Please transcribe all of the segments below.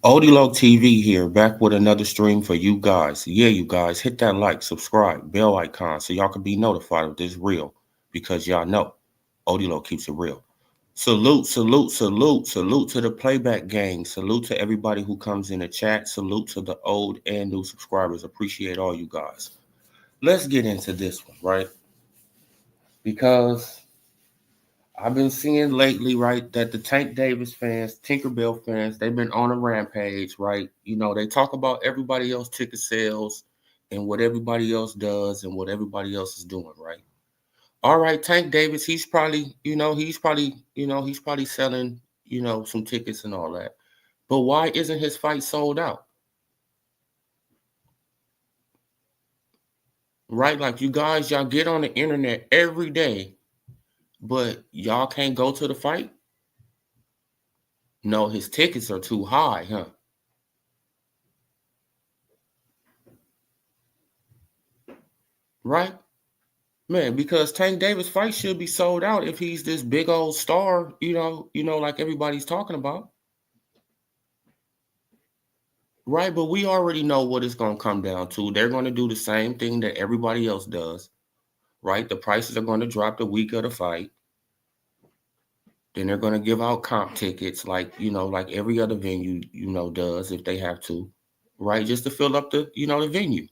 Odilog TV here, back with another stream for you guys. Yeah, you guys, hit that like, subscribe, bell icon so y'all can be notified of this real because y'all know Odilog keeps it real. Salute, salute, salute, salute to the playback gang. Salute to everybody who comes in the chat. Salute to the old and new subscribers. Appreciate all you guys. Let's get into this one, right? Because I've been seeing lately, right, that the Tank Davis fans, Tinkerbell fans, they've been on a rampage, right? They talk about everybody else ticket sales and what everybody else does and what everybody else is doing, right? All right, Tank Davis, he's probably selling, some tickets and all that. But why isn't his fight sold out? Right? Like you guys, y'all get on the internet every day, but y'all can't go to the fight? No, his tickets are too high, huh? Right? Man, because Tank Davis fight should be sold out if he's this big old star, like everybody's talking about. Right, but we already know what it's going to come down to. They're going to do the same thing that everybody else does, right? The prices are going to drop the week of the fight. Then they're going to give out comp tickets like every other venue, does if they have to, right? Just to fill up the venue.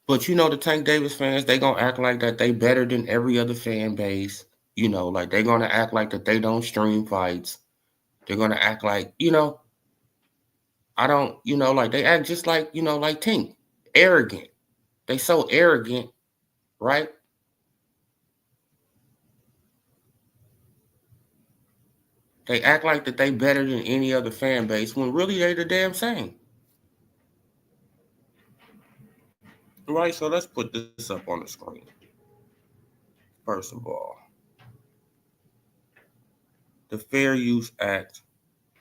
But the Tank Davis fans, they gonna act like that they better than every other fan base. Like they're gonna act like that they don't stream fights. They're gonna act like, I don't, like they act just like Tink, arrogant. They so arrogant, right? They act like that they better than any other fan base when really they the damn same. Right, so let's put this up on the screen. First of all, the Fair Use Act,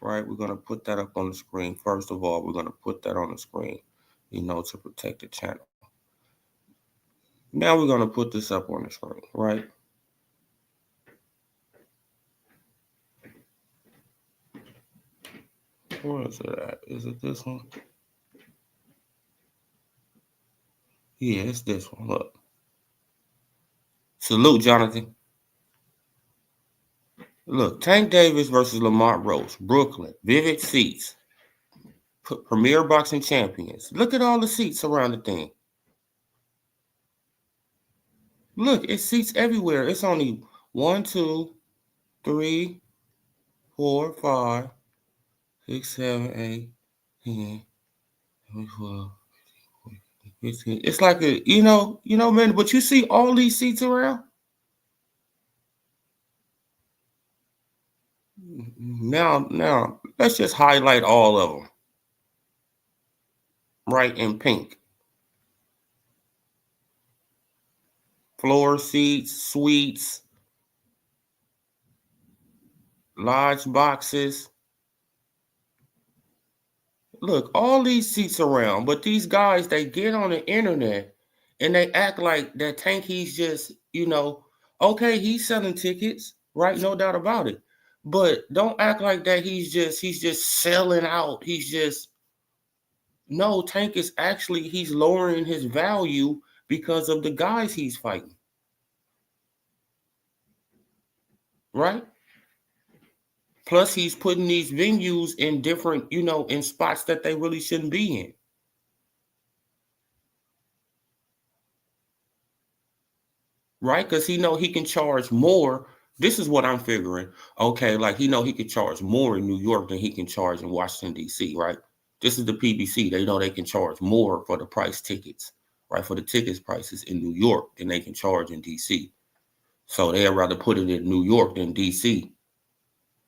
right? We're gonna put that up on the screen. First of all, we're gonna put that on the screen, to protect the channel. Now we're gonna put this up on the screen, right? Where is it at? Is it this one? Yeah, it's this one. Look. Salute, Jonathan. Look, Tank Davis versus Lamont Roach, Brooklyn, Vivid Seats, Premier Boxing Champions. Look at all the seats around the thing. Look, it's seats everywhere. It's only 1, 2, 3, 4, 5, 6, 7, 8, 10, 12, 15. It's like man, but you see all these seats around? Now, let's just highlight all of them, right, in pink. Floor seats, suites, lodge boxes. Look, all these seats around, but these guys, they get on the internet and they act like that Tank, he's just, okay, he's selling tickets, right? No doubt about it. But don't act like that he's just selling out. He's just no, Tank is actually he's lowering his value because of the guys he's fighting. Right? Plus he's putting these venues in different, in spots that they really shouldn't be in. Right? Because he can charge more. This is what I'm figuring. Okay, like he can charge more in New York than he can charge in Washington, D.C., right? This is the PBC. They know they can charge more for the price tickets, right? For the tickets prices in New York than they can charge in D.C. So they'd rather put it in New York than D.C.,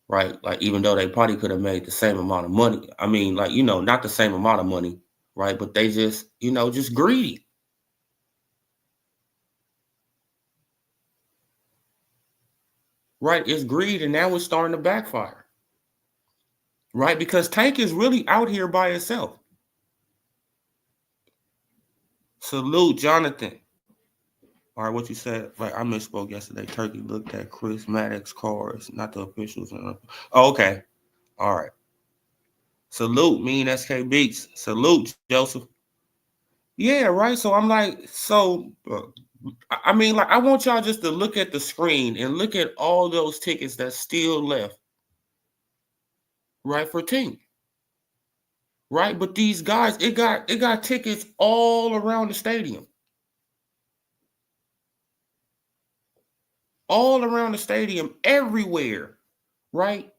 right? Like even though they probably could have made the same amount of money. I mean, like, not the same amount of money, right? But they just, just greedy. Right? It's greed, and now it's starting to backfire. Right? Because Tank is really out here by himself. Salute, Jonathan. All right, what you said, like I misspoke yesterday. Turkey looked at Chris Maddox cards, not the officials. Oh, okay. All right. Salute, me and SK Beats. Salute, Joseph. Yeah, right. So I'm like, I mean, like, I want y'all just to look at the screen and look at all those tickets that's still left, right, for Tink, right? But these guys, it got tickets all around the stadium, all around the stadium, everywhere, right?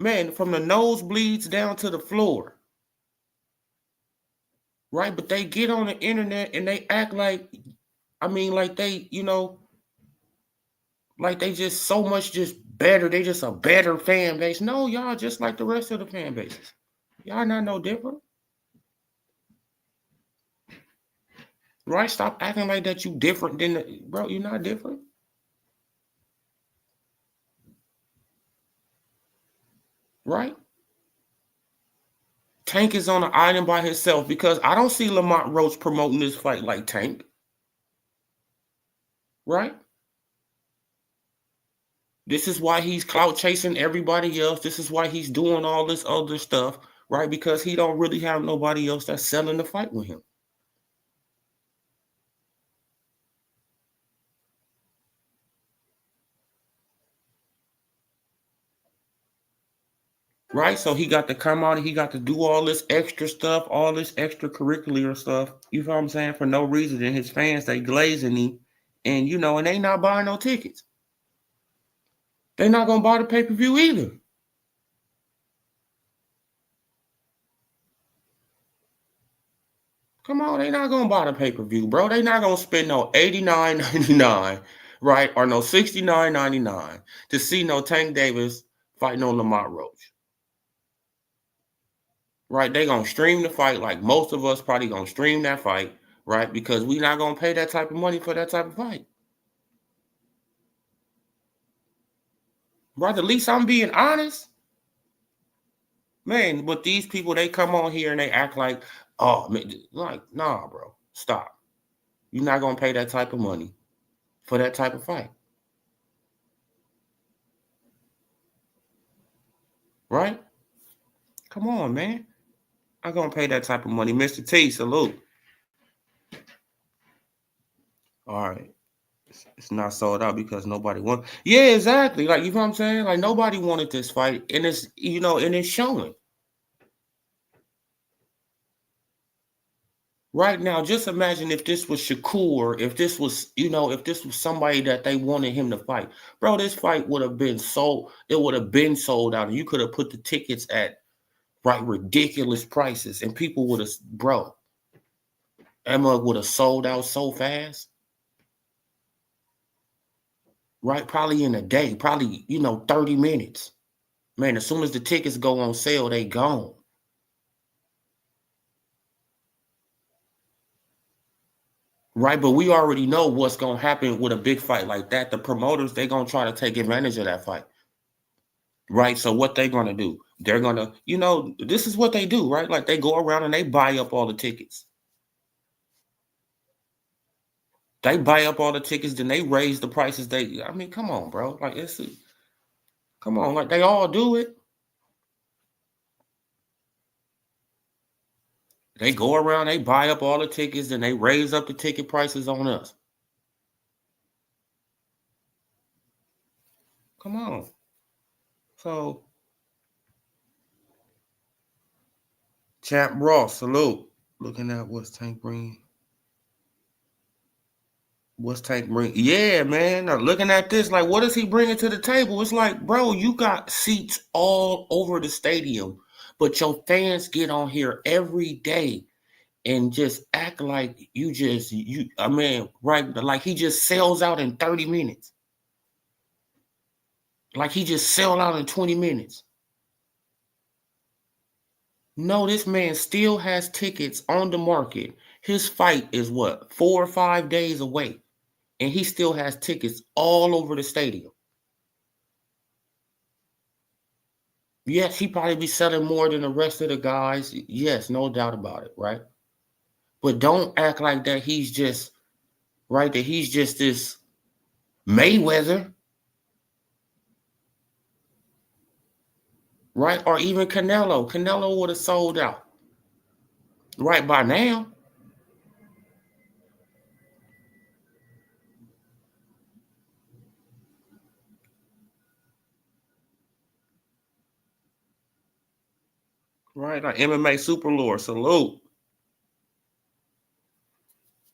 Man, from the nosebleeds down to the floor, right? But they get on the internet and they act like, I mean, like they, like they just so much just better. They just a better fan base. No, y'all just like the rest of the fan bases. Y'all not no different. Right? Stop acting like that you different than bro, you're not different. Right? Tank is on an island by himself because I don't see Lamont Roach promoting this fight like Tank. Right? This is why he's clout chasing everybody else. This is why he's doing all this other stuff, right? Because he don't really have nobody else that's selling the fight with him. Right? So he got to come out and he got to do all this extra stuff, all this extracurricular stuff. You know what I'm saying? For no reason. And his fans, they glazing him. And and they not buying no tickets. They not gonna buy the pay-per-view either. Come on, they not gonna buy the pay-per-view, bro. They not gonna spend no $89.99, right? Or no $69.99 to see no Tank Davis fighting on Lamont Roach. Right? They gonna stream the fight like most of us probably gonna stream that fight, right? Because we not gonna pay that type of money for that type of fight. Right? At least I'm being honest. Man, but these people, they come on here and they act like, oh man, like, nah, bro. Stop. You're not gonna pay that type of money for that type of fight. Right? Come on, man. I'm gonna pay that type of money. Mr. T, salute. All right. It's not sold out because nobody wanted. Yeah, exactly. Like, you know what I'm saying? Like, nobody wanted this fight, and and it's showing. Right now, just imagine if this was Shakur, if this was, if this was somebody that they wanted him to fight. Bro, this fight would have been sold, it would have been sold out. And you could have put the tickets at ridiculous prices, and people would have, bro, Emma would have sold out so fast. Right? Probably in a day, probably, 30 minutes. Man, as soon as the tickets go on sale, they gone. Right? But we already know what's going to happen with a big fight like that. The promoters, they're going to try to take advantage of that fight. Right? So what they're going to do? They're going to, this is what they do, right? Like they go around and they buy up all the tickets. They buy up all the tickets, then they raise the prices. I mean, come on, bro. Like, come on, like they all do it. They go around, they buy up all the tickets, and they raise up the ticket prices on us. Come on. So, Champ Ross, salute. Looking at what's Tank bringing. What's Tank bring? Yeah, man. Looking at this, like, what is he bringing to the table? It's like, bro, you got seats all over the stadium, but your fans get on here every day and just act like I mean, right? Like he just sells out in 30 minutes. Like he just sell out in 20 minutes. No, this man still has tickets on the market. His fight is what, 4 or 5 days away, and he still has tickets all over the stadium. Yes, he probably be selling more than the rest of the guys. Yes, no doubt about it, right? But don't act like that he's just right, that he's just this Mayweather, right? Or even Canelo. Canelo would have sold out right by now. Right, like MMA Super Lord, salute.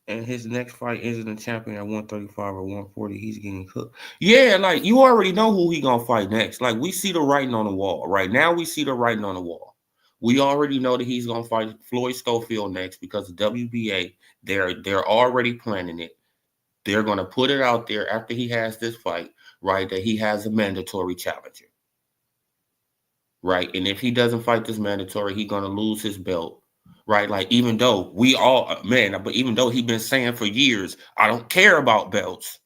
And his next fight isn't a champion at 135 or 140. He's getting cooked. Yeah, like you already know who he gonna fight next. Like we see the writing on the wall. Right now, we see the writing on the wall. We already know that he's gonna fight Floyd Schofield next because the WBA, they're already planning it. They're gonna put it out there after he has this fight, right? That he has a mandatory challenger. Right. And if he doesn't fight this mandatory, he's gonna lose his belt. Right. Like even though we all man, but even though he's been saying for years, I don't care about belts.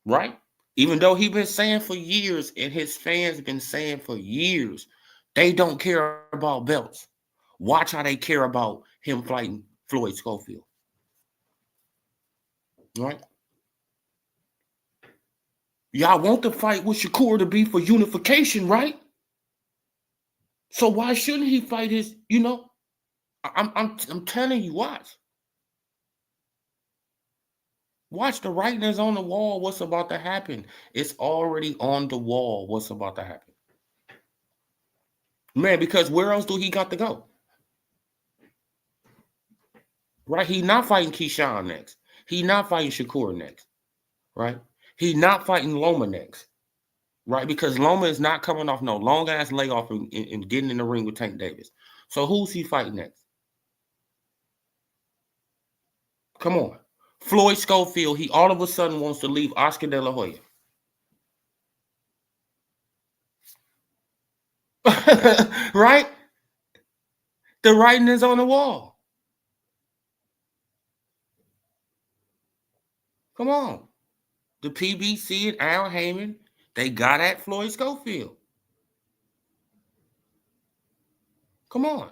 Right? Even though he's been saying for years, and his fans been saying for years, they don't care about belts. Watch how they care about him fighting Floyd Schofield. Right? Y'all want the fight with Shakur to be for unification, right? So why shouldn't he fight his, I'm telling you, watch. Watch, the writing is on the wall. What's about to happen? It's already on the wall. What's about to happen? Man, because where else do he got to go? Right? He not fighting Keyshawn next. He not fighting Shakur next. Right? He not fighting Loma next. Right? Because Loma is not coming off no long ass layoff and getting in the ring with Tank Davis. So who's he fighting next? Come on. Floyd Schofield, he all of a sudden wants to leave Oscar De La Hoya. Right? The writing is on the wall. Come on. The PBC and Al Heyman, they got at Floyd Schofield. Come on.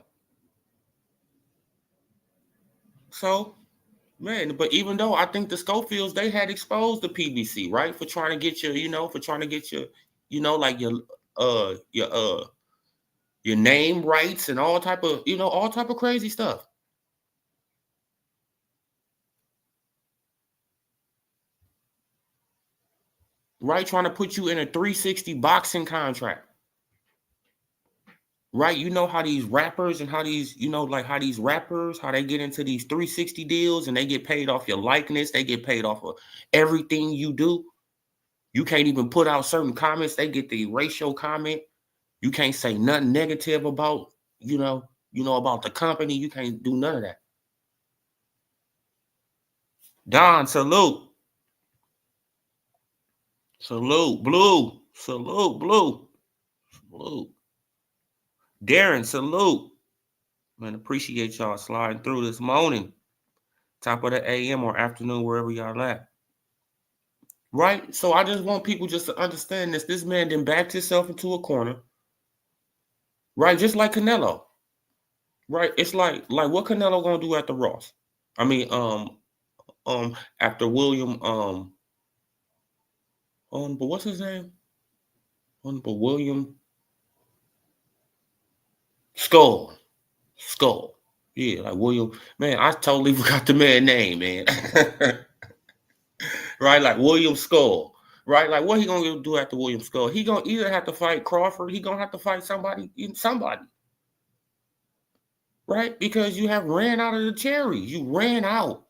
So, man, but even though I think the Schofields, they had exposed the PBC, right? For trying to get like your name rights and all type of crazy stuff. Right? Trying to put you in a 360 boxing contract. Right? You know how these rappers and how these, how these rappers, how they get into these 360 deals and they get paid off your likeness, they get paid off of everything you do. You can't even put out certain comments, they get the racial comment. You can't say nothing negative about, about the company. You can't do none of that. Don, salute. Salute, Blue. Salute, Blue. Salute. Darren, salute. Man, appreciate y'all sliding through this morning. Top of the AM or afternoon, wherever y'all at. Right? So I just want people just to understand this. This man then backed himself into a corner. Right? Just like Canelo. Right? It's like what Canelo gonna do after Ross? I mean, after William, but what's his name? But William Skull. Yeah, like William. Man, I totally forgot the man's name, man. Right, like William Skull. Right, like what he gonna do after William Skull? He gonna either have to fight Crawford. He gonna have to fight somebody. Right, because you have ran out of the cherry. You ran out.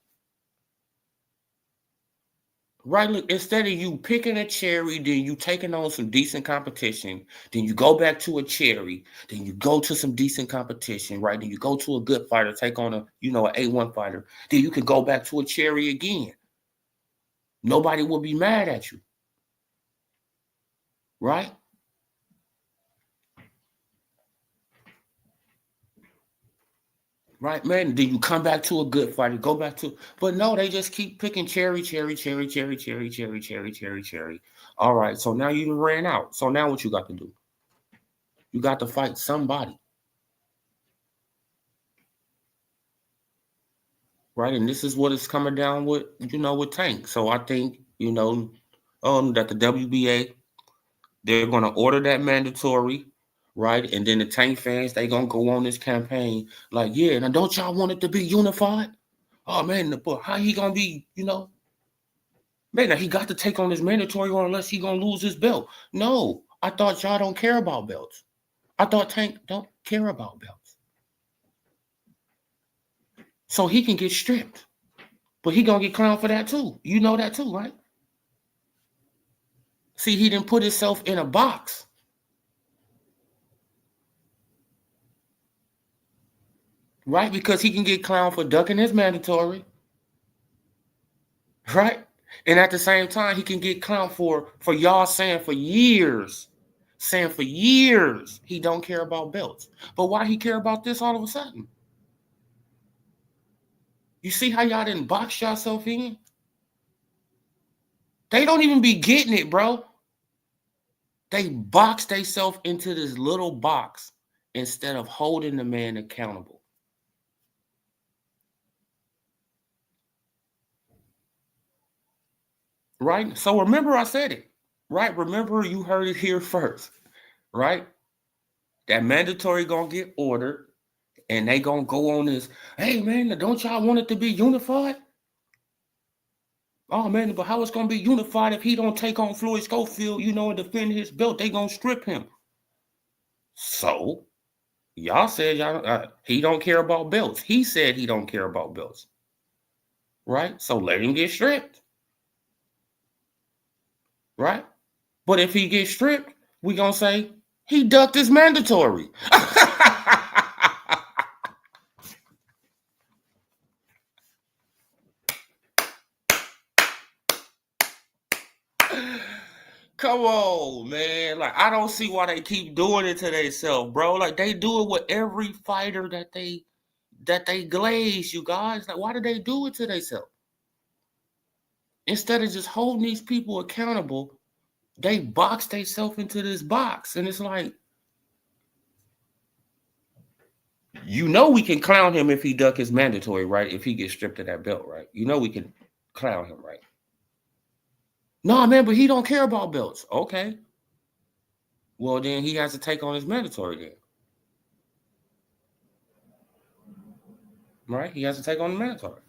Right, look, instead of you picking a cherry, then you taking on some decent competition, then you go back to a cherry, then you go to some decent competition, right? Then you go to a good fighter, take on an A1 fighter, then you can go back to a cherry again. Nobody will be mad at you. Right? Right, man. Then you come back to a good fighter, go back to, but no, they just keep picking cherry. All right, so now you ran out. So now what you got to do? You got to fight somebody. right? And this is what is coming down with, with Tank. So I think, that the WBA, they're going to order that mandatory, right? And then the Tank fans, they going to go on this campaign like, yeah, now don't y'all want it to be unified? Oh, man, but how he going to be, man, now he got to take on this mandatory or unless he going to lose his belt. No, I thought y'all don't care about belts. I thought Tank don't care about belts. So he can get stripped. But he going to get clowned for that too. You know that too, right? See, he didn't put himself in a box. Right? Because he can get clowned for ducking his mandatory. Right? And at the same time, he can get clowned for y'all saying for years he don't care about belts. But why he care about this all of a sudden? You see how y'all didn't box yourself in? They don't even be getting it, bro. They box themselves into this little box instead of holding the man accountable. Right? So remember I said it. Right? Remember you heard it here first. Right? That mandatory gonna get ordered, and they gonna go on this, hey man, don't y'all want it to be unified? Oh man, but how it's gonna be unified if he don't take on Floyd Schofield, and defend his belt? They gonna strip him. So y'all said he don't care about belts. He said he don't care about belts. Right? So let him get stripped. Right? But if he gets stripped, we gonna say he ducked his mandatory. Come on, man. Like, I don't see why they keep doing it to themselves, bro. Like, they do it with every fighter that they glaze, you guys. Like, why do they do it to themselves? Instead of just holding these people accountable, they box themselves into this box. And it's like, we can clown him if he duck his mandatory, right? If he gets stripped of that belt, right? We can clown him, right? No, man, but he don't care about belts. Okay. Well, then he has to take on his mandatory then. Right? He has to take on the mandatory.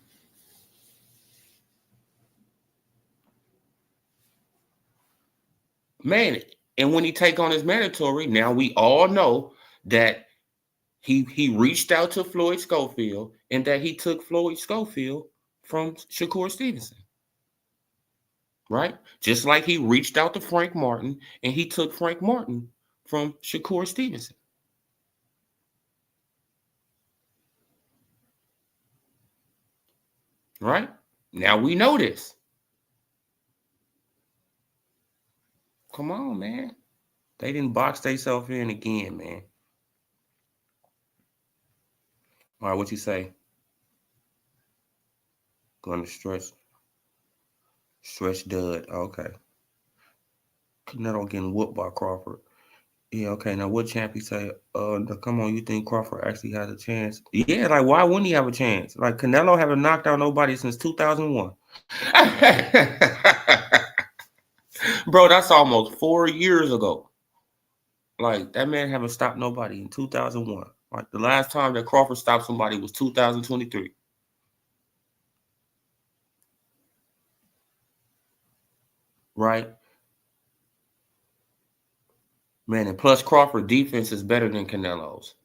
Man, and when he take on his mandatory, now we all know that he reached out to Floyd Schofield and that he took Floyd Schofield from Shakur Stevenson. Right? Just like he reached out to Frank Martin and he took Frank Martin from Shakur Stevenson. Right? Now we know this. Come on, man. They didn't box themselves in again, man. All right, what you say? Going to stretch dud. Okay. Canelo getting whooped by Crawford. Yeah, okay. Now what champion say? Come on, you think Crawford actually has a chance? Yeah, like why wouldn't he have a chance? Like Canelo haven't knocked out nobody since 2001. Bro, that's almost 4 years ago. Like that man haven't stopped nobody in 2001. Like the last time that Crawford stopped somebody was 2023. Right? Man, and plus Crawford defense is better than Canelo's.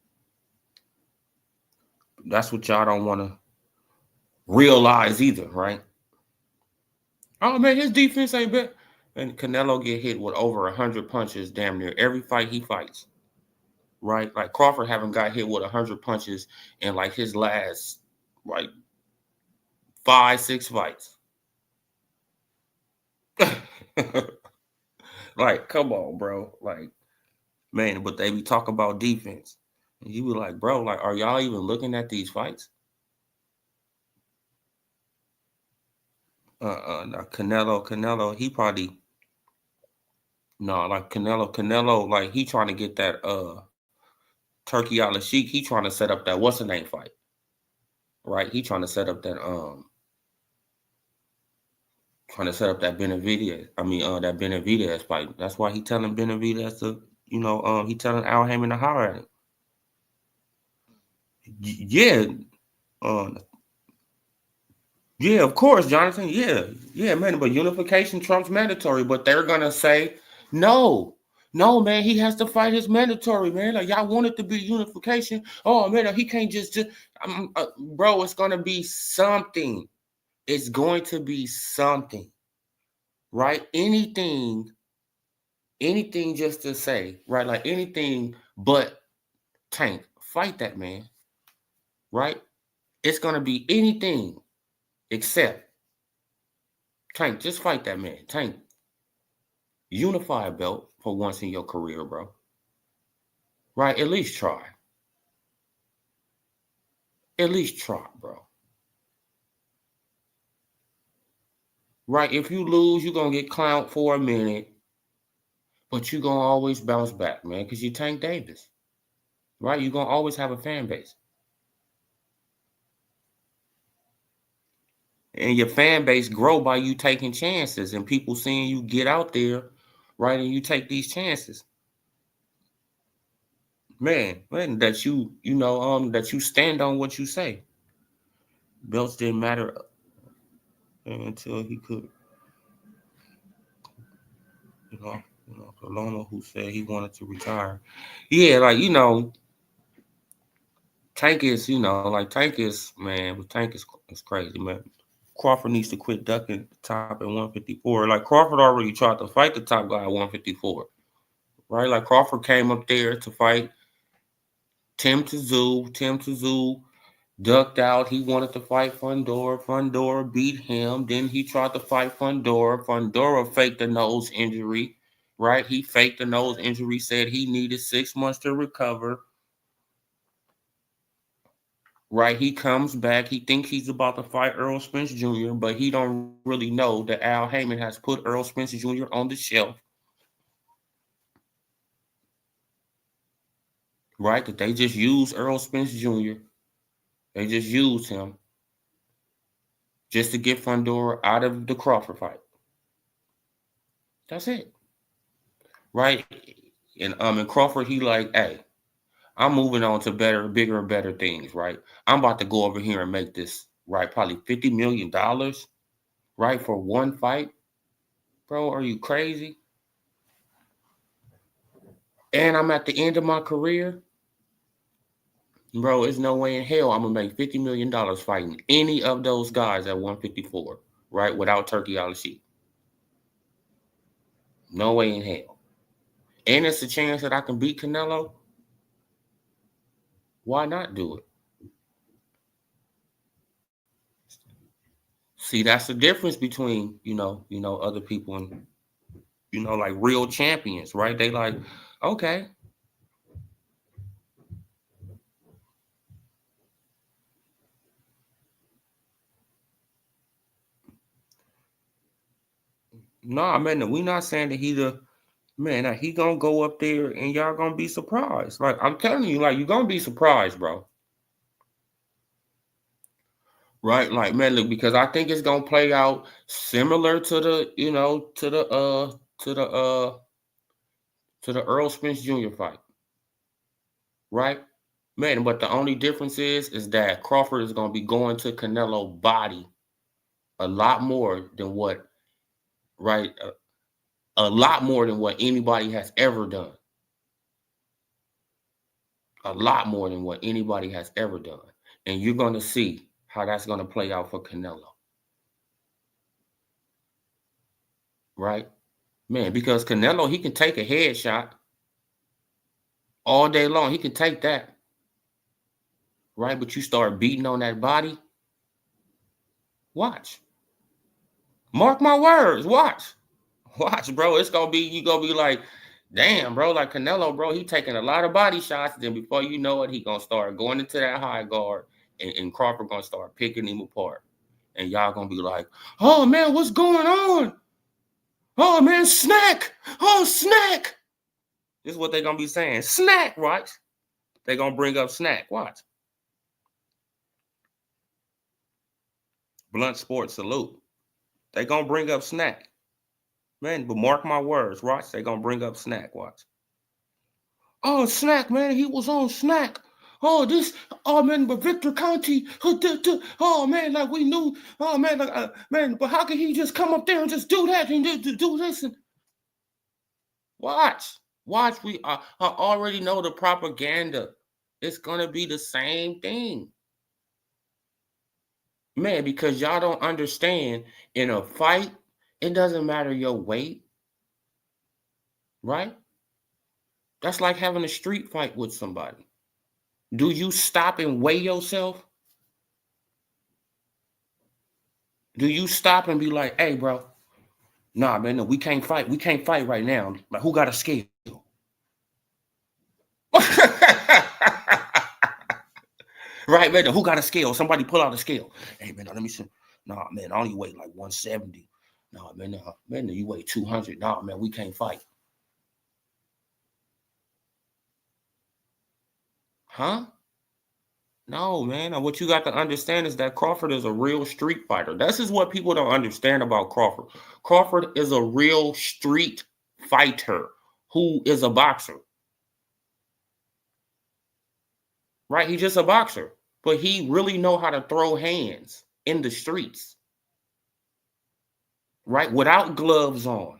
That's what y'all don't want to realize either, right? Oh man, his defense ain't bad. And Canelo get hit with over 100 punches damn near every fight he fights. Right? Like Crawford haven't got hit with 100 punches in like his last like 5-6 fights. Like, come on, bro. Like, man, but they be talking about defense. And you be like, bro, like, are y'all even looking at these fights? No, Canelo, he probably like Canelo, like he trying to get that Turkey Al Sheik, he trying to set up that what's the name fight. right? He trying to set up that Benavidez. That Benavidez fight. That's why he telling Benavidez to, he telling Al Haymon to holler at him. Yeah, uh, yeah, of course, Jonathan. Yeah, man. But unification trumps mandatory. But they're gonna say, no, man. He has to fight his mandatory, man. Like y'all want it to be unification. Oh man, he can't just. Bro, it's gonna be something. It's going to be something, right? Anything just to say, right? Like anything but Tank. Fight that man, right? It's gonna be anything except Tank. Just fight that man, Tank. Unify a belt for once in your career, bro. Right? At least try. At least try, bro. Right? If you lose, you're gonna get clowned for a minute, but you're gonna always bounce back, man, because you Tank Davis. Right? You're gonna always have a fan base. And your fan base grow by you taking chances and people seeing you get out there, right? And you take these chances. Man, that that you stand on what you say. Belts didn't matter until he could, Paloma, who said he wanted to retire. Yeah, like, Tank is, Tank is, man, but Tank is crazy, man. Crawford needs to quit ducking the top at 154. Like, Crawford already tried to fight the top guy at 154, right? Like, Crawford came up there to fight Tim Tszyu. Tim Tszyu ducked out. He wanted to fight Fundora. Fundora beat him. Then he tried to fight Fundora. Fundora faked a nose injury, right? He faked a nose injury, said he needed 6 months to recover. Right? He comes back. He thinks he's about to fight Errol Spence Jr., but he don't really know that Al Haymon has put Errol Spence Jr. on the shelf. Right? That they just use Errol Spence Jr. They just used him just to get Fundora out of the Crawford fight. That's it. Right? And Crawford, he like, hey, I'm moving on to better, bigger, and better things, right? I'm about to go over here and make this, right, probably $50 million, right, for one fight. Bro, are you crazy? And I'm at the end of my career. Bro, there's no way in hell I'm going to make $50 million fighting any of those guys at 154, right, without Turkey Al-Sheikh. No way in hell. And it's a chance that I can beat Canelo. Why not do it? See, that's the difference between, other people and, like real champions, right? They like, okay. No, man, we not saying that he gonna go up there and y'all gonna be surprised. Like, I'm telling you, like, you're gonna be surprised, bro. Right? Like, man, look, because I think it's gonna play out similar to the, to the Earl Spence Jr. fight. Right? Man, but the only difference is that Crawford is gonna be going to Canelo body a lot more than what, right? A lot more than what anybody has ever done. A lot more than what anybody has ever done. And you're going to see how that's going to play out for Canelo. Right? Man, because Canelo, he can take a headshot all day long. He can take that. Right? But you start beating on that body. Watch. Mark my words. Watch. Watch, bro. It's going to be, you're going to be like, damn, bro, like Canelo, bro, he taking a lot of body shots. Then before you know it, he going to start going into that high guard. And Crawford going to start picking him apart. And y'all going to be like, oh, man, what's going on? Oh, man, snack. Oh, snack. This is what they're going to be saying. Snack, right? They're going to bring up snack. Watch. Blunt Sports salute. They gonna bring up Snack. Man, but mark my words, watch. They gonna bring up Snack, watch. Oh, Snack, man, he was on Snack. Oh, man, but Victor Conti, oh, man, like we knew, oh, man, man, but how could he just come up there and just do that and do this? And watch, I already know the propaganda. It's going to be the same thing. Man, because y'all don't understand, in a fight, it doesn't matter your weight, right? That's like having a street fight with somebody. Do you stop and weigh yourself? Do you stop and be like, hey, bro, nah, man, no, we can't fight. We can't fight right now. Like, who got a scale? Right, man, who got a scale? Somebody pull out a scale. Hey, man, let me see. Nah, man, I only weigh like 170. Nah, man, you weigh 200. Nah, man, we can't fight. Huh? No, man. What you got to understand is that Crawford is a real street fighter. This is what people don't understand about Crawford. Crawford is a real street fighter who is a boxer. Right? He's just a boxer. But he really know how to throw hands in the streets. Right? Without gloves on.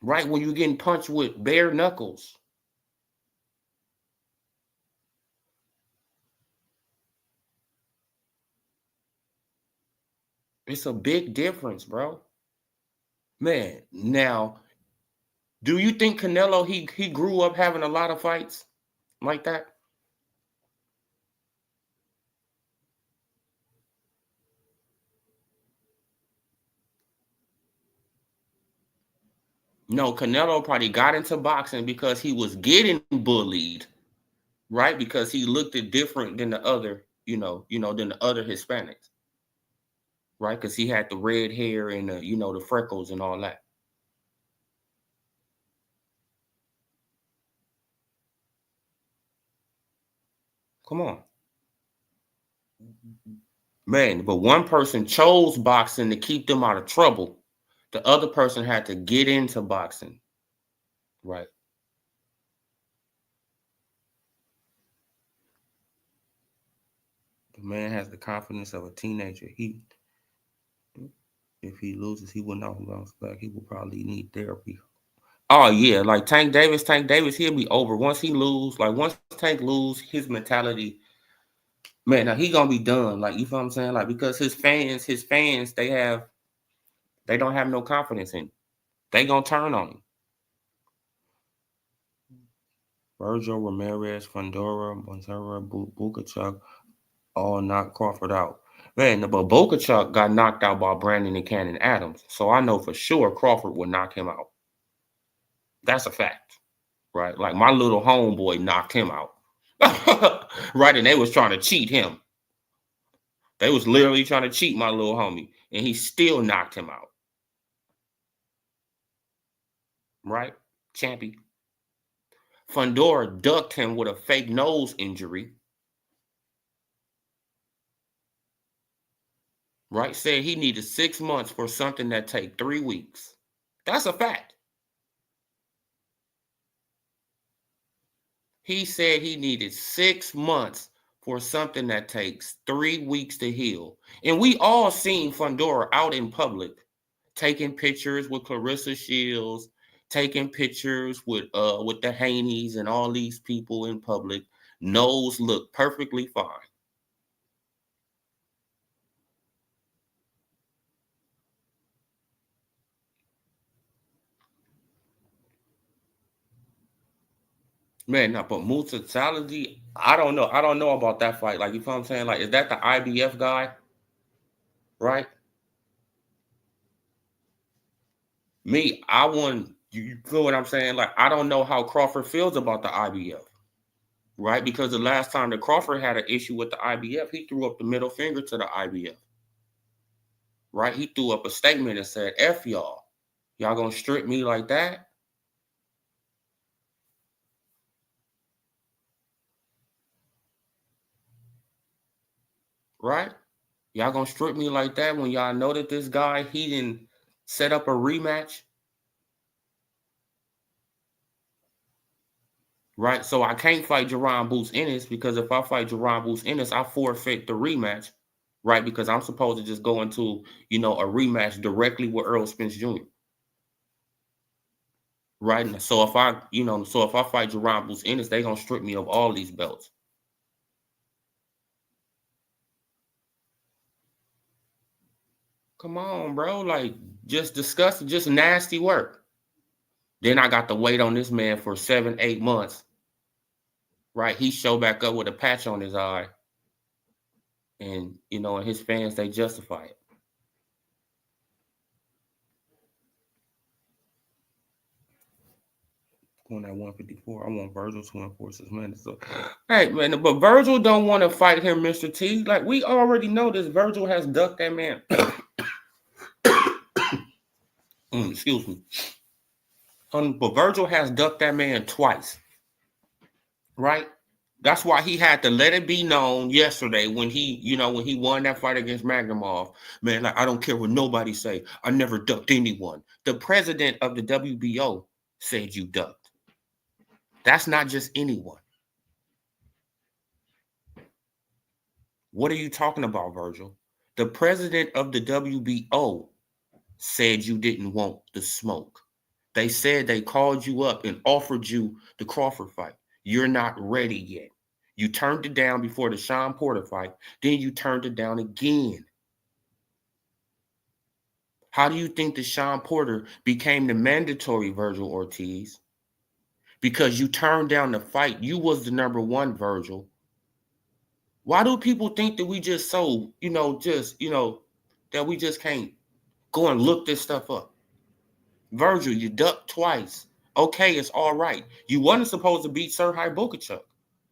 Right? When you're getting punched with bare knuckles. It's a big difference, bro. Man, now, do you think Canelo, he grew up having a lot of fights like that? No, Canelo probably got into boxing because he was getting bullied, right? Because he looked it different than the other, than the other Hispanics, right? Because he had the red hair and the freckles and all that. Come on, man. But one person chose boxing to keep them out of trouble. The other person had to get into boxing, right? The man has the confidence of a teenager. If he loses, he will not bounce back. He will probably need therapy. Oh yeah, like Tank Davis, he'll be over once he lose. Like once Tank lose, his mentality, man, now he gonna be done. Like you feel what I'm saying? Like because his fans, they don't have no confidence in him. They gonna turn on him. Virgil, Ramirez, Fundora, Montero, Bukachuk all knocked Crawford out. Man, but Bukachuk got knocked out by Brandon and Cannon Adams. So I know for sure Crawford would knock him out. That's a fact. Right? Like my little homeboy knocked him out. Right? And they was trying to cheat him. They was literally trying to cheat my little homie. And he still knocked him out. Right? Champy. Fundora ducked him with a fake nose injury. Right? Said he needed 6 months for something that take 3 weeks. That's a fact. He said he needed 6 months for something that takes 3 weeks to heal. And we all seen Fundora out in public taking pictures with Clarissa Shields, taking pictures with the Haneys and all these people in public. Nose looked perfectly fine. Man, now, but Musa Salazi, I don't know. I don't know about that fight. Like, you feel what I'm saying? Like, is that the IBF guy? Right? Me, I want you feel what I'm saying? Like, I don't know how Crawford feels about the IBF. Right? Because the last time that Crawford had an issue with the IBF, he threw up the middle finger to the IBF. Right? He threw up a statement and said, F y'all. Y'all gonna strip me like that? right? Y'all gonna strip me like that when y'all know that this guy, he didn't set up a rematch, right? So I can't fight Jaron Boots Ennis, because if I fight Jaron Boots Ennis, I forfeit the rematch, right? Because I'm supposed to just go into, a rematch directly with Earl Spence Jr. Right. And so if I fight Jaron Boots Ennis, they gonna strip me of all these belts. Come on, bro. Like, just disgusting, just nasty work. Then I got to wait on this man for 7, 8 months. Right. He showed back up with a patch on his eye. And and his fans, they justify it. Going at 154. I want Virgil to enforce his minutes. So, hey, man, but Virgil don't want to fight him, Mr. T. Like, we already know this. Virgil has ducked that man. Excuse me. But Virgil has ducked that man twice. Right? That's why he had to let it be known yesterday when he won that fight against Magnumov. Man, like, I don't care what nobody say. I never ducked anyone. The president of the WBO said you ducked. That's not just anyone. What are you talking about, Virgil? The president of the WBO said you didn't want the smoke. They said they called you up and offered you the Crawford fight. You're not ready yet. You turned it down before the Sean Porter fight. Then you turned it down again. How do you think the Sean Porter became the mandatory Virgil Ortiz? Because you turned down the fight. You was the number one, Virgil. Why do people think that we just that we just can't go and look this stuff up? Virgil, you ducked twice. Okay, it's all right. You wasn't supposed to beat Serhii Bukachuk,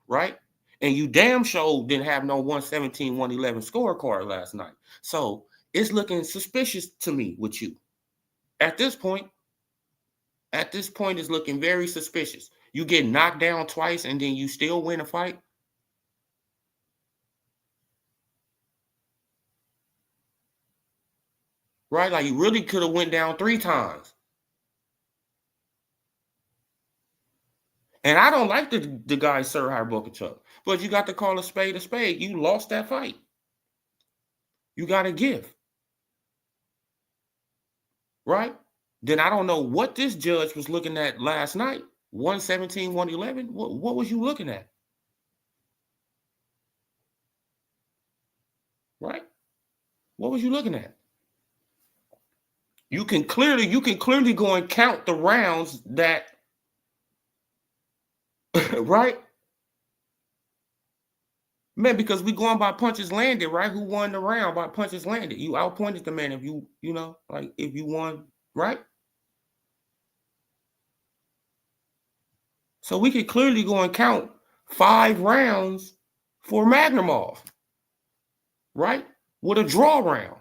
right? And you damn sure didn't have no 117, 111 scorecard last night. So it's looking suspicious to me with you. At this point, it's looking very suspicious. You get knocked down twice and then you still win a fight. Right? Like, you really could have went down 3 times. And I don't like the guy Serhii Bukachuk, but you got to call a spade a spade. You lost that fight. You got to give. Right? Then I don't know what this judge was looking at last night. 117, 111. What was you looking at? Right? What was you looking at? You can clearly go and count the rounds that right? Man, because we going by punches landed, right? Who won the round by punches landed? You outpointed the man if if you won, right? So we could clearly go and count 5 rounds for Magnumov, right? With a draw round.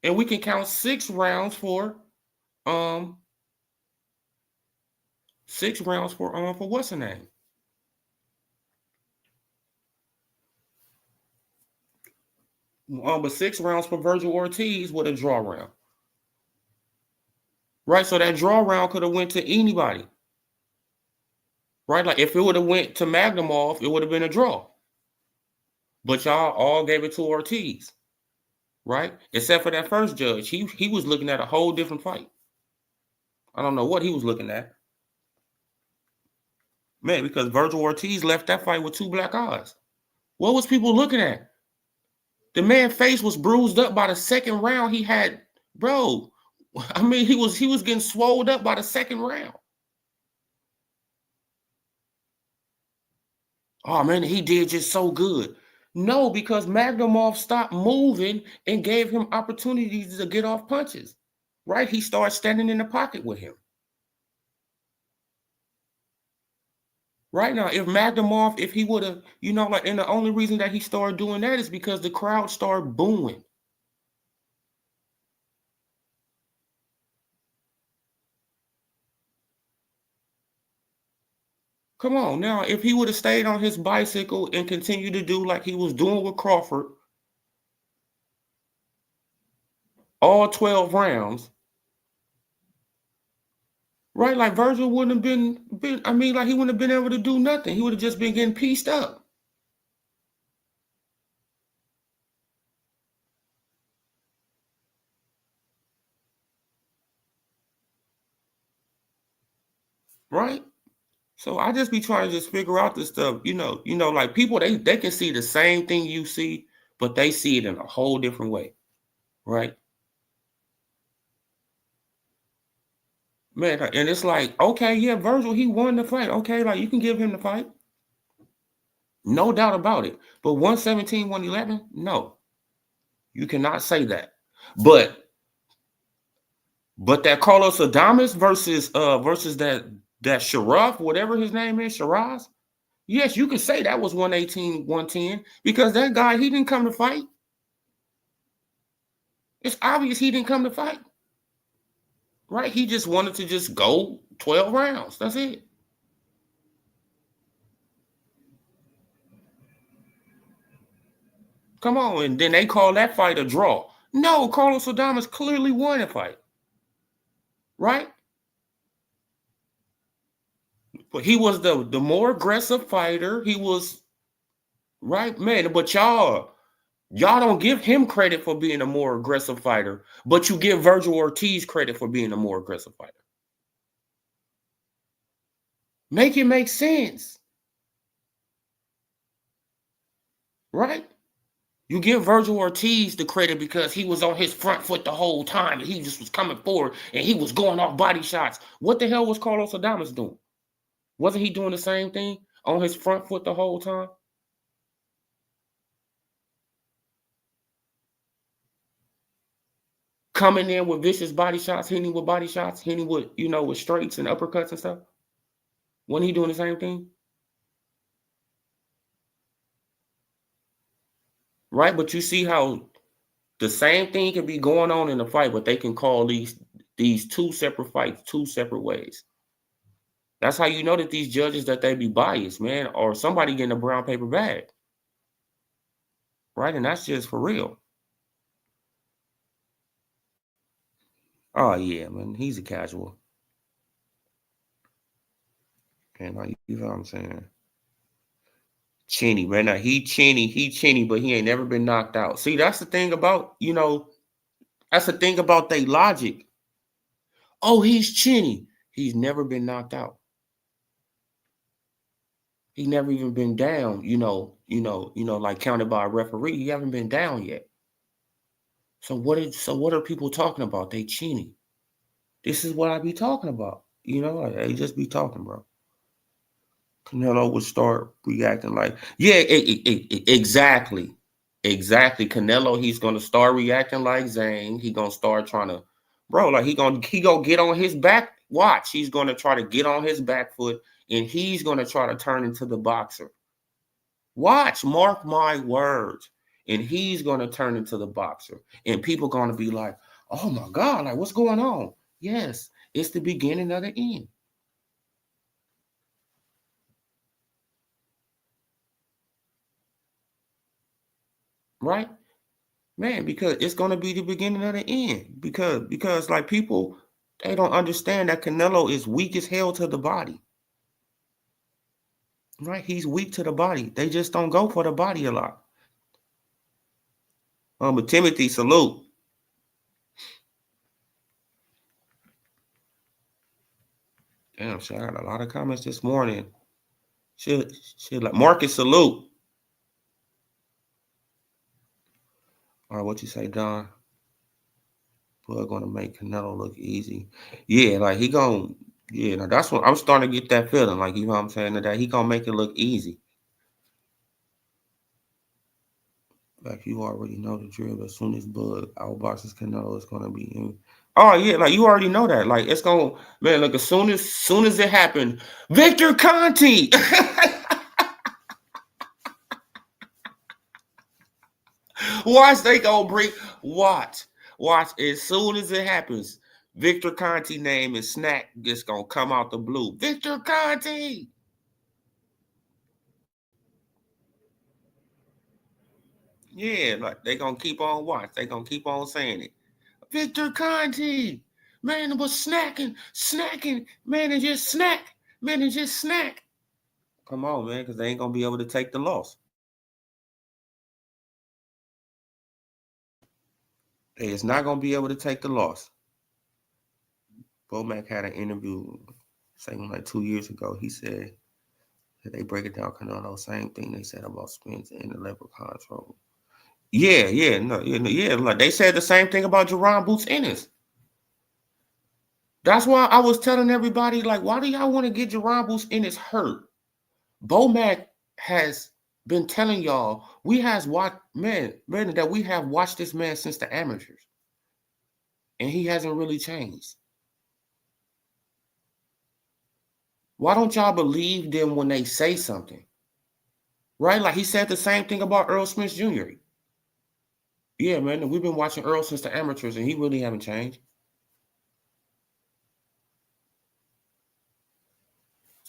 And we can count 6 rounds for 6 rounds for what's her name? But 6 rounds for Virgil Ortiz with a draw round. Right? So that draw round could have went to anybody. Right? Like, if it would have went to Magnumov, it would have been a draw. But y'all all gave it to Ortiz. Right? Except for that first judge. He was looking at a whole different fight. I don't know what he was looking at. Man, because Virgil Ortiz left that fight with 2 black eyes. What was people looking at? The man's face was bruised up by the second round. He had, bro. I mean, he was getting swelled up by the second round. Oh man, he did just so good. No, because Magnumov stopped moving and gave him opportunities to get off punches. Right? He started standing in the pocket with him. Right now, if Magnumov, if he would have, and the only reason that he started doing that is because the crowd started booing. Come on now. If he would have stayed on his bicycle and continued to do like he was doing with Crawford, all 12 rounds, right? Like Virgil wouldn't have been, I mean, like he wouldn't have been able to do nothing. He would have just been getting pieced up. Right? So I just be trying to just figure out this stuff, like people they can see the same thing you see, but they see it in a whole different way, right? Man, and it's like, okay, yeah, Virgil, he won the fight. Okay, like you can give him the fight. No doubt about it. But 117, 111, no. You cannot say that. But that Carlos Adames versus that Sharaf, whatever his name is, Shiraz. Yes, you can say that was 118, 110 because that guy, he didn't come to fight. It's obvious he didn't come to fight. Right? He just wanted to just go 12 rounds. That's it. Come on. And then they call that fight a draw. No, Carlos Adames clearly won the fight. Right? But he was the more aggressive fighter. He was, right, man. But y'all don't give him credit for being a more aggressive fighter, but you give Virgil Ortiz credit for being a more aggressive fighter. Make it make sense. Right? You give Virgil Ortiz the credit because he was on his front foot the whole time and he just was coming forward and he was going off body shots. What the hell was Carlos Adames doing? Wasn't he doing the same thing on his front foot the whole time? Coming in with vicious body shots, hitting with body shots, hitting with, with straights and uppercuts and stuff. Wasn't he doing the same thing? Right? But you see how the same thing can be going on in a fight, but they can call these two separate fights, two separate ways. That's how you know that these judges, that they be biased, man, or somebody getting a brown paper bag. Right? And that's just for real. Oh, yeah, man. He's a casual. And you know what I'm saying? Chinny, man. Now, he chinny, but he ain't never been knocked out. See, that's the thing about, that's the thing about their logic. Oh, he's chinny. He's never been knocked out. He never even been down, like counted by a referee. He haven't been down yet. So what are people talking about? They chinny. This is what I be talking about. They just be talking, bro. Canelo would start reacting like, yeah, exactly. Exactly. Canelo, he's gonna start reacting like Zane. He gonna start trying to, bro, like he gonna get on his back. Watch, he's gonna try to get on his back foot and he's gonna try to turn into the boxer. Watch, mark my words. And he's gonna turn into the boxer. And people gonna be like, oh my God, like what's going on? Yes, it's the beginning of the end. Right? Man, because it's going to be the beginning of the end. Because like people, they don't understand that Canelo is weak as hell to the body. Right? He's weak to the body. They just don't go for the body a lot. But Timothy, salute. Damn, shit, I got a lot of comments this morning. Shit, like Marcus, salute. All right, what you say, Don? We're gonna make Canelo look easy. Yeah, like he gonna, yeah, now that's what I'm starting to get that feeling. Like, you know what I'm saying? That he gonna make it look easy. Like you already know the drill. As soon as Bud outboxes Canelo, it's gonna be in. Oh yeah, like you already know that. Like it's gonna, man. Look, as soon as it happened, Victor Conte. Watch, they gonna bring. Watch. As soon as it happens, Victor Conte name and snack just gonna come out the blue. Victor Conte. Yeah, like they gonna keep on watch. They gonna keep on saying it. Victor Conti, man, it was snacking, man, and just snack, man, and just snack. Come on, man, because they ain't gonna be able to take the loss. They is not gonna be able to take the loss. Bomac had an interview, saying like 2 years ago. He said that they break it down, Canelo. Same thing they said about Spence and the Leprechaun trouble. Yeah. Like they said the same thing about Jerron Boots Ennis. That's why I was telling everybody, like, why do y'all want to get Jerron Boots Ennis hurt? Bomac has been telling y'all we have watched that we have watched this man since the amateurs, and he hasn't really changed. Why don't y'all believe them when they say something? Right? Like he said the same thing about Earl Smith Jr. Yeah, man, we've been watching Earl since the amateurs, and he really haven't changed.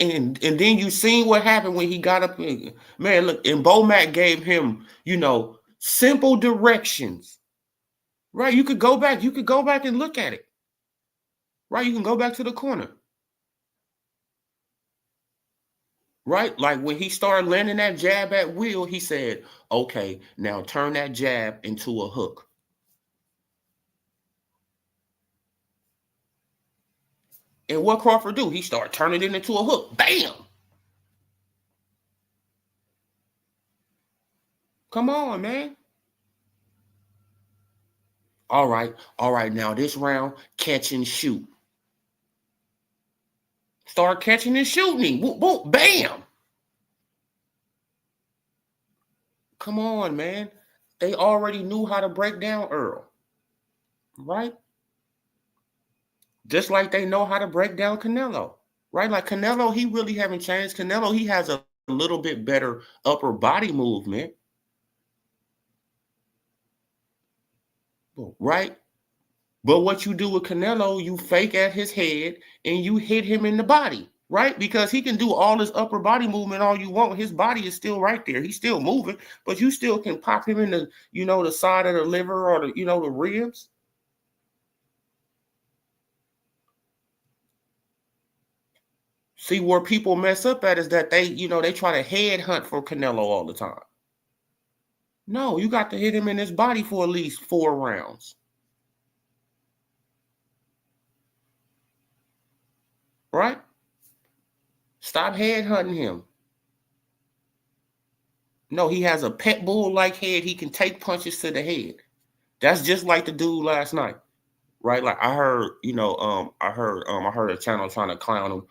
And then you seen what happened when he got up in, man, look, and Bomac gave him, simple directions. Right? You could go back and look at it. Right? You can go back to the corner. Right? Like when he started landing that jab at will, he said, okay, now turn that jab into a hook. And what Crawford do? He started turning it into a hook. Bam! Come on, man. All right. Now this round, catch and shoot. Start catching and shooting. Boom, boom, bam. Come on, man. They already knew how to break down Earl. Right? Just like they know how to break down Canelo. Right? Like Canelo, he really haven't changed. Canelo, he has a little bit better upper body movement. Right? But what you do with Canelo, you fake at his head and you hit him in the body, right? Because he can do all this upper body movement all you want. His body is still right there. He's still moving, but you still can pop him in the, the side of the liver or the, the ribs. See, where people mess up at is that they, they try to head hunt for Canelo all the time. No, you got to hit him in his body for at least 4 rounds. Right? Stop head hunting him. No, he has a pet bull-like head. He can take punches to the head. That's just like the dude last night, right? Like I heard, I heard a channel trying to clown him,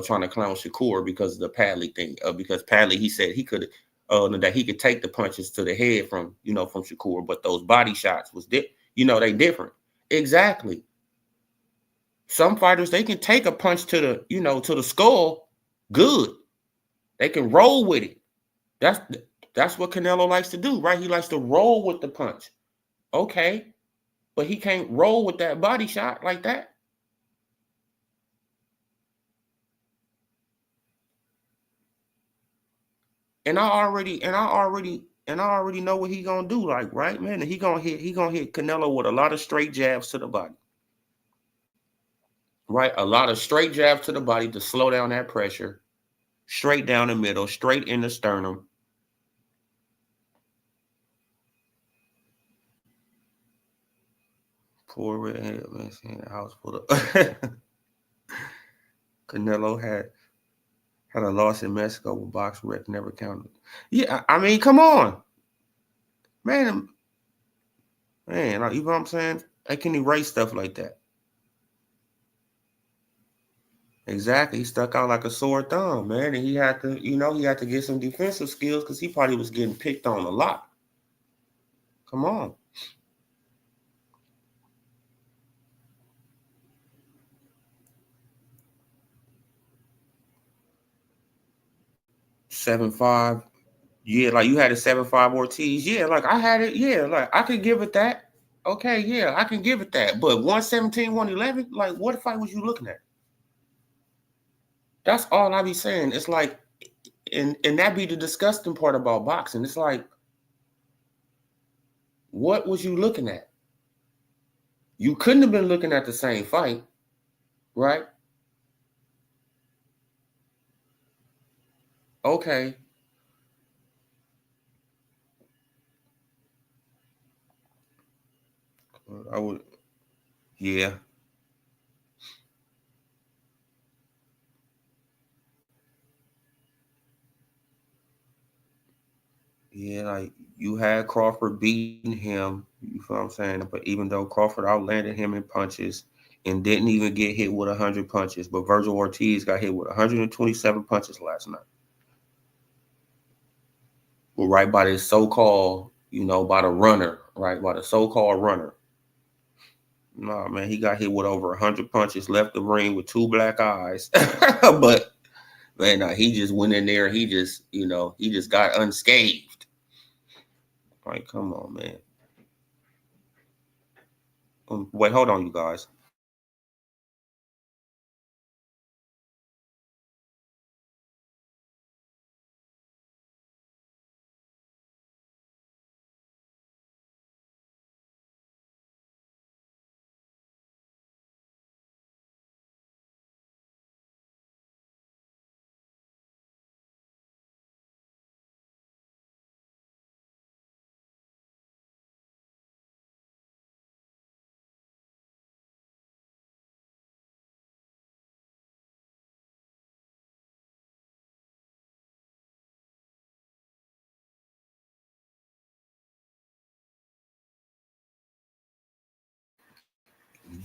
trying to clown Shakur because of the Padley thing. Because Padley, he said he could, that he could take the punches to the head from Shakur, but those body shots was they different. Exactly. Some fighters, they can take a punch to the, to the skull. Good. They can roll with it. That's what Canelo likes to do, right? He likes to roll with the punch. Okay. But he can't roll with that body shot like that. And I already know what he gonna do, like, right, man? He gonna hit Canelo with a lot of straight jabs to the body. Right? A lot of straight jabs to the body to slow down that pressure. Straight down the middle, straight in the sternum. Poor redhead man seeing the house full of Canelo had a loss in Mexico with BoxRec never counted. Yeah, I mean, come on. Man, like, you know what I'm saying? I can erase stuff like that. Exactly. He stuck out like a sore thumb, man. And he had to get some defensive skills because he probably was getting picked on a lot. Come on. 7-5. Yeah, like you had a 7-5 Ortiz. Yeah, like I had it. Yeah, like I could give it that. Okay, yeah, I can give it that. But 117, 111, like what fight was you looking at? That's all I be saying. It's like, and that be the disgusting part about boxing. It's like, What was you looking at? You couldn't have been looking at the same fight, right? Okay. I would, yeah. Yeah, like you had Crawford beating him, you feel what I'm saying? But even though Crawford outlanded him in punches and didn't even get hit with 100 punches, but Virgil Ortiz got hit with 127 punches last night. Well, right by this so-called, by the runner, right? By the so-called runner. No, man, he got hit with over 100 punches, left the ring with 2 black eyes. But man, he just went in there. He just got unscathed. Like, come on, man. Wait, hold on, you guys.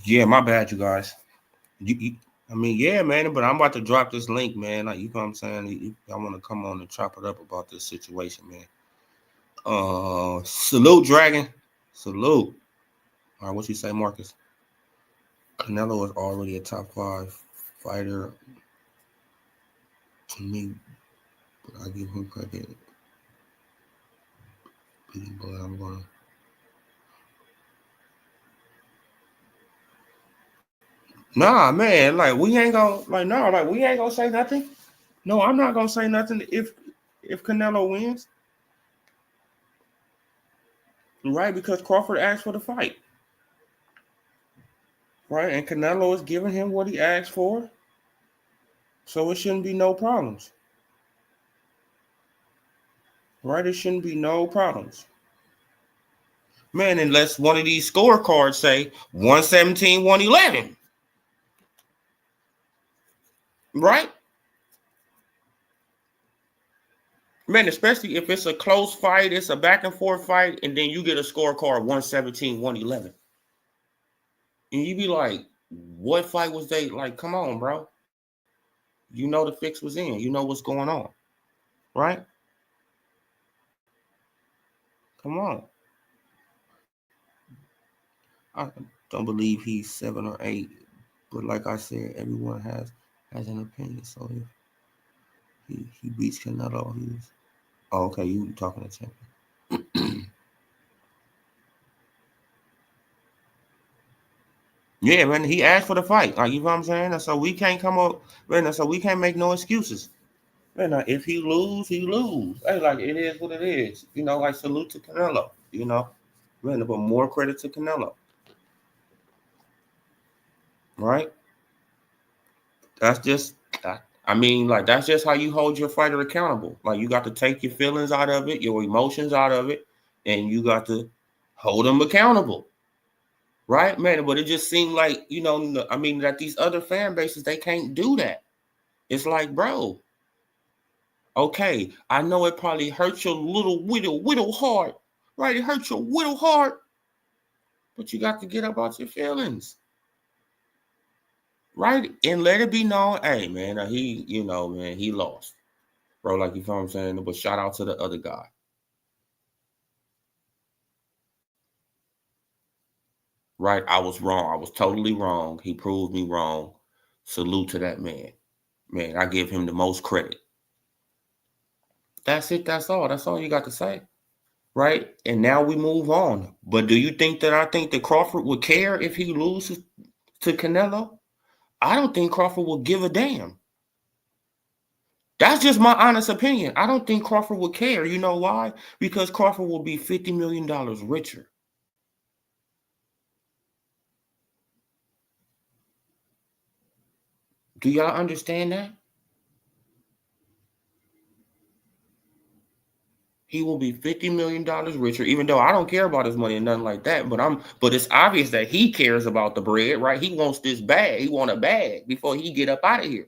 Yeah, my bad, you guys. I mean, yeah, man, but I'm about to drop this link, man. Like, you know what I'm saying? I want to come on and chop it up about this situation, man. Salute, Dragon. Salute. All right, what you say, Marcus? Canelo is already a top 5 fighter to me, but I give him credit. But I'm going to. Nah, man, like we ain't gonna we ain't gonna say nothing. No, I'm not gonna say nothing if Canelo wins. Right, because Crawford asked for the fight. Right, and Canelo is giving him what he asked for. So it shouldn't be no problems. Right, it shouldn't be no problems. Man, unless one of these scorecards say 117, 111. Right? Man, especially if it's a close fight, it's a back and forth fight, and then you get a scorecard 117, 111. And you be like, what fight was they? Like, come on, bro. You know the fix was in. You know what's going on. Right? Come on. I don't believe he's 7 or 8. But like I said, everyone has an opinion. So if he beats Canelo, he's okay, you talking to champion. Yeah, man, he asked for the fight. Like, you know what I'm saying? And so we can't come up, man, so we can't make no excuses. Man, if he lose, he lose. Hey, like, it is what it is. Like, salute to Canelo, Man, but more credit to Canelo. Right? That's just, like, that's just how you hold your fighter accountable. Like, you got to take your feelings out of it, your emotions out of it, and you got to hold them accountable. Right, man? But it just seemed like, that these other fan bases, they can't do that. It's like, bro, okay, I know it probably hurts your little heart, right? It hurts your little heart, but you got to get up out your feelings, right? And let it be known, hey, man, man, he lost, bro. Like, you know what I'm saying? But shout out to the other guy, right? I was wrong. I was totally wrong. He proved me wrong. Salute to that man. Man, I give him the most credit. That's it. That's all. That's all you got to say. Right? And now we move on. But do you think that I think that Crawford would care if he loses to Canelo? I don't think Crawford will give a damn. That's just my honest opinion. I don't think Crawford would care. You know why? Because Crawford will be $50 million richer. Do y'all understand that? He will be $50 million richer, even though I don't care about his money and nothing like that. But it's obvious that he cares about the bread, right? He wants this bag. He want a bag before he get up out of here.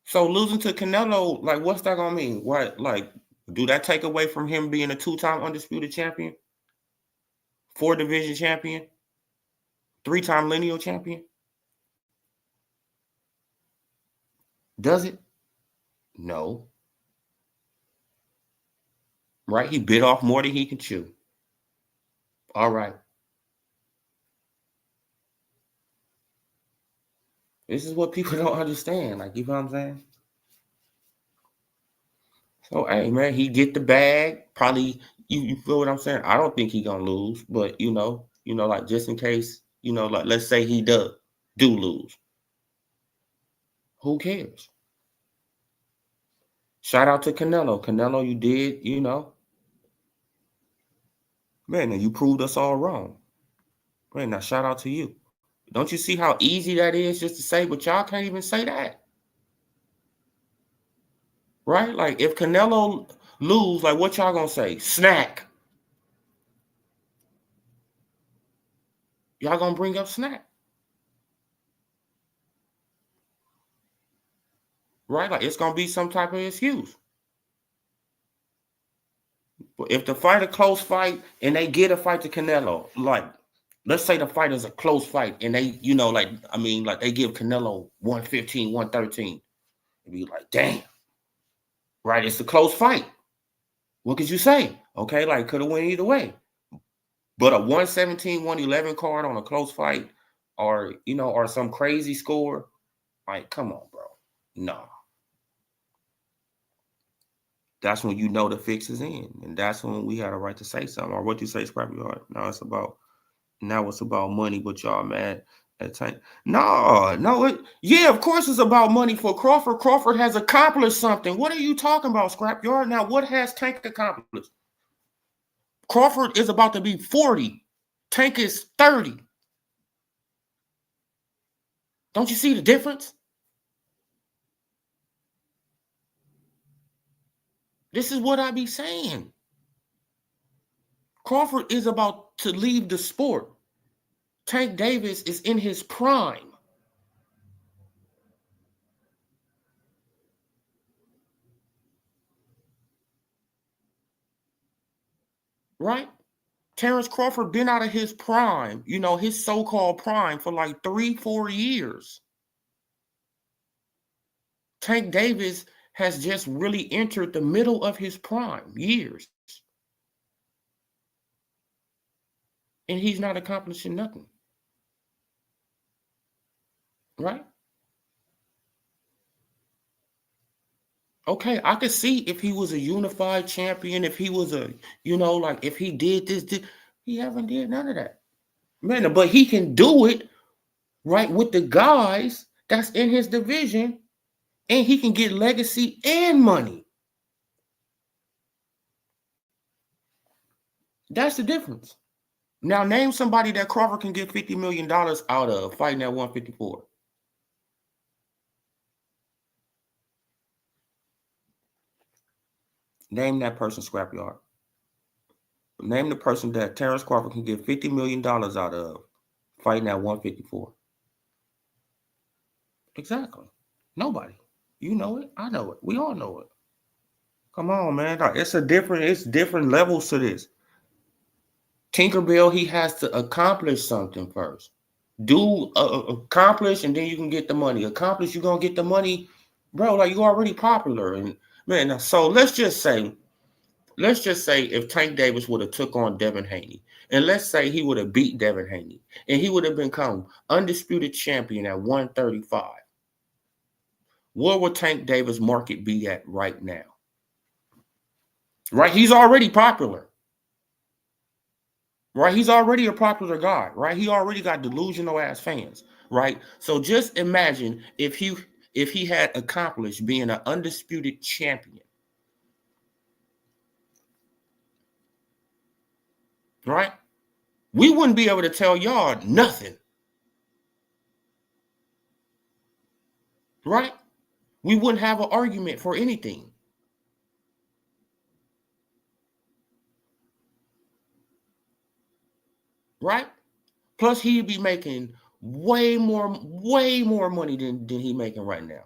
So losing to Canelo, like, what's that gonna mean? What, like, do that take away from him being a 2-time undisputed champion, 4-division champion, 3-time lineal champion? Does it? No. Right? He bit off more than he can chew. All right. This is what people don't understand. Like, you know what I'm saying? So, hey, man, he get the bag. Probably, you feel what I'm saying? I don't think he gonna lose, but like, just in case, like, let's say he do lose. Who cares? Shout out to Canelo. Canelo, you did, man, and you proved us all wrong. Man, now shout out to you. Don't you see how easy that is just to say, but y'all can't even say that. Right? Like, if Canelo lose, like, what y'all gonna say? Snack. Y'all gonna bring up Snack. Right? Like, it's gonna be some type of excuse. But if the fight a close fight and they get a fight to Canelo, like, let's say the fight is a close fight and they, like they give Canelo 115, 113. It'd be like, damn. Right? It's a close fight. What could you say? Okay, like, could have went either way. But a 117, 111 card on a close fight or some crazy score, like, come on, bro. No. That's when the fix is in. And that's when we had a right to say something. Or what you say, Scrappy Heart. Now it's about money, but y'all mad at Tank. No, of course it's about money for Crawford. Crawford has accomplished something. What are you talking about, Scrapyard? Now, what has Tank accomplished? Crawford is about to be 40. Tank is 30. Don't you see the difference? This is what I be saying. Crawford is about to leave the sport. Tank Davis is in his prime. Right? Terrence Crawford been out of his prime, his so-called prime for like 3-4 years. Tank Davis has just really entered the middle of his prime years. And he's not accomplishing nothing. Right? Okay, I could see if he was a unified champion, if he was if he did this, he haven't did none of that. Man, but he can do it, right, with the guys that's in his division, and he can get legacy and money. That's the difference. Now, name somebody that Crawford can get $50 million out of fighting at 154. Name that person, Scrapyard. Name the person that Terrence Crawford can get $50 million out of fighting at 154. Exactly. Nobody. You know it. I know it. We all know it. Come on, man. It's different levels to this. Tinkerbell, he has to accomplish something first. Accomplish, and then you can get the money. Accomplish, you're going to get the money. Bro, like, you're already popular. And, man, so let's just say if Tank Davis would have took on Devin Haney, and let's say he would have beat Devin Haney, and he would have become undisputed champion at 135. Where would Tank Davis' market be at right now? Right? He's already popular. Right? He's already a popular guy. Right? He already got delusional ass fans. Right? So just imagine if he had accomplished being an undisputed champion. Right? We wouldn't be able to tell y'all nothing. right? We wouldn't have an argument for anything. Right? Plus, he'd be making way more money than he making right now.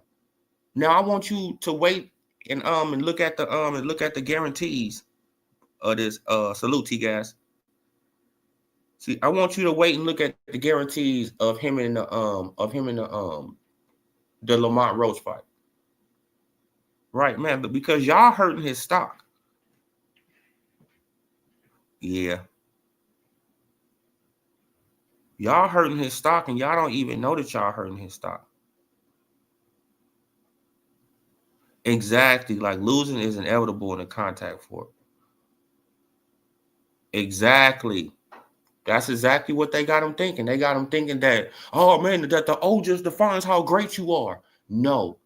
Now, I want you to wait and look at the guarantees of this. Salute to you guys. See, I want you to wait and look at the guarantees of him and the Lamont Roach fight. Right, man, but because y'all hurting his stock. Yeah. Y'all hurting his stock and y'all don't even know that y'all hurting his stock. Exactly. Like losing is inevitable in a contact sport. Exactly. That's exactly what they got him thinking. They got him thinking that, oh man, that the O just defines how great you are. No.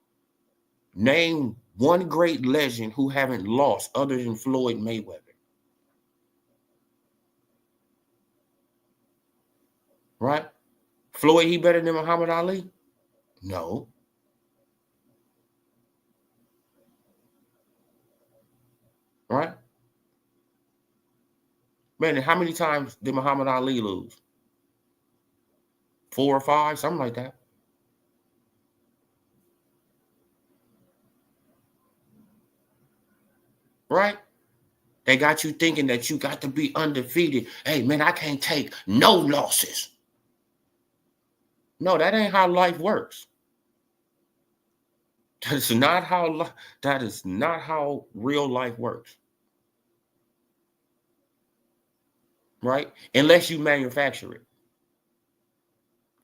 Name one great legend who haven't lost other than Floyd Mayweather. Right? Floyd, he better than Muhammad Ali? No. Right? Man, how many times did Muhammad Ali lose? 4 or 5, something like that. Right? They got you thinking that you got to be undefeated. Hey, man, I can't take no losses. No, that ain't how life works. That is not how real life works. Right? Unless you manufacture it.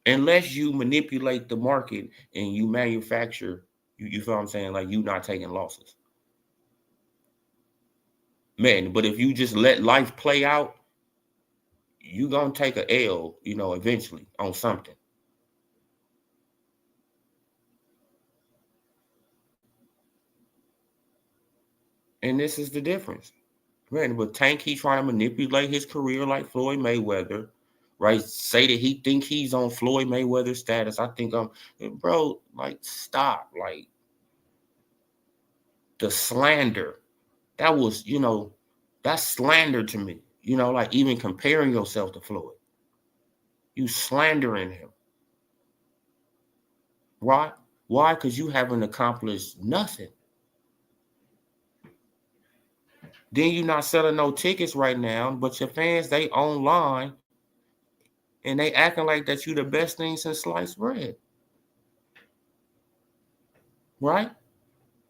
Unless you manipulate the market and you manufacture, you feel what I'm saying? Like you not taking losses. Man, but if you just let life play out, you gonna take a L, eventually on something. And this is the difference. Man, but Tank, he trying to manipulate his career like Floyd Mayweather, right? Say that he think he's on Floyd Mayweather status. I think bro, like stop. Like the slander. That was, that's slander to me. Like even comparing yourself to Floyd. You slandering him. Why? Why? Because you haven't accomplished nothing. Then you're not selling no tickets right now, but your fans, they online and they acting like that you the best thing since sliced bread. Right?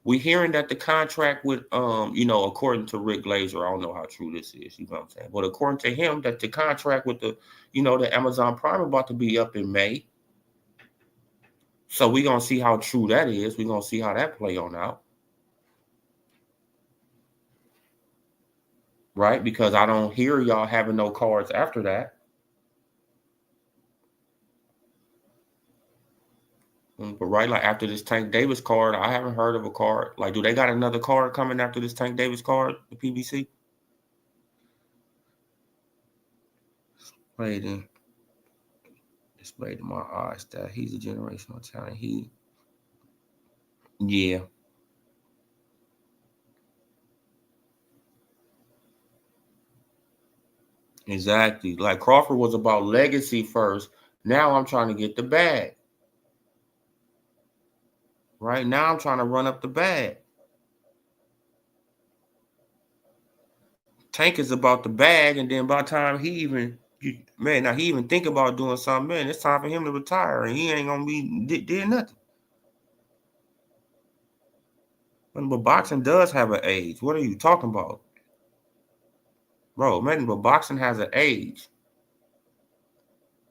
We hearing that the contract with according to Rick Glazer, I don't know how true this is, you know what I'm saying? But according to him, that the contract with the Amazon Prime about to be up in May. So we're gonna see how true that is. We're gonna see how that play on out. Right? Because I don't hear y'all having no cards after that. But right, like after this Tank Davis card, I haven't heard of a card. Like, do they got another card coming after this Tank Davis card, the PBC? Displayed in my eyes that he's a generational talent. Yeah, exactly. Like Crawford was about legacy first. Now I'm trying to get the bag. Right now I'm trying to run up the bag. Tank is about the bag, and then by the time he even think about doing something, man, it's time for him to retire, and he ain't gonna be did nothing. But boxing does have an age. What are you talking about, bro? Man, but boxing has an age.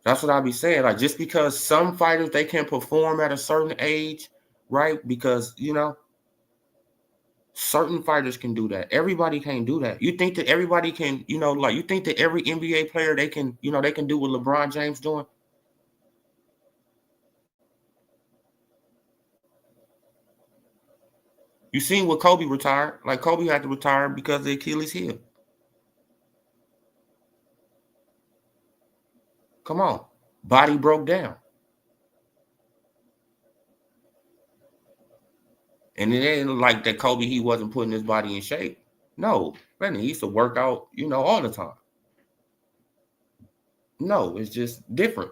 That's what I be saying. Like just because some fighters they can perform at a certain age, right? Because certain fighters can do that. Everybody can't do that. You think that everybody can, like you think that every NBA player they can do what LeBron James doing? You seen what Kobe retired? Like Kobe had to retire because of the Achilles heel. Come on, body broke down. And it ain't like that Kobe, he wasn't putting his body in shape. No, man, he used to work out, all the time. No, it's just different.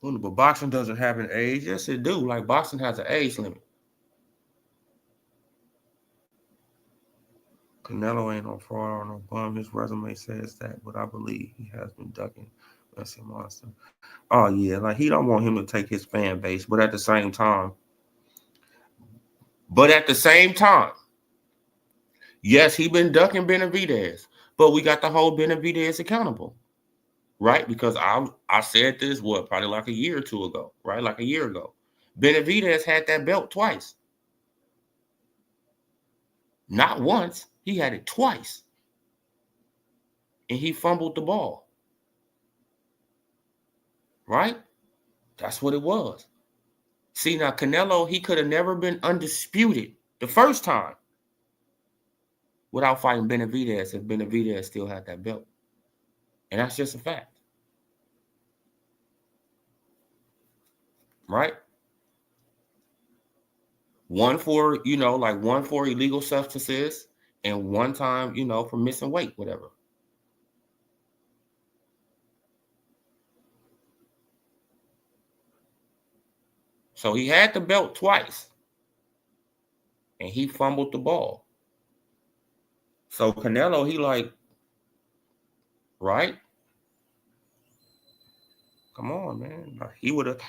But boxing doesn't have an age. Yes, it do. Like boxing has an age limit. Canelo ain't no fraud or no bum. His resume says that, but I believe he has been ducking. That's a monster. Oh yeah, like he don't want him to take his fan base, but at the same time, yes, he been ducking Benavidez, but we got to hold Benavidez accountable, right? Because I said this probably like a year or two ago, right? Like a year ago, Benavidez had that belt twice, not once. He had it twice, and he fumbled the ball, right? That's what it was. See, now Canelo, he could have never been undisputed the first time without fighting Benavidez if Benavidez still had that belt. And that's just a fact. Right? One for, one for illegal substances and one time, for missing weight, whatever. So he had the belt twice and he fumbled the ball. So Canelo, he like, right? Come on, man. He would have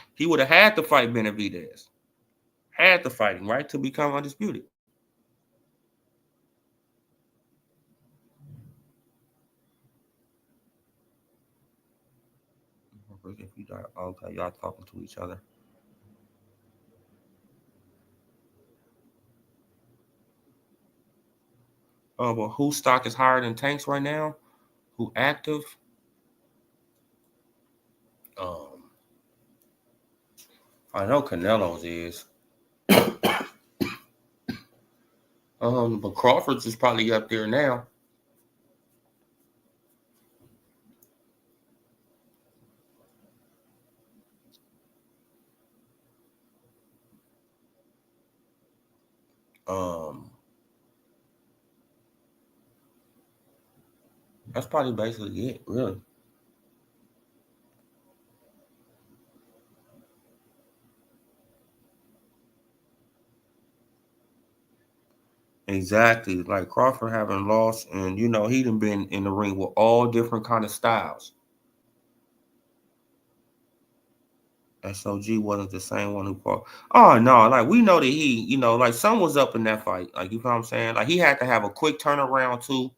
had to fight Benavidez. Had to fight him, right? To become undisputed. If you die, okay, y'all talking to each other. Well, whose stock is higher than Tank's right now? Who active? I know Canelo's is. But Crawford's is probably up there now. That's probably basically it, really. Exactly. Like Crawford having lost, and he done been in the ring with all different kind of styles. SOG wasn't the same one who fought. Oh no, like we know that he, like something was up in that fight. Like you know what I'm saying? Like he had to have a quick turnaround too.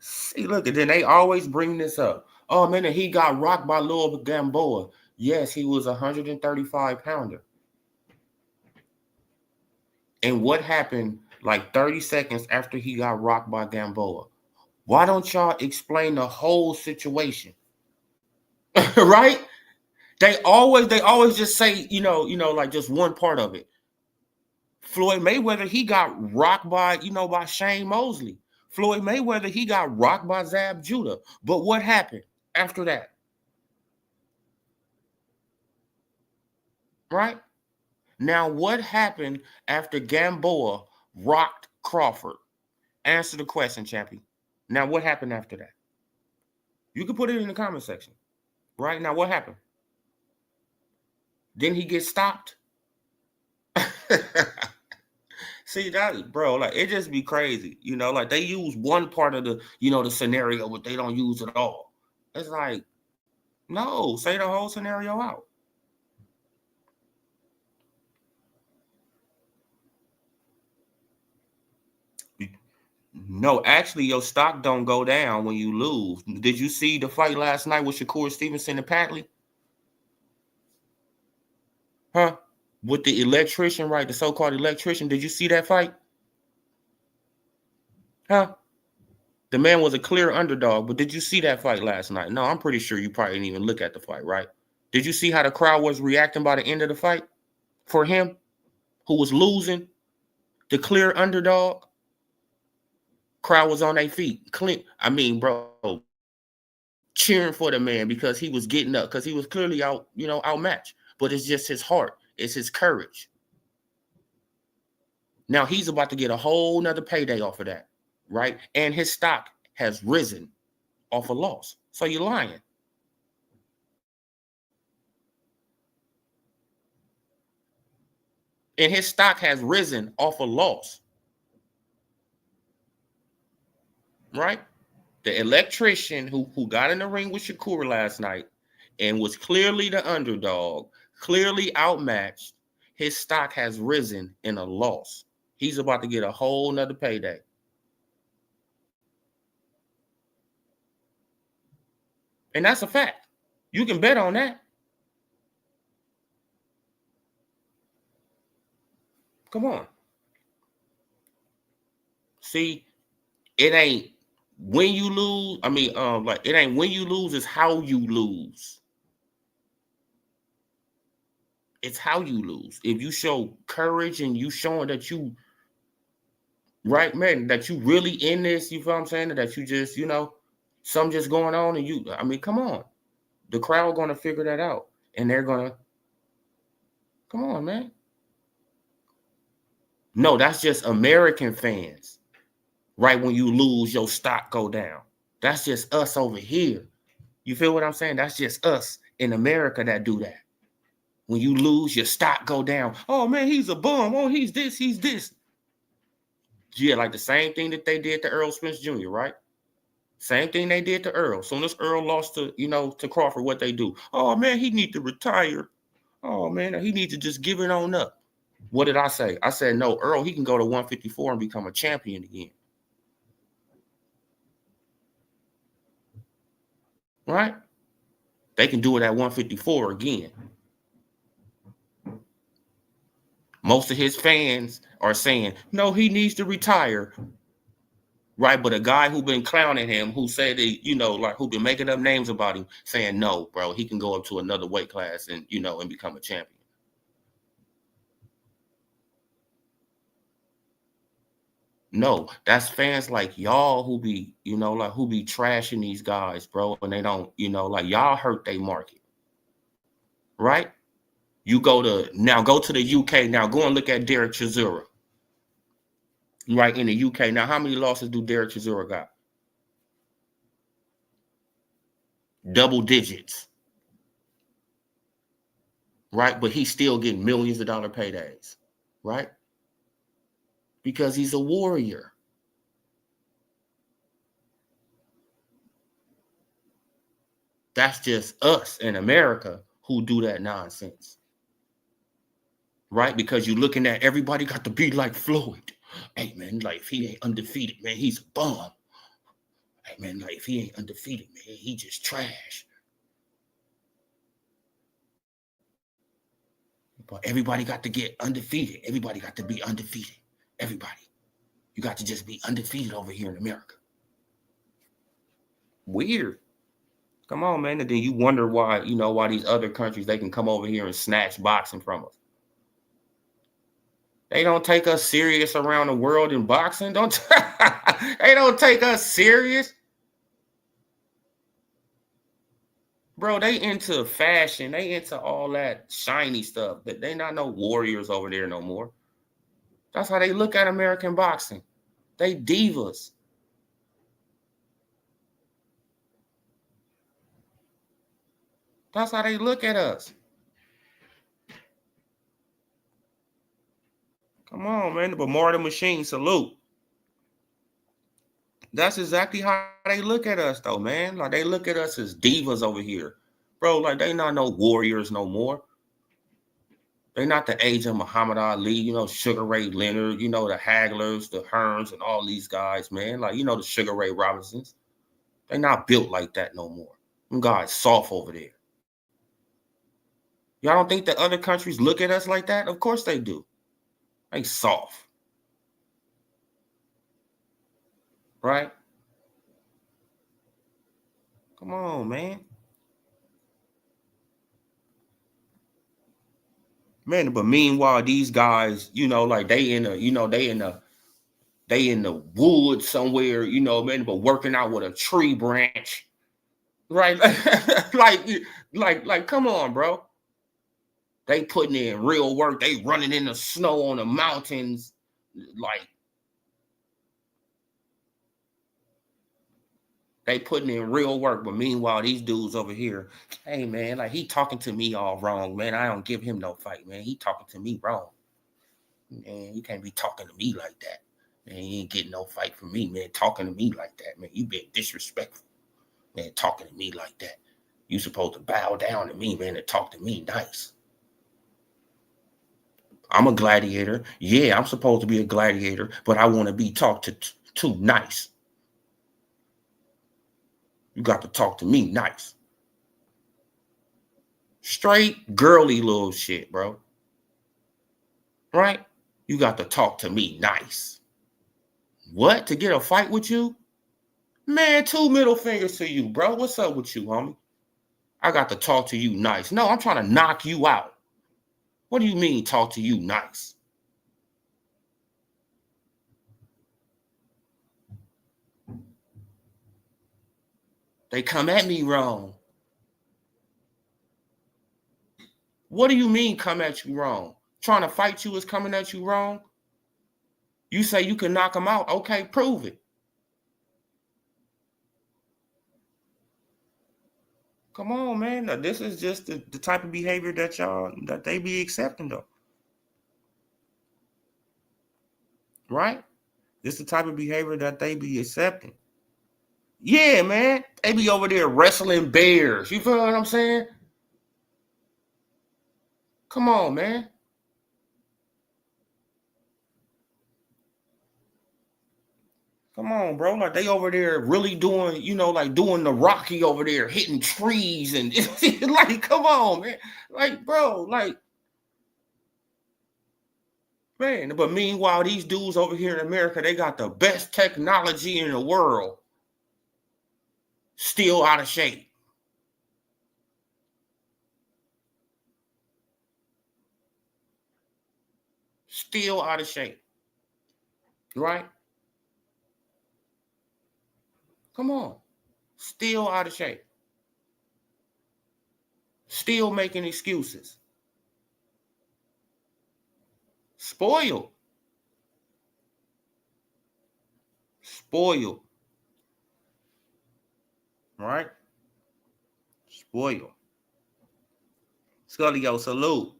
See, look, and then they always bring this up. Oh man, he got rocked by Lil Gamboa. Yes, he was 135 pounder. And what happened like 30 seconds after he got rocked by Gamboa? Why don't y'all explain the whole situation? Right? They always just say, like just one part of it. Floyd Mayweather, he got rocked by, by Shane Mosley. Floyd Mayweather, he got rocked by Zab Judah. But what happened after that? Right? Now, what happened after Gamboa rocked Crawford? Answer the question, champion. Now, what happened after that? You can put it in the comment section. Right? Now, what happened? Didn't he get stopped? See that, bro, like it just be crazy, like they use one part of the, the scenario, but they don't use it all. It's like, no, say the whole scenario out. No, actually, your stock don't go down when you lose. Did you see the fight last night with Shakur Stevenson and Patley? Huh? With the electrician, right? The so-called electrician. Did you see that fight? Huh? The man was a clear underdog, but did you see that fight last night? No, I'm pretty sure you probably didn't even look at the fight, right? Did you see how the crowd was reacting by the end of the fight for him, who was losing, the clear underdog? Crowd was on their feet. Bro, cheering for the man because he was getting up, because he was clearly outmatched. But it's just his heart. It's his courage. Now he's about to get a whole nother payday off of that, right? And his stock has risen off a loss. So you're lying. And his stock has risen off a loss, right? The electrician who got in the ring with Shakur last night and was clearly the underdog, clearly outmatched, his stock has risen in a loss. He's about to get a whole nother payday. And that's a fact. You can bet on that. Come on. See, it ain't when you lose. It ain't when you lose, it's how you lose. It's how you lose. If you show courage and you showing that you, right, man, that you really in this, you feel what I'm saying? That you just, something just going on and come on. The crowd gonna figure that out. And they're gonna, come on, man. No, that's just American fans. Right when you lose, your stock go down. That's just us over here. You feel what I'm saying? That's just us in America that do that. When you lose, your stock go down. Oh, man, he's a bum. Oh, he's this, he's this. Yeah, like the same thing that they did to Earl Spence Jr., right? Same thing they did to Earl. Soon as Earl lost to Crawford, what they do? Oh, man, he need to retire. Oh, man, he needs to just give it on up. What did I say? I said, no, Earl, he can go to 154 and become a champion again. Right? They can do it at 154 again. Most of his fans are saying, no, he needs to retire. Right? But a guy who been clowning him, who said that, who been making up names about him, saying, no, bro, he can go up to another weight class and become a champion. No, that's fans like y'all who be, who be trashing these guys, bro. And they don't, y'all hurt their market. Right? You go to the UK. Now go and look at Derek Chisora. Right, in the UK. Now, how many losses do Derek Chisora got? Double digits. Right? But he's still getting millions of dollar paydays. Right? Because he's a warrior. That's just us in America who do that nonsense. Right? Because you're looking at everybody got to be like Floyd. Hey, man, like if he ain't undefeated, man, he's a bum. Hey, man, like if he ain't undefeated, man, he just trash. But everybody got to get undefeated. Everybody got to be undefeated. Everybody. You got to just be undefeated over here in America. Weird. Come on, man. And then you wonder why, why these other countries, they can come over here and snatch boxing from us. They don't take us serious around the world in boxing. They don't take us serious. Bro, they into fashion. They into all that shiny stuff. They not no warriors over there no more. That's how they look at American boxing. They divas. That's how they look at us. Come on, man. But Marty Machine, salute. That's exactly how they look at us, though, man. Like, they look at us as divas over here. Bro, like, they not no warriors no more. They not the age of Muhammad Ali, Sugar Ray Leonard, the Haglers, the Hearns, and all these guys, man. Like, the Sugar Ray Robinsons. They not built like that no more. Them guys soft over there. Y'all don't think that other countries look at us like that? Of course they do. They soft. Right? Come on, man. Man, but meanwhile, these guys, like they in a They in the woods somewhere, you know, man, but working out with a tree branch, right? like, come on, bro. They putting in real work. They running in the snow on the mountains, like they putting in real work. But meanwhile, these dudes over here, hey man, like he talking to me all wrong, man. I don't give him no fight, man. He talking to me wrong. Man, you can't be talking to me like that. Man, you ain't getting no fight from me, man. Talking to me like that, man. You being disrespectful, man. Talking to me like that. You supposed to bow down to me, man, and talk to me nice. I'm a gladiator. Yeah, I'm supposed to be a gladiator, but I want to be talked to nice. You got to talk to me nice. Straight girly little shit, bro. Right? You got to talk to me nice. What? To get a fight with you? Man, 2 middle fingers to you, bro. What's up with you, homie? I got to talk to you nice. No, I'm trying to knock you out. What do you mean talk to you nice? They come at me wrong. What do you mean come at you wrong? Trying to fight you is coming at you wrong? You say you can knock them out. Okay, prove it. Come on, man. Now, this is just the type of behavior that they be accepting though. Right? This is the type of behavior that they be accepting. Yeah, man. They be over there wrestling bears. You feel what I'm saying? Come on, man. Come on, bro. Like they over there really doing, you know, like doing the Rocky over there, hitting trees and like, come on, man. Like, bro, like, man. But meanwhile, these dudes over here in America, they got the best technology in the world. Still out of shape. Still out of shape. Right? Come on. Still out of shape. Still making excuses. Spoiled. Spoiled. Right? Spoiled. Scullio, salute.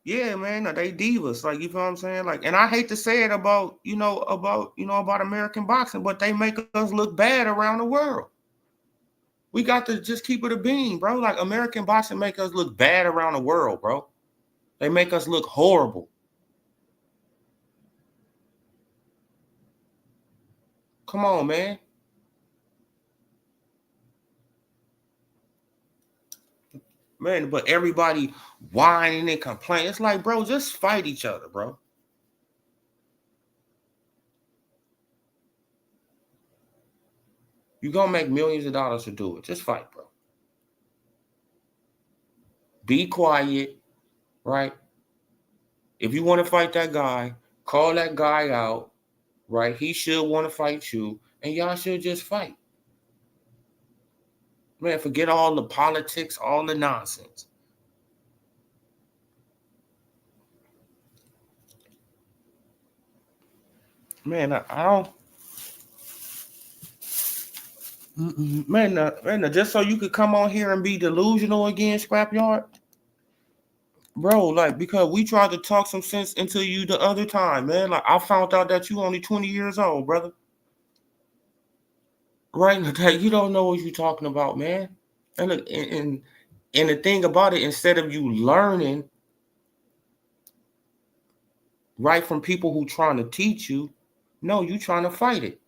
Yeah, man, they divas. Like, you feel what I'm saying? Like, and I hate to say it about, about American boxing, but they make us look bad around the world. We got to just keep it a bean, bro. Like, American boxing make us look bad around the world, bro. They make us look horrible. Come on, man. Man, but everybody whining and complaining. It's like, bro, just fight each other, bro. You're going to make millions of dollars to do it. Just fight, bro. Be quiet, right? If you want to fight that guy, call that guy out, right? He should want to fight you, and y'all should just fight. Man, forget all the politics, all the nonsense. Man, I don't. Man, just so you could come on here and be delusional again, Scrapyard? Bro, like, because we tried to talk some sense into you the other time, man. Like, I found out that you only 20 years old, brother. Right? Like, you don't know what you're talking about, man. And look, and the thing about it, instead of you learning, right, from people who trying to teach you, no, you trying to fight it.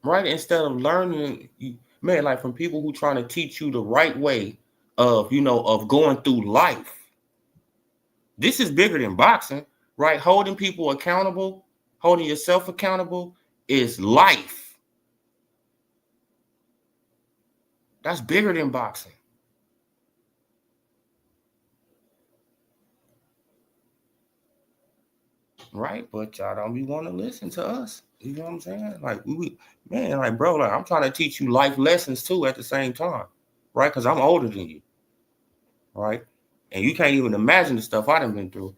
Right? Instead of learning, man, like from people who trying to teach you the right way of going through life. This is bigger than boxing, right? Holding people accountable, holding yourself accountable is life. That's bigger than boxing. right? But y'all don't be want to listen to us. You know what I'm saying? Like man, like bro, like I'm trying to teach you life lessons too at the same time, right? Because I'm older than you, right? And you can't even imagine the stuff I done been through.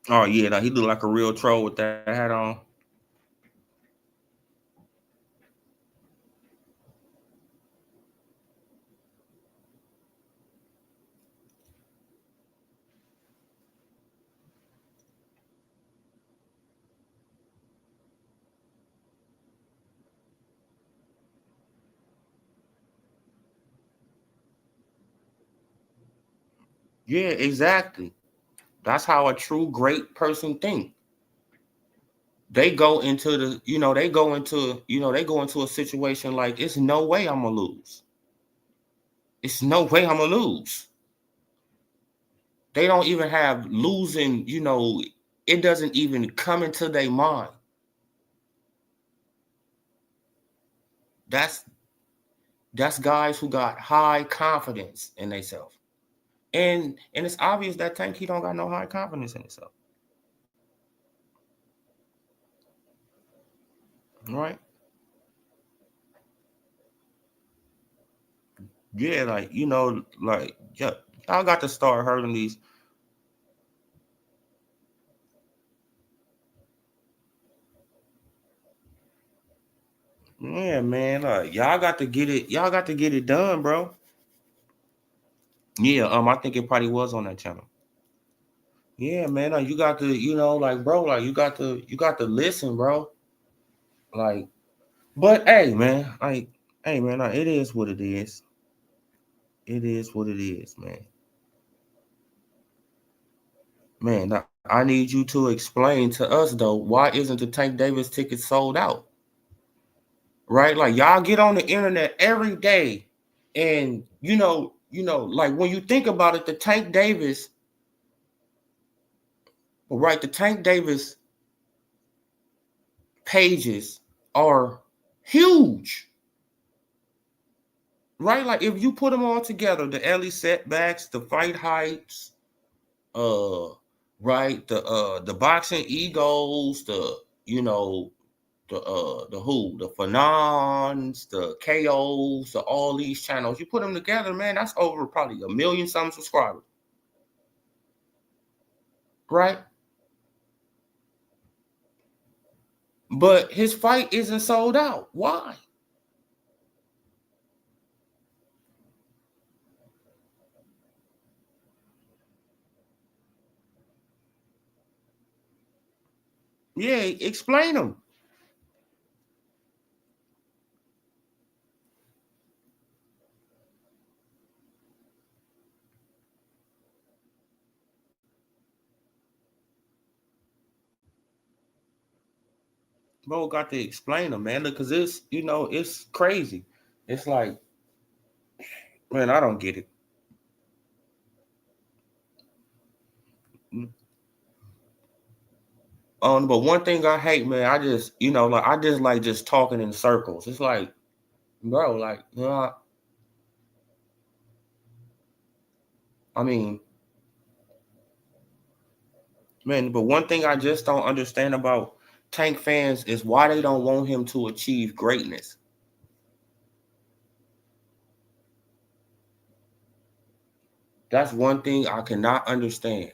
Oh yeah, like he looked like a real troll with that hat on. Yeah, exactly. That's how a true great person think. They go into the, they go into, they go into a situation like it's no way I'm gonna lose. It's no way I'm gonna lose. They don't even have losing, it doesn't even come into their mind. That's that's guys who got high confidence in themselves. And it's obvious that Tank he don't got no high confidence in himself. Right? Yeah, like, yeah, y'all got to start hurting these. Yeah, man. Like y'all got to get it, y'all got to get it done, bro. Yeah, I think it probably was on that channel. Yeah, man. Like, you got to, like, bro, like you got to listen, bro. Like, but hey, man, like, it is what it is. It is what it is, man. Man, I need you to explain to us though, why isn't the Tank Davis ticket sold out? Right? Like y'all get on the internet every day, and like when you think about it, the Tank Davis, right? The Tank Davis pages are huge, right? Like if you put them all together, the Ellie setbacks, the fight hypes, uh, right, the boxing egos, the Fanons, the KOs, all these channels. You put them together, man, that's over probably 1 million some subscribers, right? But his fight isn't sold out. Why? Yeah, explain them. Bro, got to explain them, man, because it's crazy. It's like, man, I don't get it. But one thing I hate, man, I just, like I just like just talking in circles. It's like, bro, like, I mean, man, but one thing I just don't understand about Tank fans is why they don't want him to achieve greatness. That's one thing I cannot understand.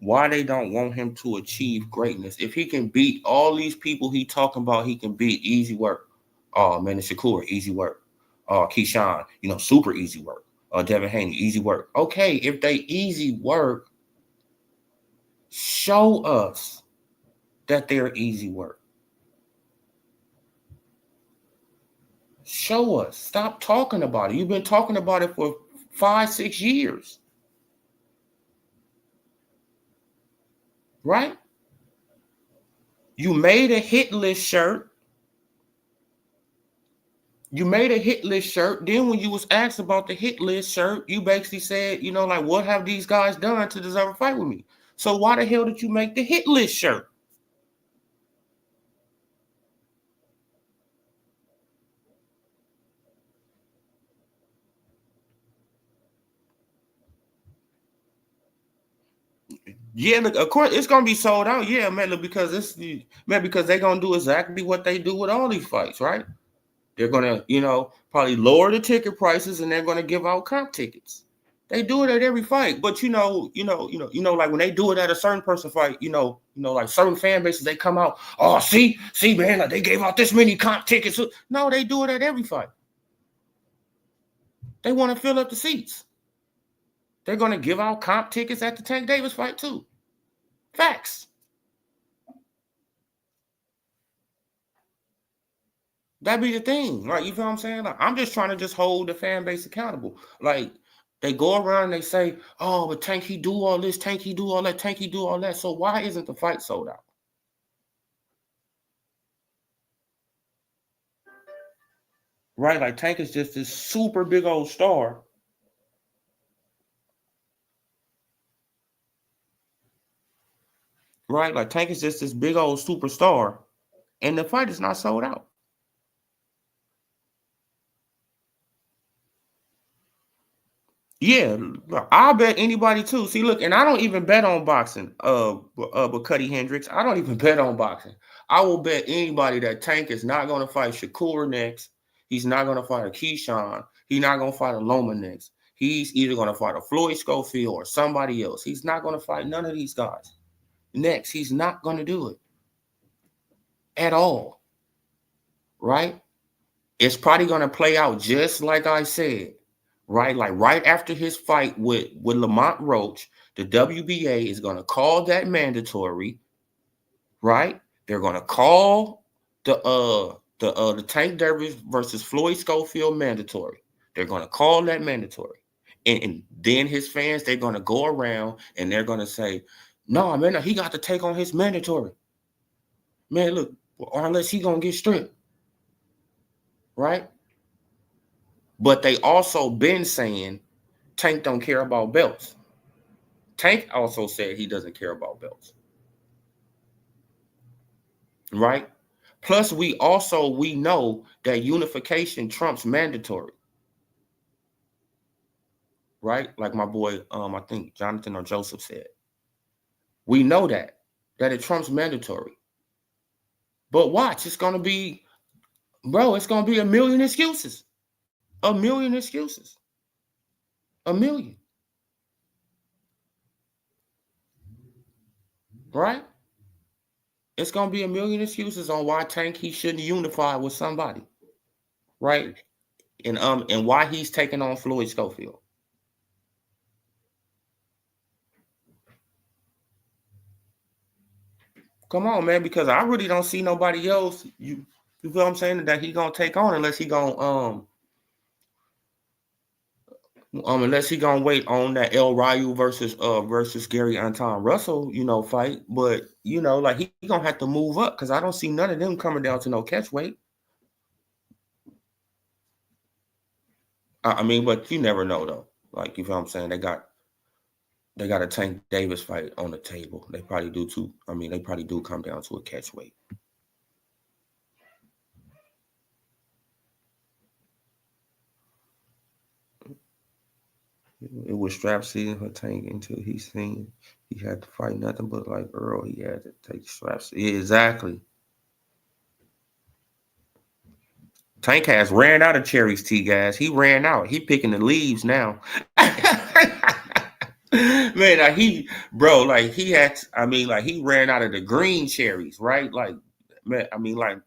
Why they don't want him to achieve greatness. If he can beat all these people he talking about, he can beat, easy work. Oh man, Shakur, easy work. Keyshawn, super easy work. Devin Haney, easy work. Okay, if they easy work, show us that they're easy work. Show us. Stop talking about it. You've been talking about it for 5, 6 years. Right? You made a hit list shirt. You made a hit list shirt. Then when you was asked about the hit list shirt, you basically said, like, what have these guys done to deserve a fight with me? So why the hell did you make the hit list shirt? Yeah, look, of course it's gonna be sold out. Yeah, man, look, because because they're gonna do exactly what they do with all these fights, right? They're gonna, probably lower the ticket prices and they're gonna give out comp tickets. They do it at every fight, but like when they do it at a certain person fight, like certain fan bases, they come out, oh, see, man, like they gave out this many comp tickets. No, they do it at every fight. They want to fill up the seats. They're gonna give out comp tickets at the Tank Davis fight too. Facts. That be the thing, right? You feel what I'm saying? Like, I'm just trying to just hold the fan base accountable. Like, they go around and they say, oh, but Tank, he do all this, Tank, he do all that, Tank, he do all that. So why isn't the fight sold out? Right? Like, Tank is just this super big old star. Right? Like, Tank is just this big old superstar. And the fight is not sold out. Yeah, I'll bet anybody too. See, look, and I don't even bet on boxing. But Cuddy Hendricks, I don't even bet on boxing. I will bet anybody that Tank is not going to fight Shakur next. He's not going to fight a Keyshawn. He's not going to fight a Loma next. He's either going to fight a Floyd Schofield or somebody else. He's not going to fight none of these guys next. He's not going to do it at all. Right? It's probably going to play out just like I said. Right, like right after his fight with Lamont Roach, the WBA is going to call that mandatory. Right, they're going to call the Tank Davis versus Floyd Schofield mandatory. They're going to call that mandatory, and then his fans, they're going to go around and they're going to say, "No, man, he got to take on his mandatory. Man, look, or unless he gonna get stripped." Right. But they also been saying Tank don't care about belts. Tank also said he doesn't care about belts. Right? Plus, we know that unification trumps mandatory. Right? Like my boy, I think Jonathan or Joseph said. We know that it trumps mandatory. But watch, it's gonna be, bro, it's gonna be a million excuses. A million excuses. A million. Right? It's gonna be a million excuses on why Tank he shouldn't unify with somebody. Right? And why he's taking on Floyd Schofield. Come on, man, because I really don't see nobody else. You feel what I'm saying? That he gonna take on unless he gonna wait on that El Rayo versus Gary Anton Russell, fight. But like he gonna have to move up because I don't see none of them coming down to no catch weight. I mean, but you never know though. Like you feel what I'm saying? They got a Tank Davis fight on the table. They probably do too. I mean, they probably do come down to a catch weight. It was Strap seeing her Tank until he seen he had to fight nothing but like Earl. He had to take Straps. Yeah, exactly. Tank has ran out of cherries, T guys. He ran out. He picking the leaves now. Man, like he had. I mean, like he ran out of the green cherries, right? Like, man, I mean, like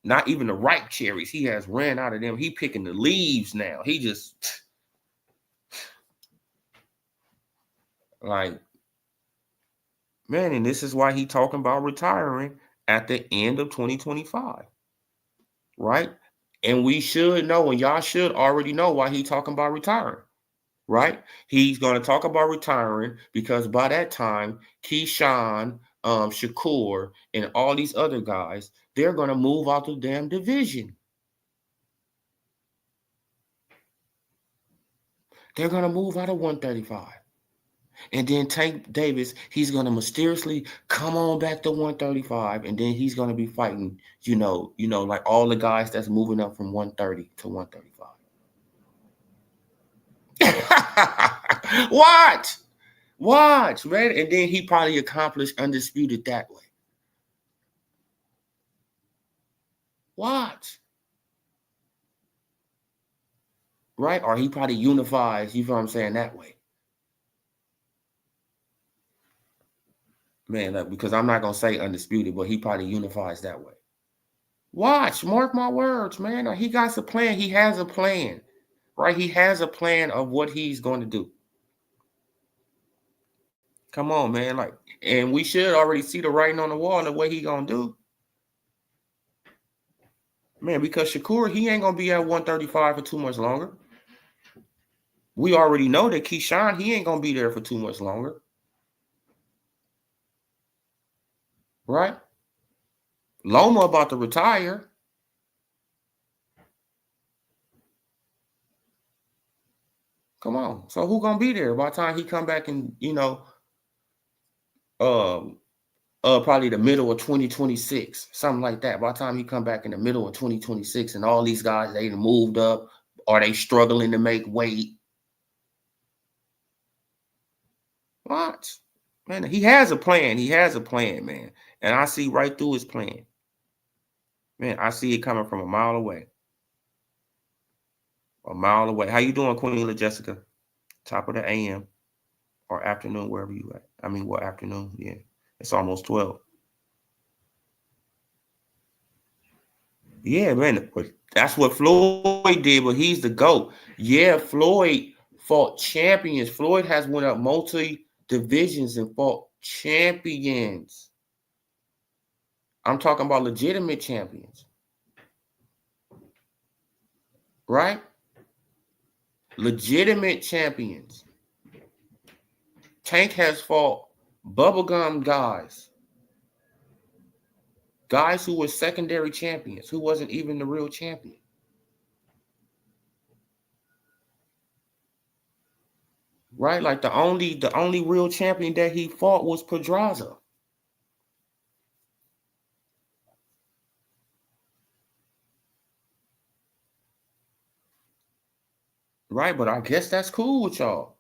not even the ripe cherries. He has ran out of them. He picking the leaves now. He just like, man, and this is why he talking about retiring at the end of 2025, right? And we should know, and y'all should already know why he talking about retiring, right? He's going to talk about retiring because by that time, Keyshawn, Shakur, and all these other guys, they're going to move out the damn division. They're going to move out of 135. And then Tank Davis, he's going to mysteriously come on back to 135, and then he's going to be fighting, like all the guys that's moving up from 130 to 135. What? Watch, man. And then he probably accomplished undisputed that way. Watch. Right? Or he probably unifies, you know what I'm saying, that way. Man, look, because I'm not going to say undisputed, but he probably unifies that way. Watch, mark my words, man. He got a plan. He has a plan, right? He has a plan of what he's going to do. Come on, man. Like, and we should already see the writing on the wall and the way he going to do. Man, because Shakur, he ain't going to be at 135 for too much longer. We already know that Keyshawn, he ain't going to be there for too much longer. Right? Loma about to retire. Come on. So who gonna be there by the time he come back and, probably the middle of 2026, something like that. By the time he come back in the middle of 2026 and all these guys, they moved up, are they struggling to make weight? What? Man, he has a plan. He has a plan, man. And I see right through his plan. Man, I see it coming from a mile away. A mile away. How you doing, Queen LaJessica? Top of the AM or afternoon, wherever you at. I mean, what afternoon? Yeah. It's almost 12. Yeah, man. But that's what Floyd did, but he's the GOAT. Yeah, Floyd fought champions. Floyd has went up multi-divisions and fought champions. I'm talking about legitimate champions. Right? Legitimate champions. Tank has fought bubblegum guys. Guys who were secondary champions, who wasn't even the real champion. Right? Like the only real champion that he fought was Pedraza. Right? But I guess that's cool with y'all.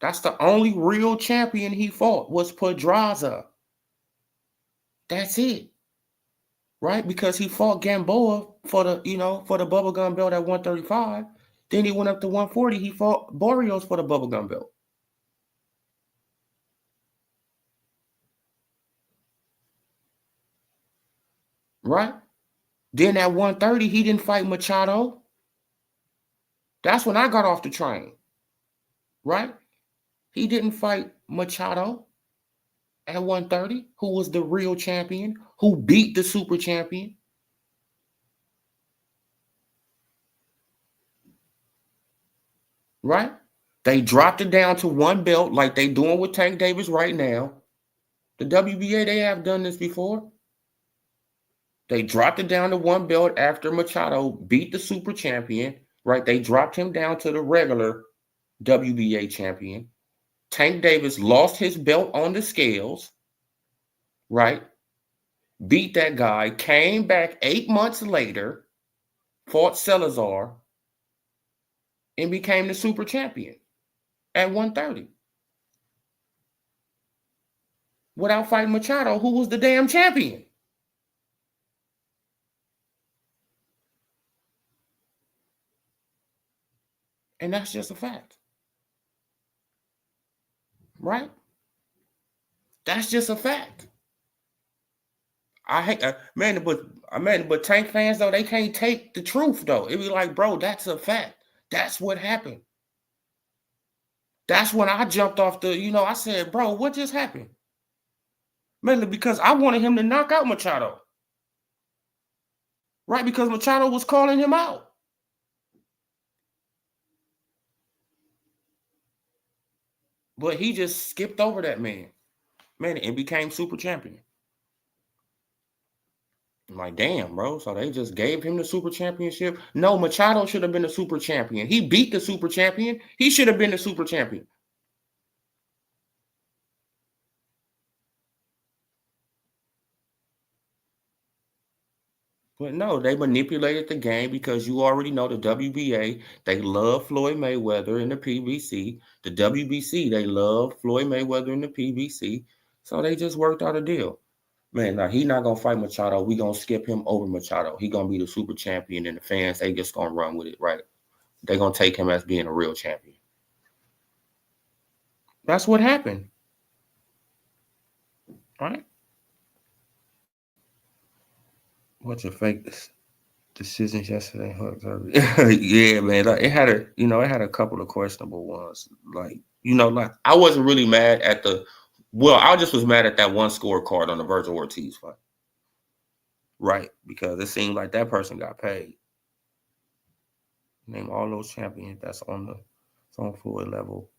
That's the only real champion he fought was Pedraza. That's it. Right? Because he fought Gamboa for the bubblegum belt at 135. Then he went up to 140. He fought Barrios for the bubblegum belt. Right? Then at 130, he didn't fight Machado. That's when I got off the train. Right? He didn't fight Machado at 130, who was the real champion, who beat the super champion. Right? They dropped it down to one belt like they doing with Tank Davis right now. The WBA, they have done this before. They dropped it down to one belt after Machado beat the super champion, right? They dropped him down to the regular WBA champion. Tank Davis lost his belt on the scales, right? Beat that guy, came back 8 months later, fought Salazar, and became the super champion at 130. Without fighting Machado, who was the damn champion. And that's just a fact. Right? That's just a fact. I hate but Tank fans though, they can't take the truth though. It be like, bro, that's a fact. That's what happened. That's when I jumped off I said, bro, what just happened? Mainly because I wanted him to knock out Machado. Right? Because Machado was calling him out. But he just skipped over that man. And became super champion. I'm like, damn, bro. So they just gave him the super championship. No, Machado should have been the super champion. He beat the super champion. He should have been the super champion. But no, they manipulated the game because you already know the WBA, they love Floyd Mayweather in the PBC. The WBC, they love Floyd Mayweather in the PBC. So they just worked out a deal. Man, now he not gonna fight Machado. We gonna skip him over Machado. He gonna be the super champion, and the fans, they just gonna run with it, right? They gonna take him as being a real champion. That's what happened. Right? What's your fake decisions yesterday? Yeah, man. Like, it had a couple of questionable ones. Like, like I wasn't really mad at I just was mad at that one scorecard on the Virgil Ortiz fight. Right, because it seemed like that person got paid. Name all those champions that's on Floyd level.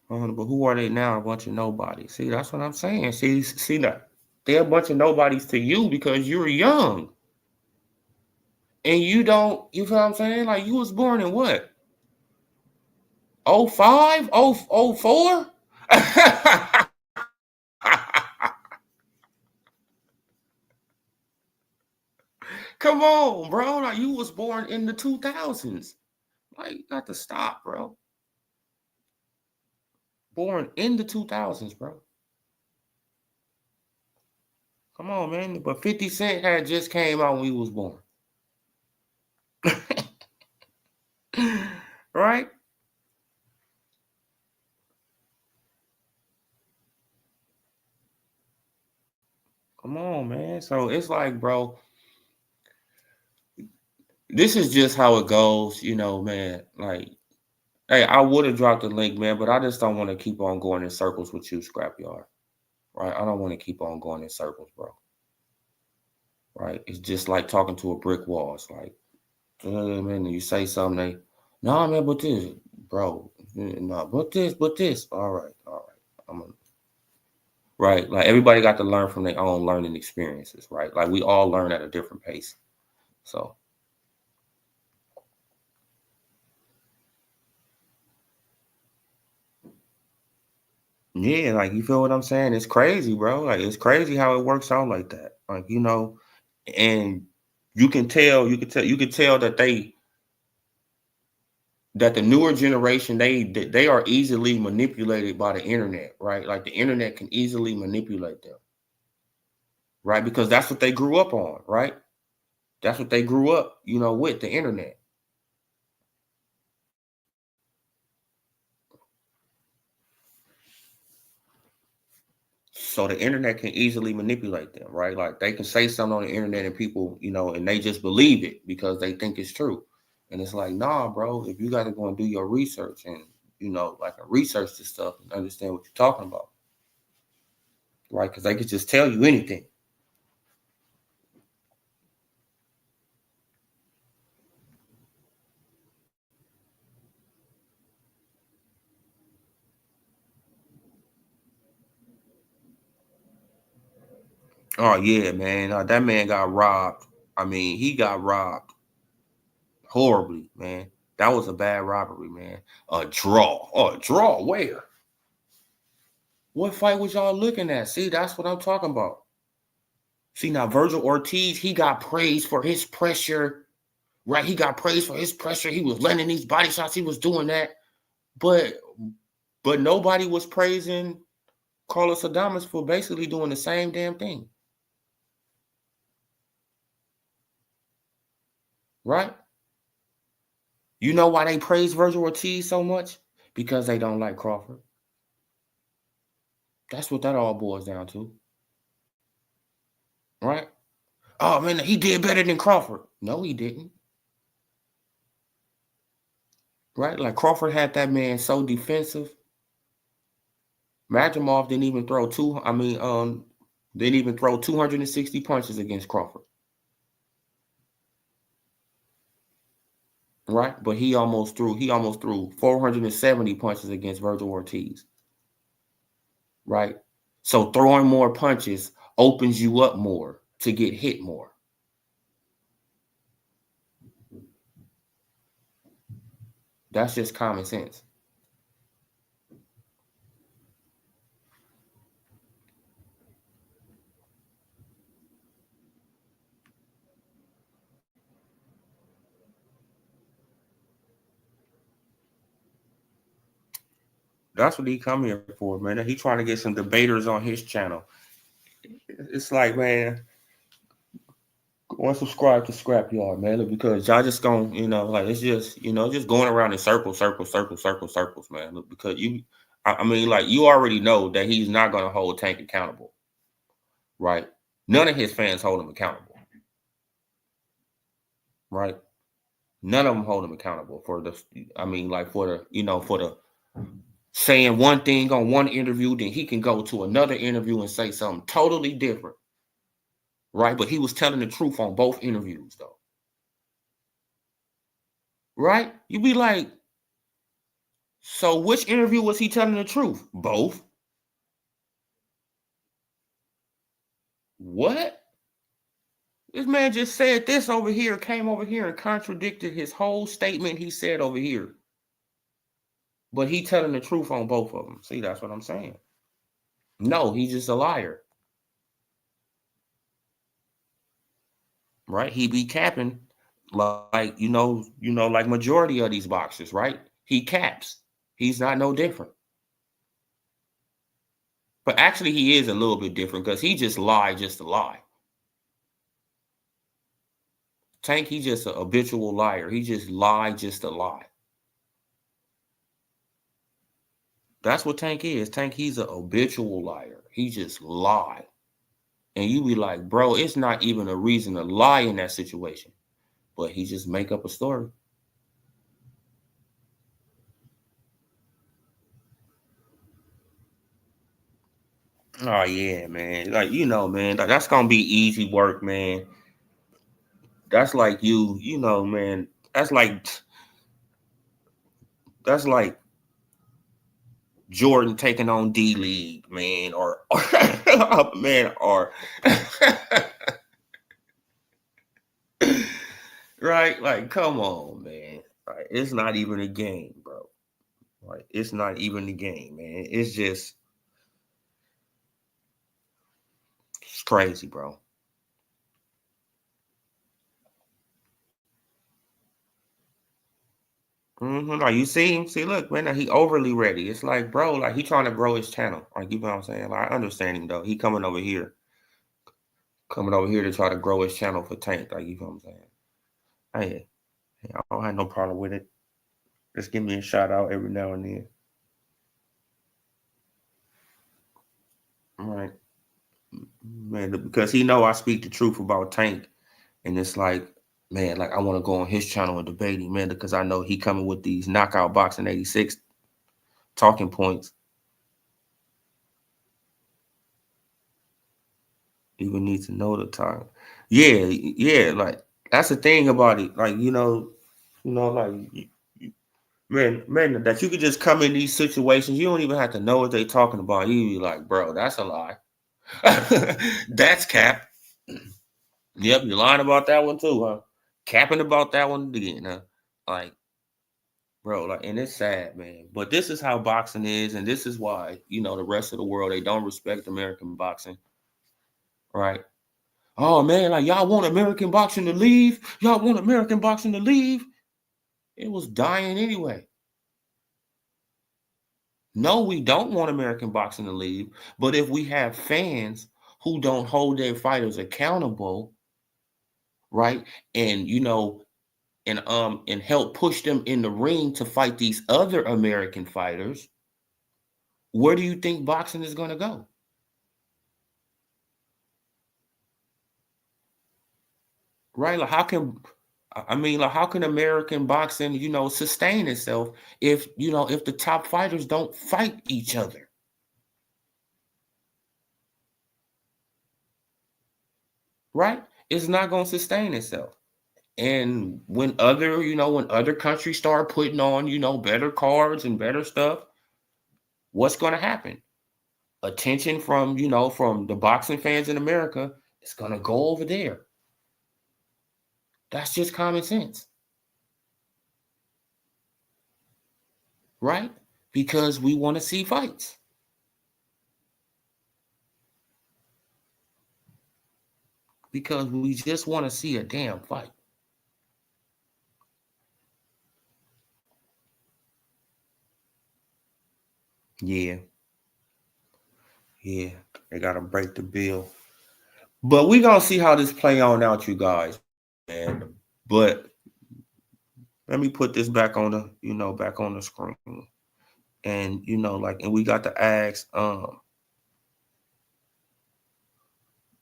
But who are they now? A bunch of nobodies. See, that's what I'm saying. See that they're a bunch of nobodies to you because you're young. And you don't, you feel what I'm saying? Like, you was born in what? 05? 04? Come on, bro. Like, you was born in the 2000s. Like, you got to stop, bro. Born in the 2000s, bro. Come on, man. But 50 Cent had just came out when he was born. Right? Come on, man. So it's like, bro, this is just how it goes, man. Like, hey, I would have dropped the link, man, but I just don't want to keep on going in circles with you, Scrapyard. Right? I don't want to keep on going in circles, bro. Right? It's just like talking to a brick wall. It's like, man, you say something, no, man, but this, bro, no, but this. All right. Right? Like, everybody got to learn from their own learning experiences, right? Like, we all learn at a different pace. So, yeah, like, you feel what I'm saying? It's crazy, bro. Like, it's crazy how it works out like that. Like, and you can tell that the newer generation, they are easily manipulated by the internet, right? Like, the internet can easily manipulate them, right? Because that's what they grew up on, right? That's what they grew up, with the internet. So the internet can easily manipulate them, right? Like, they can say something on the internet and people, and they just believe it because they think it's true. And it's like, nah, bro, if you got to go and do your research and, like, research this stuff and understand what you're talking about, right? Because they could just tell you anything. Oh, yeah, man. That man got robbed. I mean, he got robbed horribly, man. That was a bad robbery, man. A draw. Oh, a draw. Where? What fight was y'all looking at? See, that's what I'm talking about. See, now Virgil Ortiz, he got praised for his pressure, right? He got praised for his pressure. He was landing these body shots. He was doing that. But nobody was praising Carlos Adames for basically doing the same damn thing. Right? You know why they praise Virgil Ortiz so much? Because they don't like Crawford. That's what that all boils down to. Right? Oh, man, he did better than Crawford. No, he didn't. Right? Like, Crawford had that man so defensive. Madrimov didn't even throw didn't even throw 260 punches against Crawford. Right? But he almost threw 470 punches against Virgil Ortiz. right? So throwing more punches opens you up more to get hit more. That's just common sense. That's what he come here for, man. He trying to get some debaters on his channel. It's like, man, go and subscribe to Scrapyard, man, because y'all just gonna, like it's just, just going around in circles, circles, man. Look, because I mean, like you already know that he's not gonna hold Tank accountable, right? None of his fans hold him accountable, right? None of them hold him accountable for the, I mean, like for the saying one thing on one interview, then he can go to another interview and say something totally different, right? But he was telling the truth on both interviews, though, right? You be like, so which interview was he telling the truth? Both. What? This man just said this over here, came over here and contradicted his whole statement he said over here. But he telling the truth on both of them. See, that's what I'm saying. No, he's just a liar. Right? He be capping like, like majority of these boxers, right? He caps. He's not no different. But actually he is a little bit different because he just lied just to lie. Tank, he's just an habitual liar. He just lied just to lie. That's what Tank is. Tank, he's an habitual liar. He just lie. And you be like, bro, it's not even a reason to lie in that situation. But he just make up a story. Oh yeah, man. Like, man, that's gonna be easy work, man. That's like man. That's like Jordan taking on D League, man, or man, or right? Like, come on, man. Like, it's not even a game, bro. Like, it's not even a game, man. It's crazy, bro. Like you see him, look, man, he overly ready. It's like, bro, like he trying to grow his channel. Like, you know what I'm saying? Like, I understand him though. He coming over here to try to grow his channel for Tank. Like, you know what I'm saying? Hey, I don't have no problem with it. Just give me a shout out every now and then. All right, man, because he know I speak the truth about Tank, and it's like, man, like I want to go on his channel and debate him, man, because I know he coming with these knockout boxing 86 talking points. Even need to know the time. Yeah, like that's the thing about it. Like, like man, that you could just come in these situations. You don't even have to know what they're talking about. You be like, bro, that's a lie. That's cap. Yep, you're lying about that one too, huh? Capping about that one again, huh? Like, bro, like, and it's sad, man. But this is how boxing is, and this is why, the rest of the world, they don't respect American boxing, right? Oh man, like y'all want American boxing to leave? Y'all want American boxing to leave? It was dying anyway. No, we don't want American boxing to leave. But if we have fans who don't hold their fighters accountable, right? And and help push them in the ring to fight these other American fighters, where do you think boxing is going to go? Right? Like how can American boxing, sustain itself if the top fighters don't fight each other? Right? It's not going to sustain itself. And when other countries start putting on, better cards and better stuff, what's going to happen? attention from, from the boxing fans in America is going to go over there. That's just common sense. Right? Because we want to see fights. Because we just want to see a damn fight. Yeah. Yeah. They got to break the bill. But we going to see how this play on out, you guys. Man. But let me put this back on the, back on the screen. And, and we got to ask,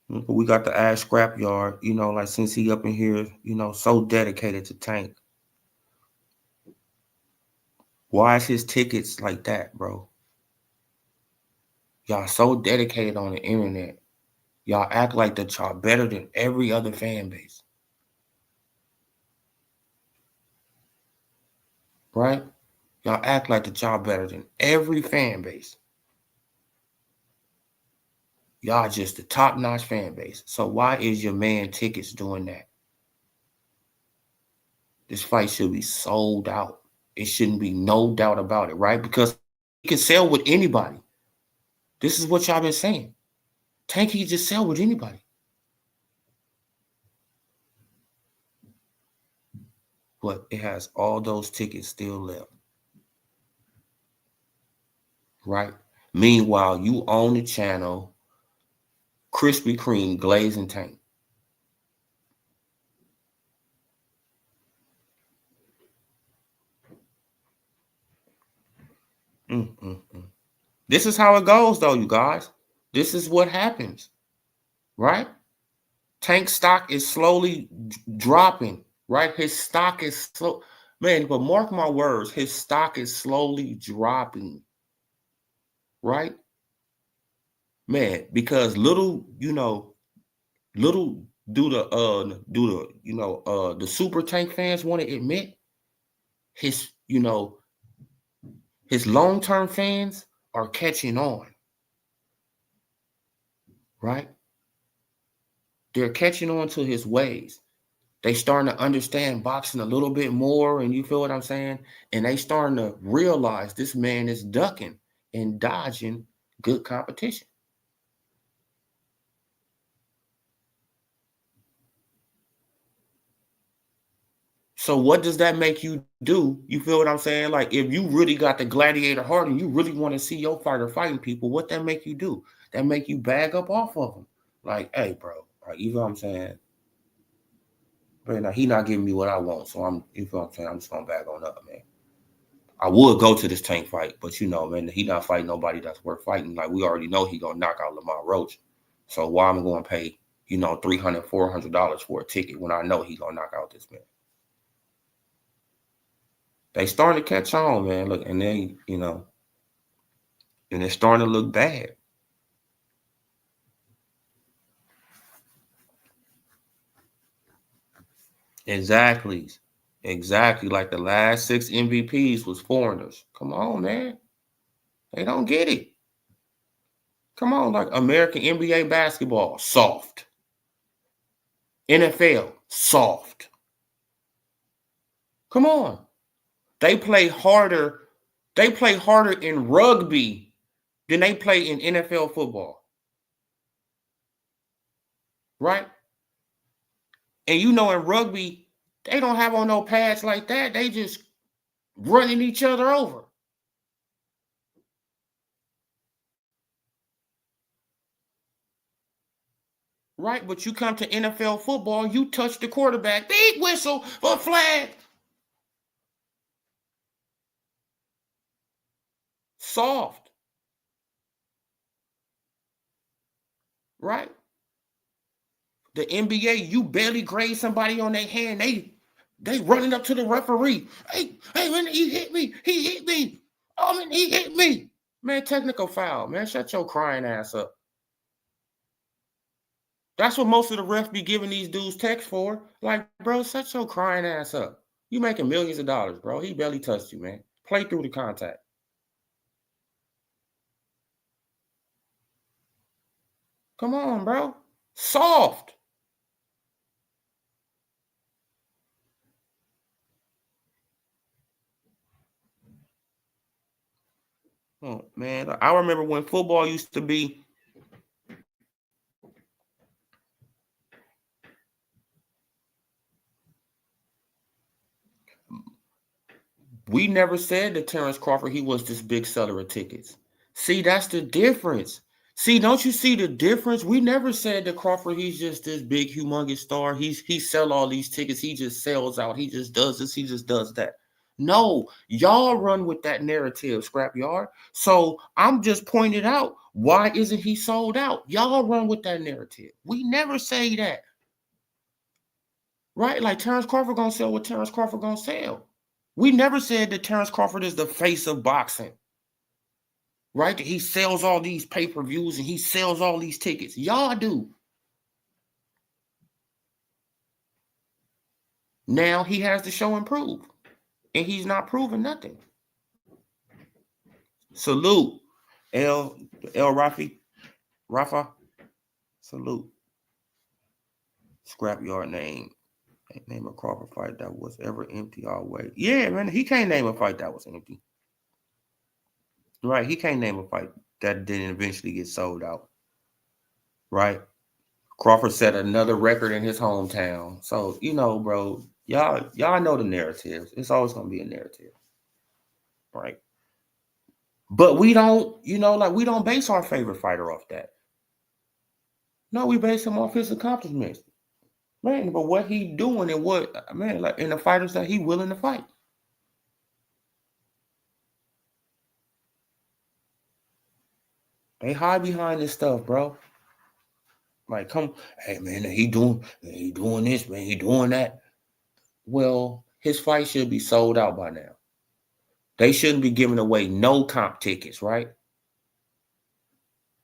we got to ask Scrapyard, since he up in here, so dedicated to Tank. Why is his tickets like that, bro? Y'all so dedicated on the internet. Y'all act like that y'all better than every other fan base. Right? Y'all act like that y'all better than every fan base. Y'all just the top-notch fan base. So why is your man Tickets doing that? This fight should be sold out. It shouldn't be no doubt about it, right? Because he can sell with anybody. This is what y'all been saying. Tank can just sell with anybody. But it has all those tickets still left. Right? Meanwhile, you own the channel Krispy Kreme Glazing Tank. This is how it goes, though, you guys. This is what happens, right? Tank stock is slowly dropping, right? His stock is slow. Man, but mark my words, his stock is slowly dropping, right? Man, because little do the Super Tank fans want to admit his, his long-term fans are catching on, right? They're catching on to his ways. They starting to understand boxing a little bit more, and you feel what I'm saying? And they starting to realize this man is ducking and dodging good competition. So what does that make you do? You feel what I'm saying? Like, if you really got the gladiator heart and you really want to see your fighter fighting people, what that make you do? That make you bag up off of them. Like, hey, bro, like, you feel what I'm saying? But now he not giving me what I want, so you feel what I'm saying? I'm just gonna bag on up, man. I would go to this Tank fight, but man, he not fighting nobody that's worth fighting. Like, we already know he gonna knock out Lamar Roach. So why am I gonna pay, $300, $400 for a ticket when I know he gonna knock out this man? They starting to catch on, man. Look, and they, and it's starting to look bad. Exactly. Like the last 6 MVPs was foreigners. Come on, man. They don't get it. Come on, like American NBA basketball, soft. NFL, soft. Come on. They play harder in rugby than they play in NFL football. Right? And in rugby, they don't have on no pads like that. They just running each other over. Right? But you come to NFL football, you touch the quarterback, beep whistle for flag. Soft. Right? The NBA, you barely graze somebody on their hand. They running up to the referee. Hey, man, he hit me. Oh, man, he hit me. Man, technical foul. Man, shut your crying ass up. That's what most of the refs be giving these dudes text for. Like, bro, shut your crying ass up. You making millions of dollars, bro. He barely touched you, man. Play through the contact. Come on, bro. Soft. Oh, man, I remember when football used to be. We never said to Terrence Crawford he was this big seller of tickets. See, that's the difference. See, don't you see the difference? We never said to Crawford he's just this big, humongous star. He sell all these tickets. He just sells out. He just does this. He just does that. No, y'all run with that narrative, Scrapyard. So I'm just pointing out, why isn't he sold out? Y'all run with that narrative. We never say that. Right? Like Terrence Crawford gonna sell what Terrence Crawford gonna sell. We never said that Terrence Crawford is the face of boxing, right? That he sells all these pay-per-views and he sells all these tickets. Y'all do. Now he has to show and prove, and he's not proving nothing. Salute, El Rafa. Salute. Scrapyard name a Crawford fight that was ever empty all way. Yeah, man, he can't name a fight that was empty. Right, he can't name a fight that didn't eventually get sold out. Right. Crawford set another record in his hometown. So, bro, y'all know the narratives. It's always gonna be a narrative. Right. But we don't, we don't base our favorite fighter off that. No, we base him off his accomplishments. Man, but what he doing and and the fighters that he willing to fight. They hide behind this stuff, bro. Like, hey man, he doing this, man, he doing that. Well, his fight should be sold out by now. They shouldn't be giving away no comp tickets, right?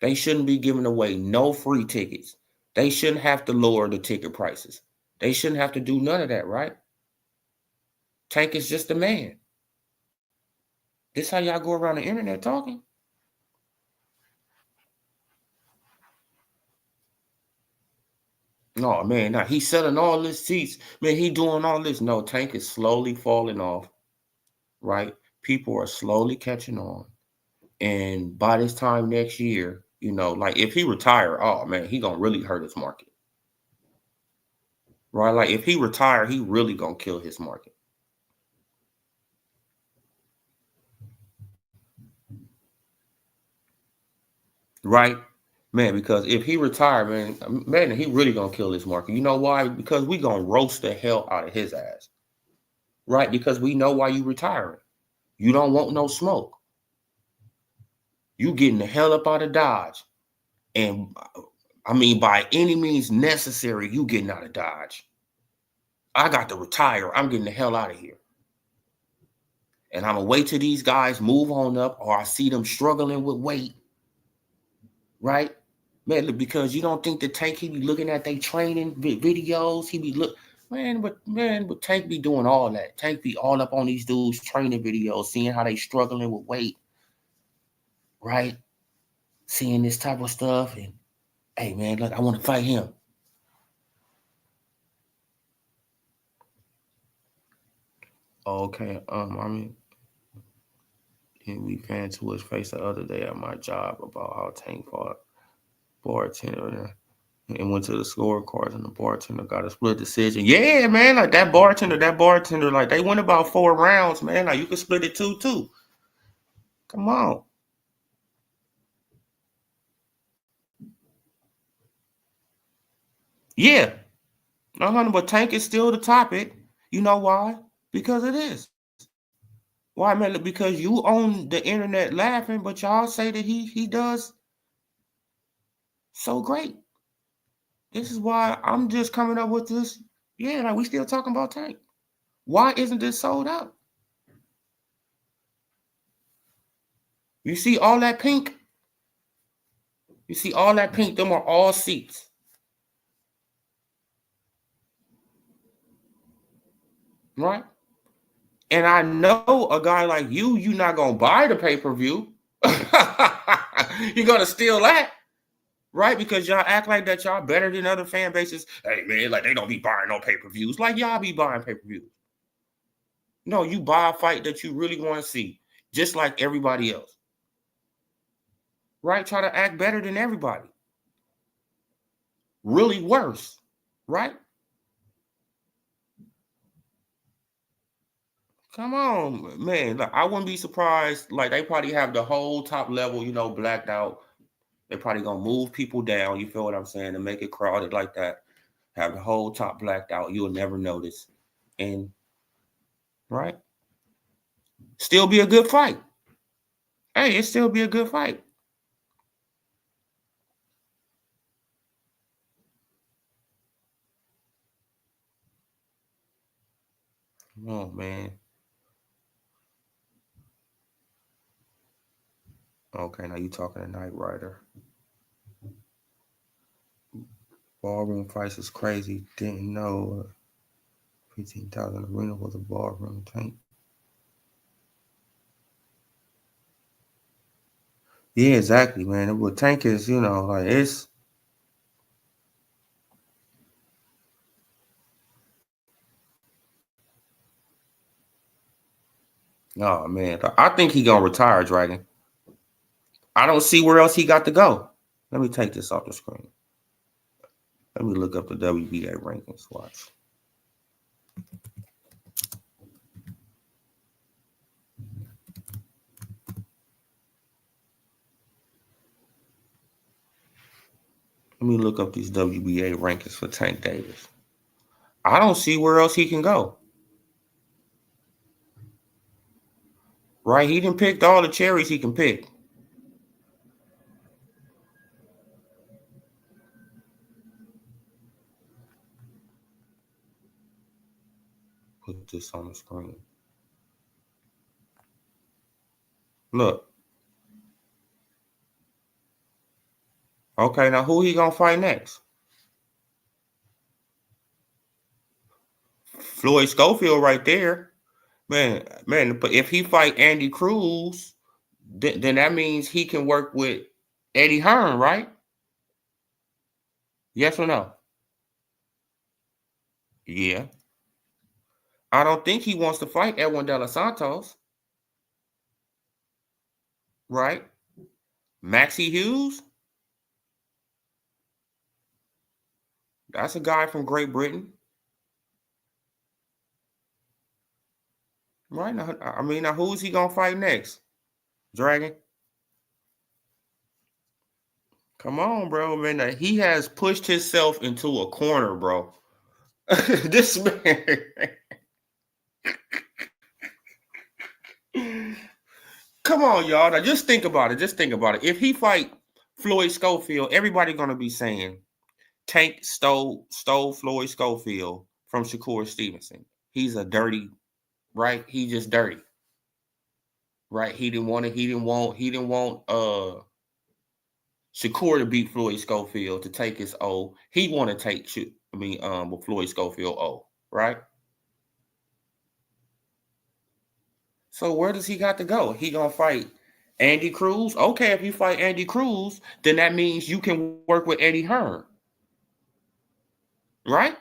They shouldn't be giving away no free tickets. They shouldn't have to lower the ticket prices. They shouldn't have to do none of that, right? Tank is just a man. This how y'all go around the internet talking? No, man, now he's selling all his seats. Man, he doing all this. No, Tank is slowly falling off, right? People are slowly catching on. And by this time next year, like if he retire, oh man, he gonna really hurt his market. Right? Like if he retire, he really gonna kill his market. Right? Man, because if he retire, man, he really gonna kill his market. You know why? Because we gonna roast the hell out of his ass. Right? Because we know why you retiring. You don't want no smoke. You getting the hell up out of Dodge. And I mean, by any means necessary, you getting out of Dodge. I got to retire. I'm getting the hell out of here. And I'm going to wait till these guys move on up or I see them struggling with weight. Right? Man, because you don't think the Tank, he be looking at they training videos. He be but Tank be doing all that. Tank be all up on these dudes' training videos, seeing how they struggling with weight. Right? Seeing this type of stuff. And, hey, man, look, I want to fight him. Okay, we fans to his face the other day at my job about how Tank fought bartender and went to the scorecards and the bartender got a split decision. Yeah, man, like that bartender, like they went about 4 rounds, man. Like you could split it 2-2. Come on. Yeah. But Tank is still the topic. You know why? Because it is. Why, man? Because you own the internet laughing, but y'all say that he does so great. This is why I'm just coming up with this. Yeah, like we still talking about Tank. Why isn't this sold out? You see all that pink? You see all that pink? Them are all seats. Right? And I know a guy like you're not going to buy the pay-per-view. You're going to steal that. Right? Because y'all act like that y'all better than other fan bases. Hey, man, like they don't be buying no pay-per-views. Like y'all be buying pay-per-views. No, you buy a fight that you really want to see, just like everybody else. Right? Try to act better than everybody. Really worse. Right? Come on, man. Look, I wouldn't be surprised. Like they probably have the whole top level, blacked out. They're probably gonna move people down. You feel what I'm saying? And make it crowded like that. Have the whole top blacked out. You'll never notice. And right, still be a good fight. Hey, it still be a good fight. Oh man. Okay, now you talking to Knight Rider. Ballroom fights is crazy. Didn't know 15,000 arena was a ballroom tank. Yeah, exactly, man. What tank is, like it's. Oh man, I think he gonna retire, Dragon. I don't see where else he got to go. Let me take this off the screen. Let me look up the WBA rankings. Watch. Let me look up these WBA rankings for Tank Davis. I don't see where else he can go. Right? He done picked all the cherries he can pick. Put this on the screen. Look. Okay, now who he gonna fight next? Floyd Schofield right there. Man, but if he fight Andy Cruz, then that means he can work with Eddie Hearn, right? Yes or no? Yeah. I don't think he wants to fight Edwin De Los Santos. Right? Maxie Hughes? That's a guy from Great Britain. Right now, now who is he gonna fight next? Dragon? Come on, bro, man. He has pushed himself into a corner, bro. This man. Come on, y'all. Now just think about it. Just think about it. If he fight Floyd Schofield, everybody gonna be saying Tank stole Floyd Schofield from Shakur Stevenson. He's a dirty, right? He just dirty. Right? He didn't want Shakur to beat Floyd Schofield to take his O. He want to take with Floyd Schofield O, right? So where does he got to go? He gonna fight Andy Cruz? Okay, if you fight Andy Cruz, then that means you can work with Eddie Hearn. Right?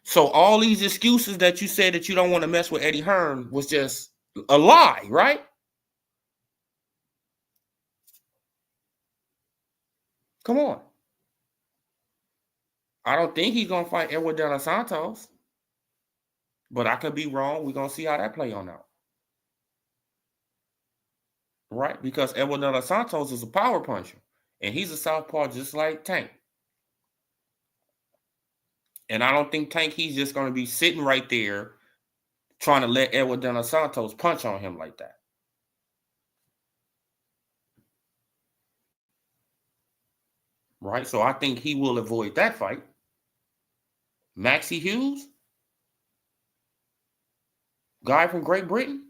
So all these excuses that you said that you don't want to mess with Eddie Hearn was just a lie, right? Come on. I don't think he's gonna fight Edwin De Los Santos, but I could be wrong. We're gonna see how that play on out. Right? Because Edwin De Los Santos is a power puncher, and he's a southpaw just like Tank. And I don't think Tank, he's just going to be sitting right there trying to let Edwin De Los Santos punch on him like that. Right? So I think he will avoid that fight. Maxie Hughes, guy from Great Britain?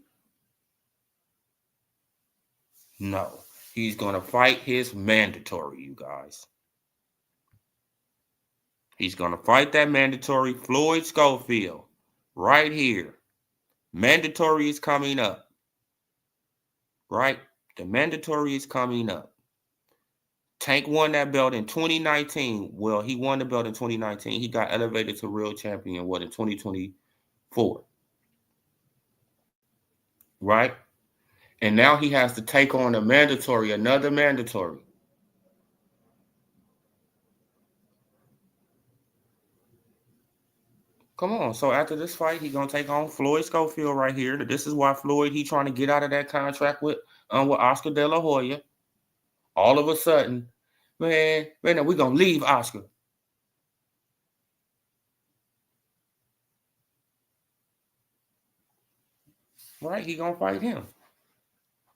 No. He's going to fight his mandatory, you guys. He's going to fight that mandatory Floyd Schofield right here. Mandatory is coming up. Right? The mandatory is coming up. Tank won that belt in 2019. Well, he won the belt in 2019. He got elevated to real champion, what, in 2024? Right? And now he has to take on another mandatory. Come on. So after this fight, he's gonna take on Floyd Schofield right here. This is why Floyd, he trying to get out of that contract with Oscar De La Hoya. All of a sudden, man, we're gonna leave Oscar. Right? He gonna fight him.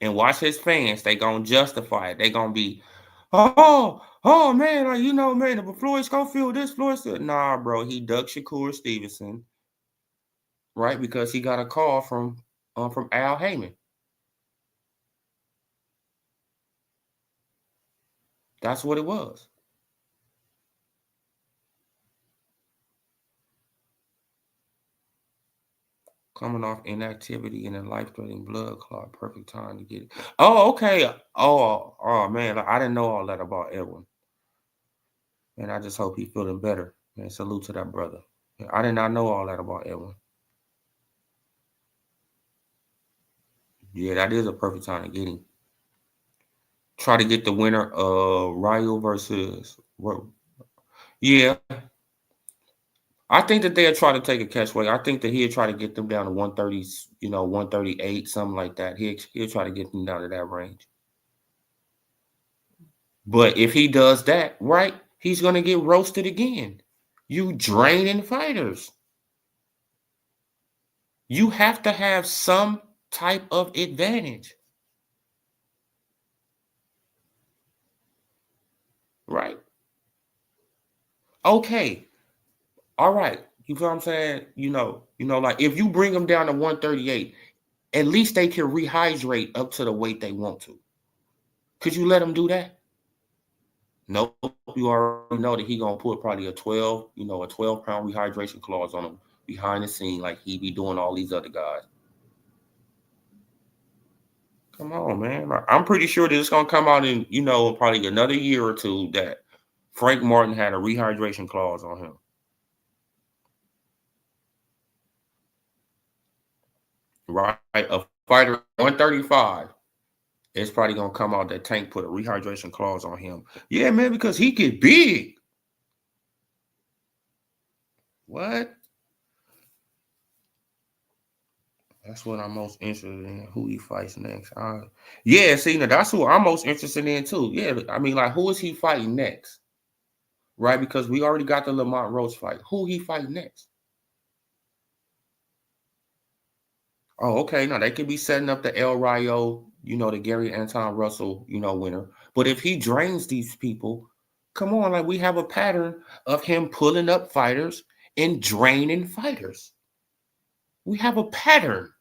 And watch his fans, they gonna justify it. They gonna be, oh man, like, you know, man, but Floyd Schofield, this Floyd said, nah, bro, he ducked Shakur Stevenson, right? Because he got a call from Al Heyman. That's what it was. Coming off inactivity and a life-threatening blood clot, perfect time to get it. Oh, okay. Oh man, I didn't know all that about Edwin. And I just hope he's feeling better. Man, salute to that brother. I did not know all that about Edwin. Yeah, that is a perfect time to get him. Try to get the winner of Ryu versus. Yeah, I think that they'll try to take a catch weight. I think that he'll try to get them down to 130, 138, something like that. He'll try to get them down to that range. But if he does that, right, he's going to get roasted again. You draining fighters. You have to have some type of advantage. Right? Okay. All right. You feel what I'm saying? Like if you bring them down to 138, at least they can rehydrate up to the weight they want to. Could you let them do that? Nope. You already know that he gonna put probably a 12-pound rehydration clause on him behind the scene, like he be doing all these other guys. Come on, man. I'm pretty sure that it's gonna come out in, probably another year or two that Frank Martin had a rehydration clause on him. Right? A fighter 135. It's probably gonna come out that Tank put a rehydration clause on him. Yeah, man, because he get big. What? That's what I'm most interested in. Who he fights next? Yeah, see, now that's who I'm most interested in too. Yeah, I mean, like, who is he fighting next? Right? Because we already got the Lamont Roach fight. Who he fighting next? Oh, okay. Now they could be setting up the El Rayo, the Gary Anton Russell, winner. But if he drains these people, come on, like we have a pattern of him pulling up fighters and draining fighters. We have a pattern.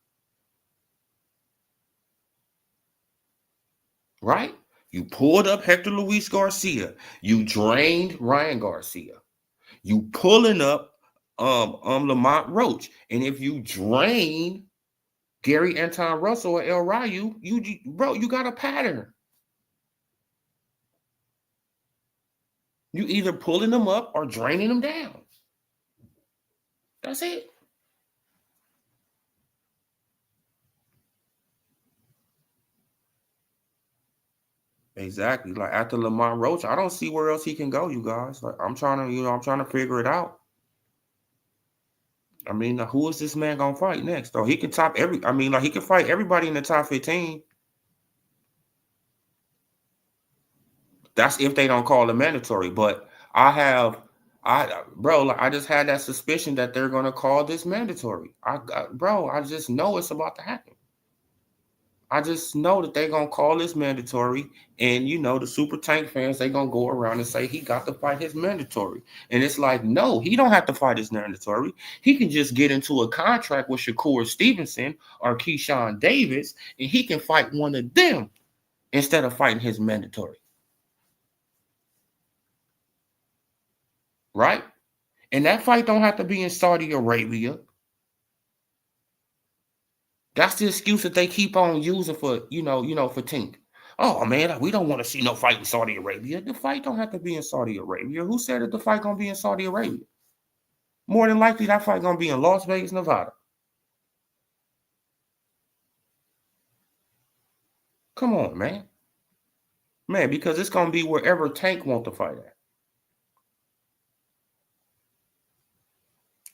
Right? You pulled up Hector Luis Garcia. You drained Ryan Garcia. You pulling up Lamont Roach. And if you drain Gary Anton Russell or El Rayo, you got a pattern. You either pulling them up or draining them down. That's it. Exactly. Like after Lamont Roach, I don't see where else he can go, you guys. Like I'm trying to figure it out. I mean, who is this man gonna fight next? Though he can he can fight everybody in the top 15. That's if they don't call it mandatory. But I just had that suspicion that they're gonna call this mandatory. I just know it's about to happen. I just know that they're gonna call this mandatory, and the Super Tank fans, they gonna go around and say he got to fight his mandatory. And it's like, no, he don't have to fight his mandatory. He can just get into a contract with Shakur Stevenson or Keyshawn Davis, and he can fight one of them instead of fighting his mandatory. Right? And that fight don't have to be in Saudi Arabia. That's the excuse that they keep on using for, for Tink. Oh man, like, we don't want to see no fight in Saudi Arabia. The fight don't have to be in Saudi Arabia. Who said that the fight gonna be in Saudi Arabia? More than likely, that fight gonna be in Las Vegas, Nevada. Come on, man. Man, because it's gonna be wherever Tank want to fight at.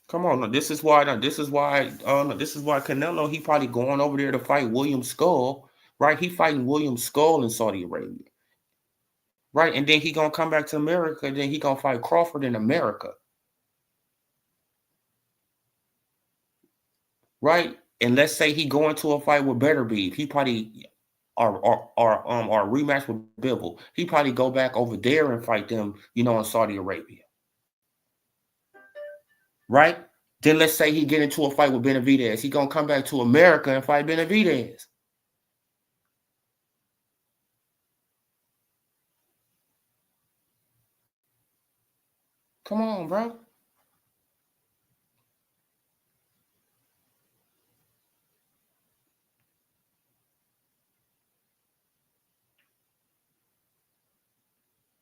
Come on, this is why. This is why Canelo. He probably going over there to fight William Skull, right? He fighting William Skull in Saudi Arabia, right? And then he gonna come back to America. Then he gonna fight Crawford in America, right? And let's say he go into a fight with Beterbiev. He probably or rematch with Bivol. He probably go back over there and fight them, in Saudi Arabia, right? Then let's say he get into a fight with Benavidez. He gonna come back to America and fight Benavidez. Come on, bro.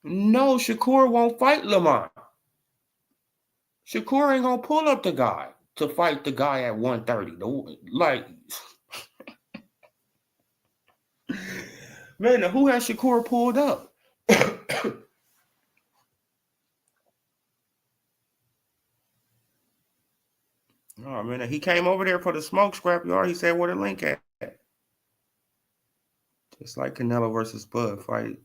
No, Shakur won't fight Lamont. Shakur ain't gonna pull up the guy to fight the guy at 130. Like, man, who has Shakur pulled up? Oh man, he came over there for the smoke scrapyard. He said, "Where the link at?" Just like Canelo versus Bud fight.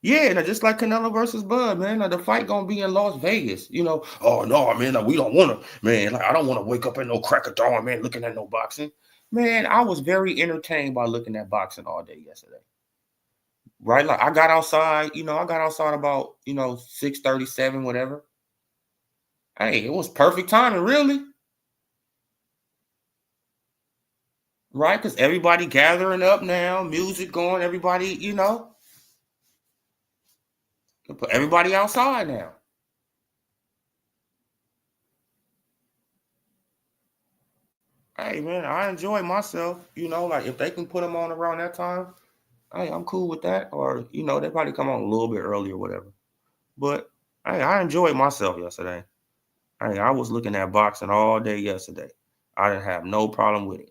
Yeah, just like Canelo versus Bud, man. The fight gonna be in Las Vegas. Oh no, man, we don't want to, man. Like, I don't want to wake up at no crack of dawn, man, looking at no boxing. Man, I was very entertained by looking at boxing all day yesterday. Right, like I got outside. I got outside about 6:37, whatever. Hey, it was perfect timing, really. Right, because everybody gathering up now, music going, everybody, put everybody outside now. Hey man, I enjoy myself. Like if they can put them on around that time, hey, I'm cool with that. Or they probably come on a little bit early or whatever. But hey, I enjoyed myself yesterday. Hey, I was looking at boxing all day yesterday. I didn't have no problem with it.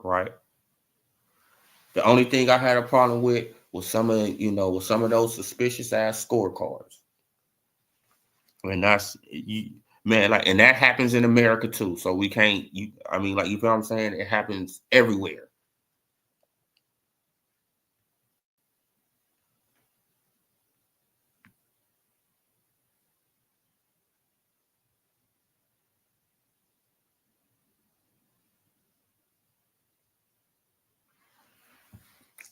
Right. The only thing I had a problem with was some of those suspicious ass scorecards. And that's you, man, like, and that happens in America too. So we can't. I mean, like, you feel what I'm saying? It happens everywhere.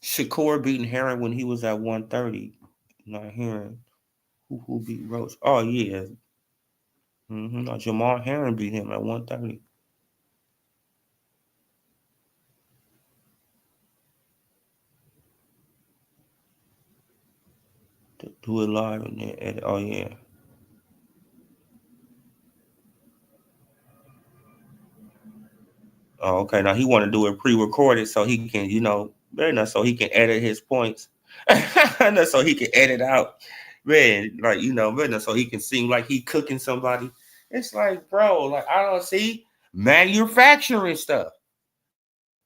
Shakur beating Herring when he was at 130. Not hearing who beat Roach. Oh yeah, no, Jamal Herring beat him at 130. Do it live and then edit. Oh yeah. Oh, okay. Now he want to do it pre-recorded so he can, so he can edit his points. So he can edit out, man, like, man, so he can seem like he cooking somebody. It's like, bro, like, I don't see manufacturing stuff,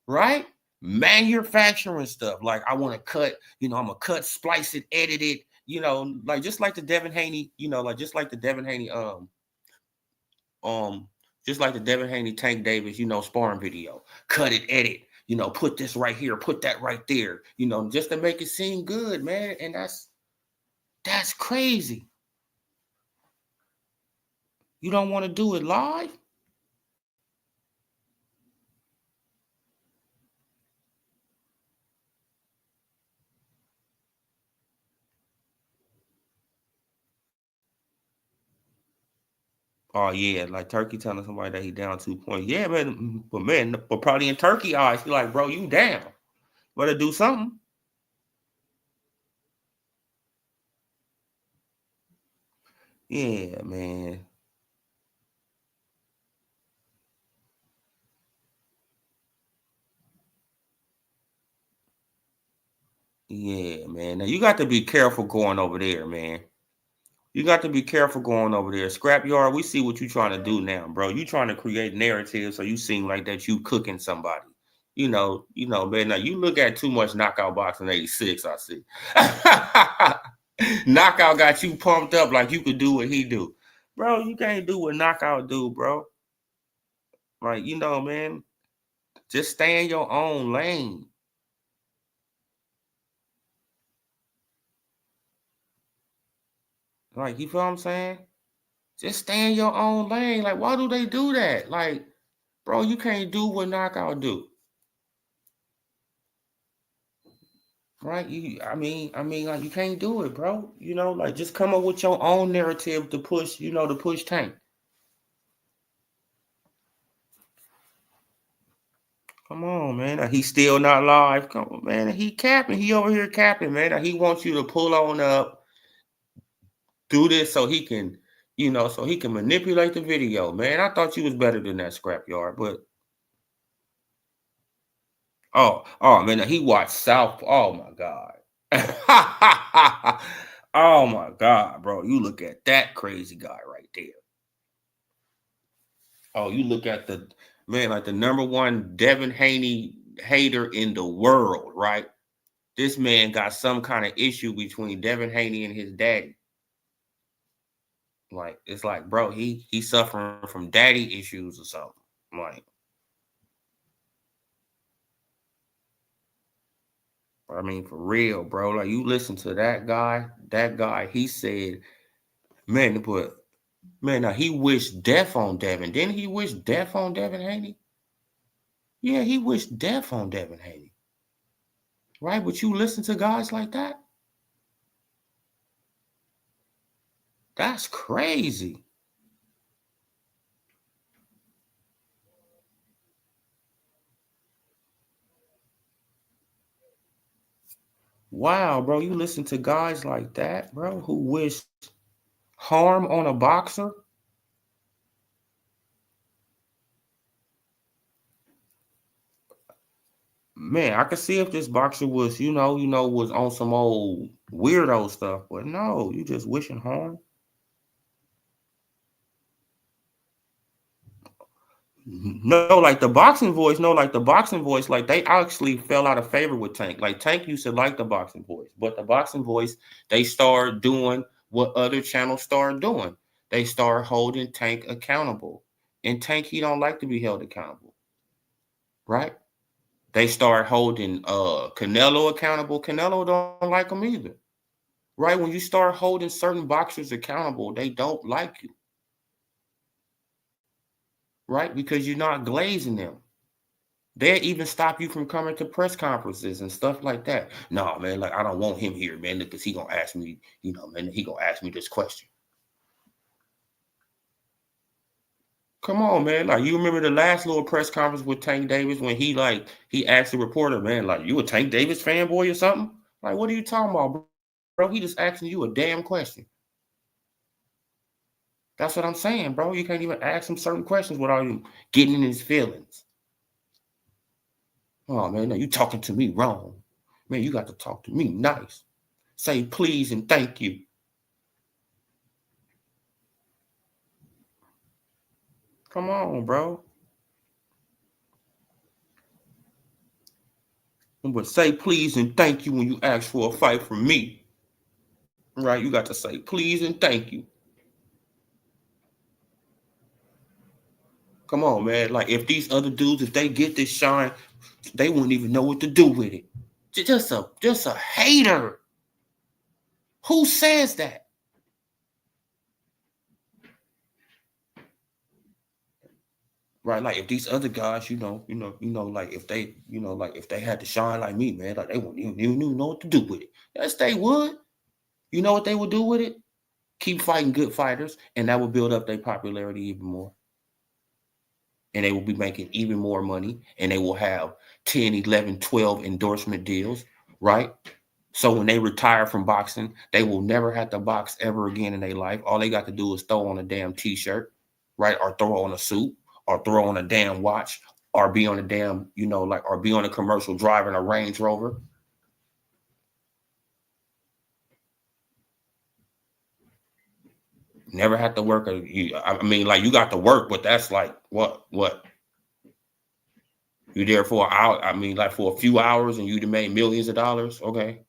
right? Manufacturing stuff. Like, I want to cut, I'm gonna cut, splice it, edit it, like just like the Devin Haney, like just like the Devin Haney, um, just like the Devin Haney Tank Davis, sparring video. Cut it, edit, put this right here, put that right there, just to make it seem good, man. And that's crazy. You don't want to do it live? Oh yeah, like Turkey telling somebody that he down 2 points. Yeah, but probably in Turkey eyes, he like, bro, you down. Better do something. Yeah, man. Yeah, man. Now you got to be careful going over there, man. You got to be careful going over there. Scrapyard, we see what you trying to do now, bro. You trying to create narrative so you seem like that you cooking somebody. Man. Now you look at too much Knockout Boxing 86, I see. Knockout got you pumped up like you could do what he do. Bro, you can't do what Knockout do, bro. Like, man, just stay in your own lane. Like, you feel what I'm saying? Just stay in your own lane. Like, why do they do that? Like, bro, you can't do what Knockout do. Right? Like you can't do it, bro. Like just come up with your own narrative to push, to push Tank. Come on, man. He's still not live. Come on, man. He capping. He over here capping, man. He wants you to pull on up, do this so he can, so he can manipulate the video, man. I thought you was better than that, Scrapyard, but oh man, he watched South. Oh my God. Oh my God, bro. You look at that crazy guy right there. Oh, you look at the man, like the number one Devin Haney hater in the world, right? This man got some kind of issue between Devin Haney and his daddy. Like, it's like, bro, he's suffering from daddy issues or something. Like, I mean, for real, bro. Like, you listen to that guy, he said, man, now he wished death on Devin. Didn't he wish death on Devin Haney? Yeah, he wished death on Devin Haney. Right? But you listen to guys like that? That's crazy. Wow, bro, you listen to guys like that, bro, who wish harm on a boxer? Man, I could see if this boxer was, was on some old weirdo stuff, but no, you just wishing harm. No, like the boxing voice, like they actually fell out of favor with Tank. Like Tank used to like the boxing voice, but the boxing voice, they started doing what other channels started doing. They started holding Tank accountable. And Tank, he don't like to be held accountable. Right? They start holding Canelo accountable. Canelo don't like him either. Right? When you start holding certain boxers accountable, they don't like you. Right? Because you're not glazing them. They even stop you from coming to press conferences and stuff like that. No, man, like I don't want him here, man, because he gonna ask me, man, he gonna ask me this question. Come on, man. Like you remember the last little press conference with Tank Davis when he asked the reporter, man, like you a Tank Davis fanboy or something? Like, what are you talking about, bro? He just asking you a damn question. That's what I'm saying, bro. You can't even ask him certain questions without him getting in his feelings. Oh man, no, you talking to me wrong. Man, you got to talk to me nice. Say please and thank you. Come on, bro. But say please and thank you when you ask for a fight from me. Right? You got to say please and thank you. Come on, man. Like if these other dudes, if they get this shine, they wouldn't even know what to do with it. Just a hater. Who says that? Right, like if these other guys, like if they, like if they had to shine like me, man, like they wouldn't even know what to do with it. Yes, they would. You know what they would do with it? Keep fighting good fighters, and that would build up their popularity even more. And they will be making even more money, and they will have 10, 11, 12 endorsement deals, right? So when they retire from boxing, they will never have to box ever again in their life. All they got to do is throw on a damn t-shirt, right? Or throw on a suit, or throw on a damn watch, or be on a damn, or be on a commercial driving a Range Rover. Never had to work. I mean, like you got to work, but that's like what? You there for an hour? I mean, like for a few hours, and you'd made millions of dollars. Okay,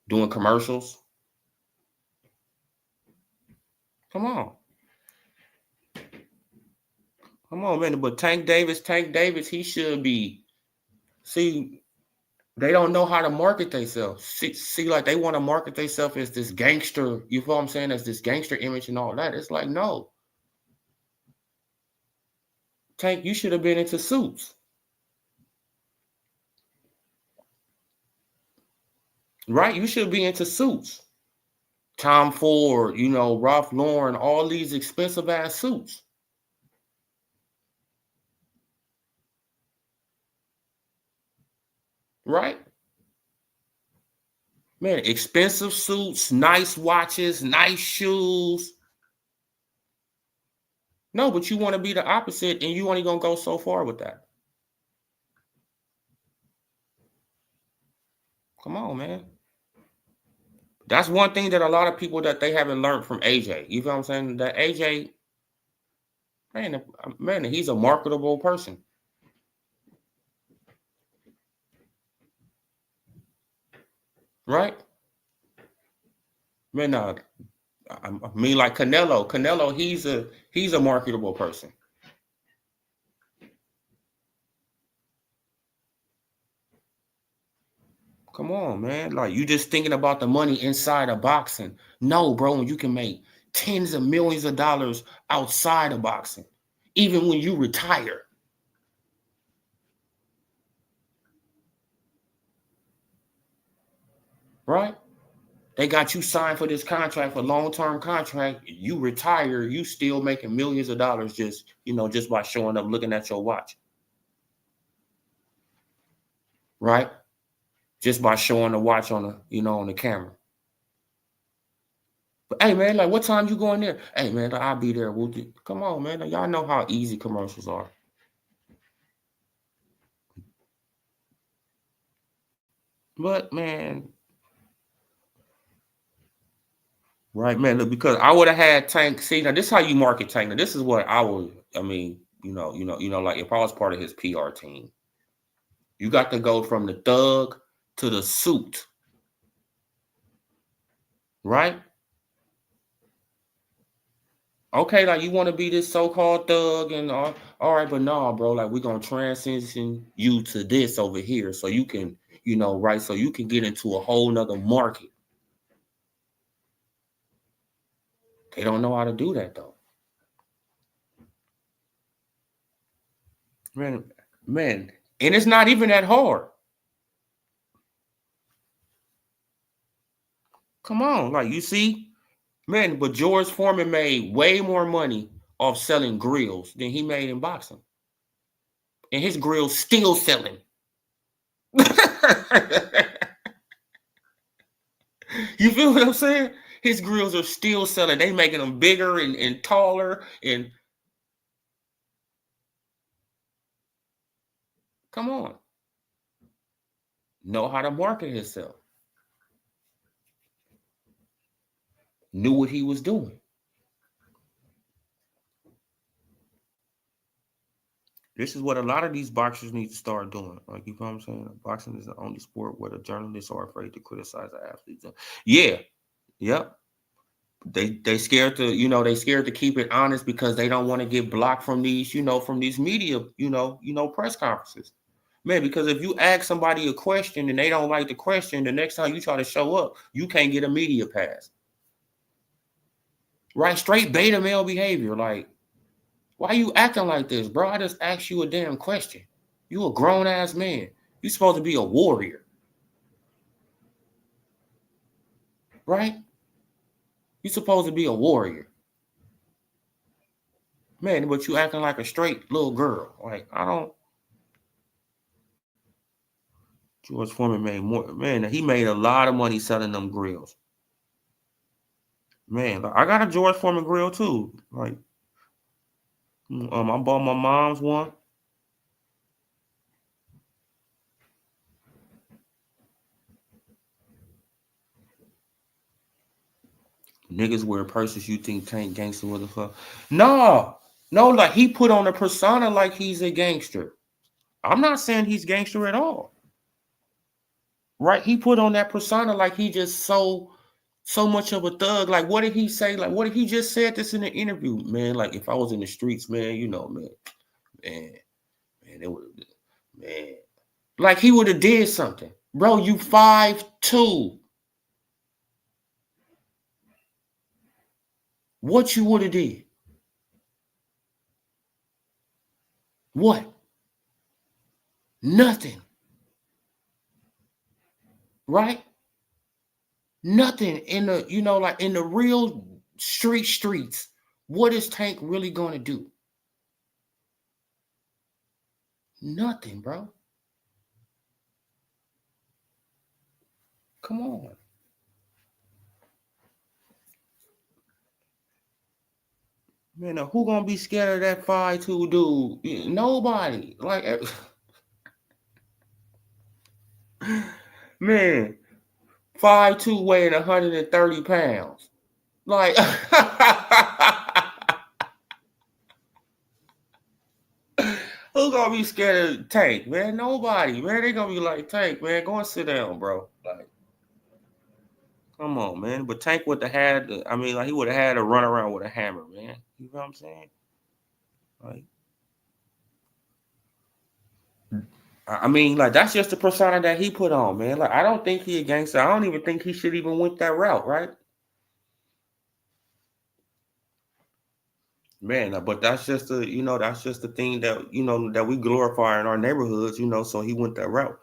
doing commercials. Come on, come on, man. But Tank Davis, he should be. See, they don't know how to market themselves. See, like they want to market themselves as this gangster. You feel what I'm saying? As this gangster image and all that. It's like no, Tank, you should have been into Suits, right? You should be into Suits. Tom Ford, Ralph Lauren, all these expensive ass suits. Right? Man, expensive suits, nice watches, nice shoes. No, but you want to be the opposite and you only gonna go so far with that. Come on, man. That's one thing that a lot of people that they haven't learned from AJ. You feel what I'm saying? That AJ, man, he's a marketable person. Right? Man, I mean like Canelo. Canelo, he's a marketable person. Come on, man. Like you just thinking about the money inside of boxing. No, bro, you can make tens of millions of dollars outside of boxing, even when you retire. Right? They got you signed for this contract, for long-term contract. You retire, you still making millions of dollars just by showing up, looking at your watch. Right? Just by showing the watch on the camera. But hey man, like what time you going there? Hey man, I'll be there. Come on, man. Y'all know how easy commercials are. But man, right, man. Look, because I would have had Tank. See, now this is how you market Tank. Now this is what I would. I mean, like if I was part of his PR team, you got to go from the thug to the suit, right? Okay, like you want to be this so-called thug and all right, but no, bro, like we're gonna transition you to this over here so you can, right, so you can get into a whole nother market. They don't know how to do that though. Man, and it's not even that hard. Come on, like you see, man, but George Foreman made way more money off selling grills than he made in boxing. And his grill's still selling. You feel what I'm saying? His grills are still selling. They making them bigger and taller. And come on, know how to market himself. Knew what he was doing. This is what a lot of these boxers need to start doing. Like, you know what I'm saying? Boxing is the only sport where the journalists are afraid to criticize the athletes. Yeah, yep. They scared to keep it honest because they don't want to get blocked from these media, press conferences. Man, because if you ask somebody a question and they don't like the question, the next time you try to show up, you can't get a media pass. Right? Straight beta male behavior. Like, why you acting like this, bro? I just asked you a damn question. You a grown ass man. You supposed to be a warrior. Right? You supposed to be a warrior. Man, but you acting like a straight little girl. Like, I don't. George Foreman made more. Man, he made a lot of money selling them grills. Man, I got a George Foreman grill too. Like, I bought my mom's one. Niggas wear purses. You think Tank gangster? What the fuck? No, like he put on a persona like he's a gangster. I'm not saying he's gangster at all. Right? He put on that persona like he just so much of a thug. Like, what did he say? Like, what did he just said this in the interview, man? Like, if I was in the streets, man, man, it would, man, like he would have did something, bro. You 5'2". What you would have did? What? Nothing. Right? Nothing in the, like in the real streets. What is Tank really going to do? Nothing, bro. Come on. Man, who gonna be scared of that 5'2" dude? Nobody. Like, man, 5'2" weighing 130 pounds. Like, who gonna be scared of Tank, man? Nobody, man. They gonna be like, Tank, man, go and sit down, bro. Like, come on, man. But Tank would have had, he would have had to run around with a hammer, man. You know what I'm saying? Like, like, that's just the persona that he put on, man. Like, I don't think he a gangster. I don't even think he should even went that route, right? Man, but that's just the thing that, that we glorify in our neighborhoods, so he went that route.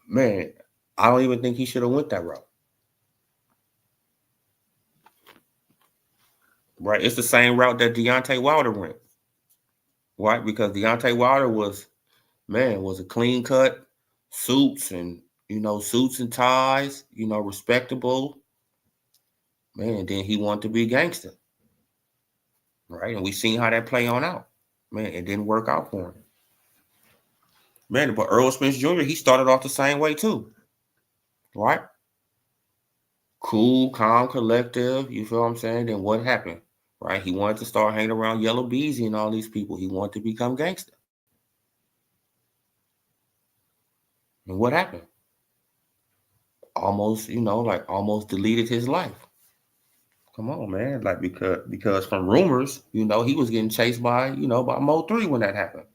Man, I don't even think he should have went that route. Right? It's the same route that Deontay Wilder went. Right? Because Deontay Wilder was a clean cut, suits and ties, respectable. Man, and then he wanted to be a gangster. Right? And we seen how that play on out. Man, it didn't work out for him. Man, but Earl Spence Jr., he started off the same way too. Right? Cool, calm, collective. You feel what I'm saying? Then what happened? Right? He wanted to start hanging around Yellow Beezy and all these people. He wanted to become gangster. And what happened? Almost, almost deleted his life. Come on, man. Like, because from rumors, he was getting chased by, by Mo3 when that happened.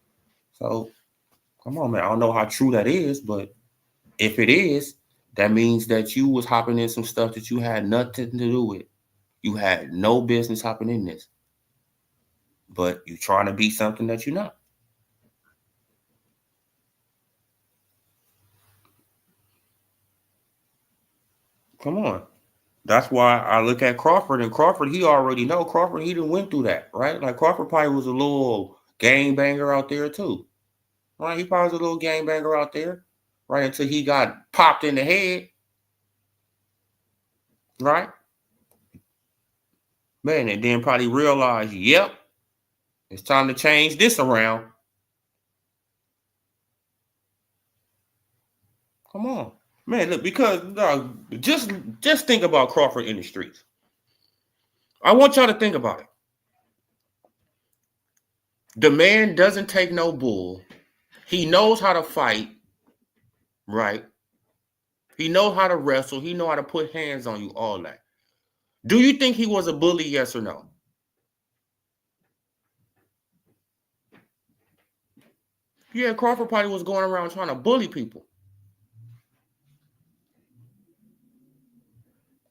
So, come on, man. I don't know how true that is, but if it is, that means that you was hopping in some stuff that you had nothing to do with. You had no business hopping in this. But you trying to be something that you're not. Come on. That's why I look at Crawford, and Crawford, he already know. Crawford, he done went through that, right? Like, Crawford probably was a little gang banger out there too. Right? He probably was a little gang banger out there, right? Until he got popped in the head. Right? Man, and then probably realized, yep, it's time to change this around. Come on. Man, look, because just think about Crawford in the streets. I want y'all to think about it. The man doesn't take no bull. He knows how to fight, right? He knows how to wrestle. He know how to put hands on you, all that. Do you think he was a bully, yes or no? Yeah, Crawford probably was going around trying to bully people.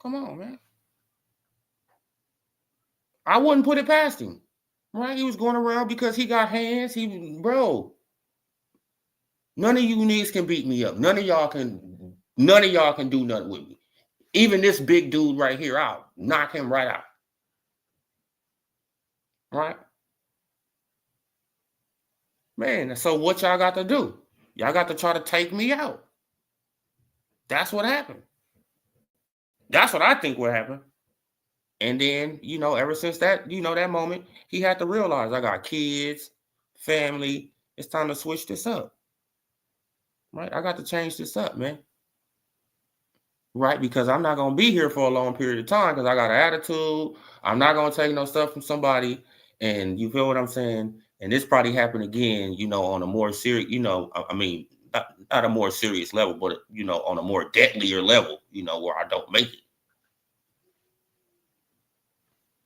Come on, man. I wouldn't put it past him. Right? He was going around because he got hands. Bro. None of you niggas can beat me up. None of y'all can do nothing with me. Even this big dude right here, I'll knock him right out. Right? Man, so what y'all got to do? Y'all got to try to take me out. That's what happened. That's what I think would happen. And then, ever since that, that moment, he had to realize I got kids, family. It's time to switch this up. Right? I got to change this up, man. right? Because I'm not gonna be here for a long period of time because I got an attitude. I'm not gonna take no stuff from somebody, and you feel what I'm saying? And this probably happened again, on a more serious, I mean, not a more serious level, but on a more deadlier level, where I don't make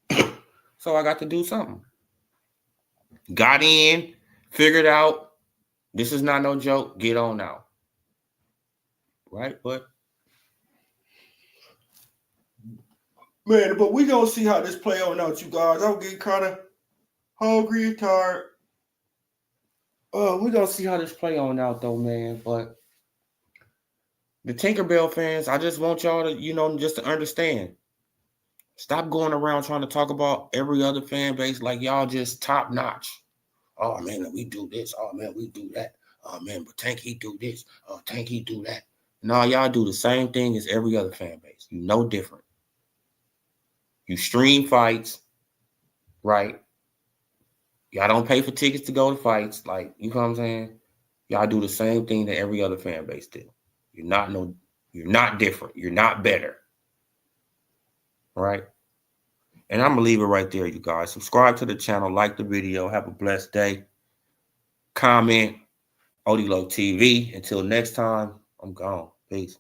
it. So I got to do something. Got in, figured out this is not no joke. Get on now. Right? But man, but we gonna see how this play on out, you guys. I'm getting kind of hungry and tired. We gonna see how this play on out though, man. But the Tinkerbell fans, I just want y'all to, just to understand. Stop going around trying to talk about every other fan base like y'all just top notch. Oh man, we do this. Oh man, we do that. Oh man, but Tank he do this. Oh, Tank he do that. No, y'all do the same thing as every other fan base. You no different. You stream fights, right? Y'all don't pay for tickets to go to fights. Like, you know what I'm saying? Y'all do the same thing that every other fan base do. You're not different. You're not better. Right? And I'm gonna leave it right there, you guys. Subscribe to the channel, like the video, have a blessed day. Comment, Odilo TV. Until next time, I'm gone. Peace.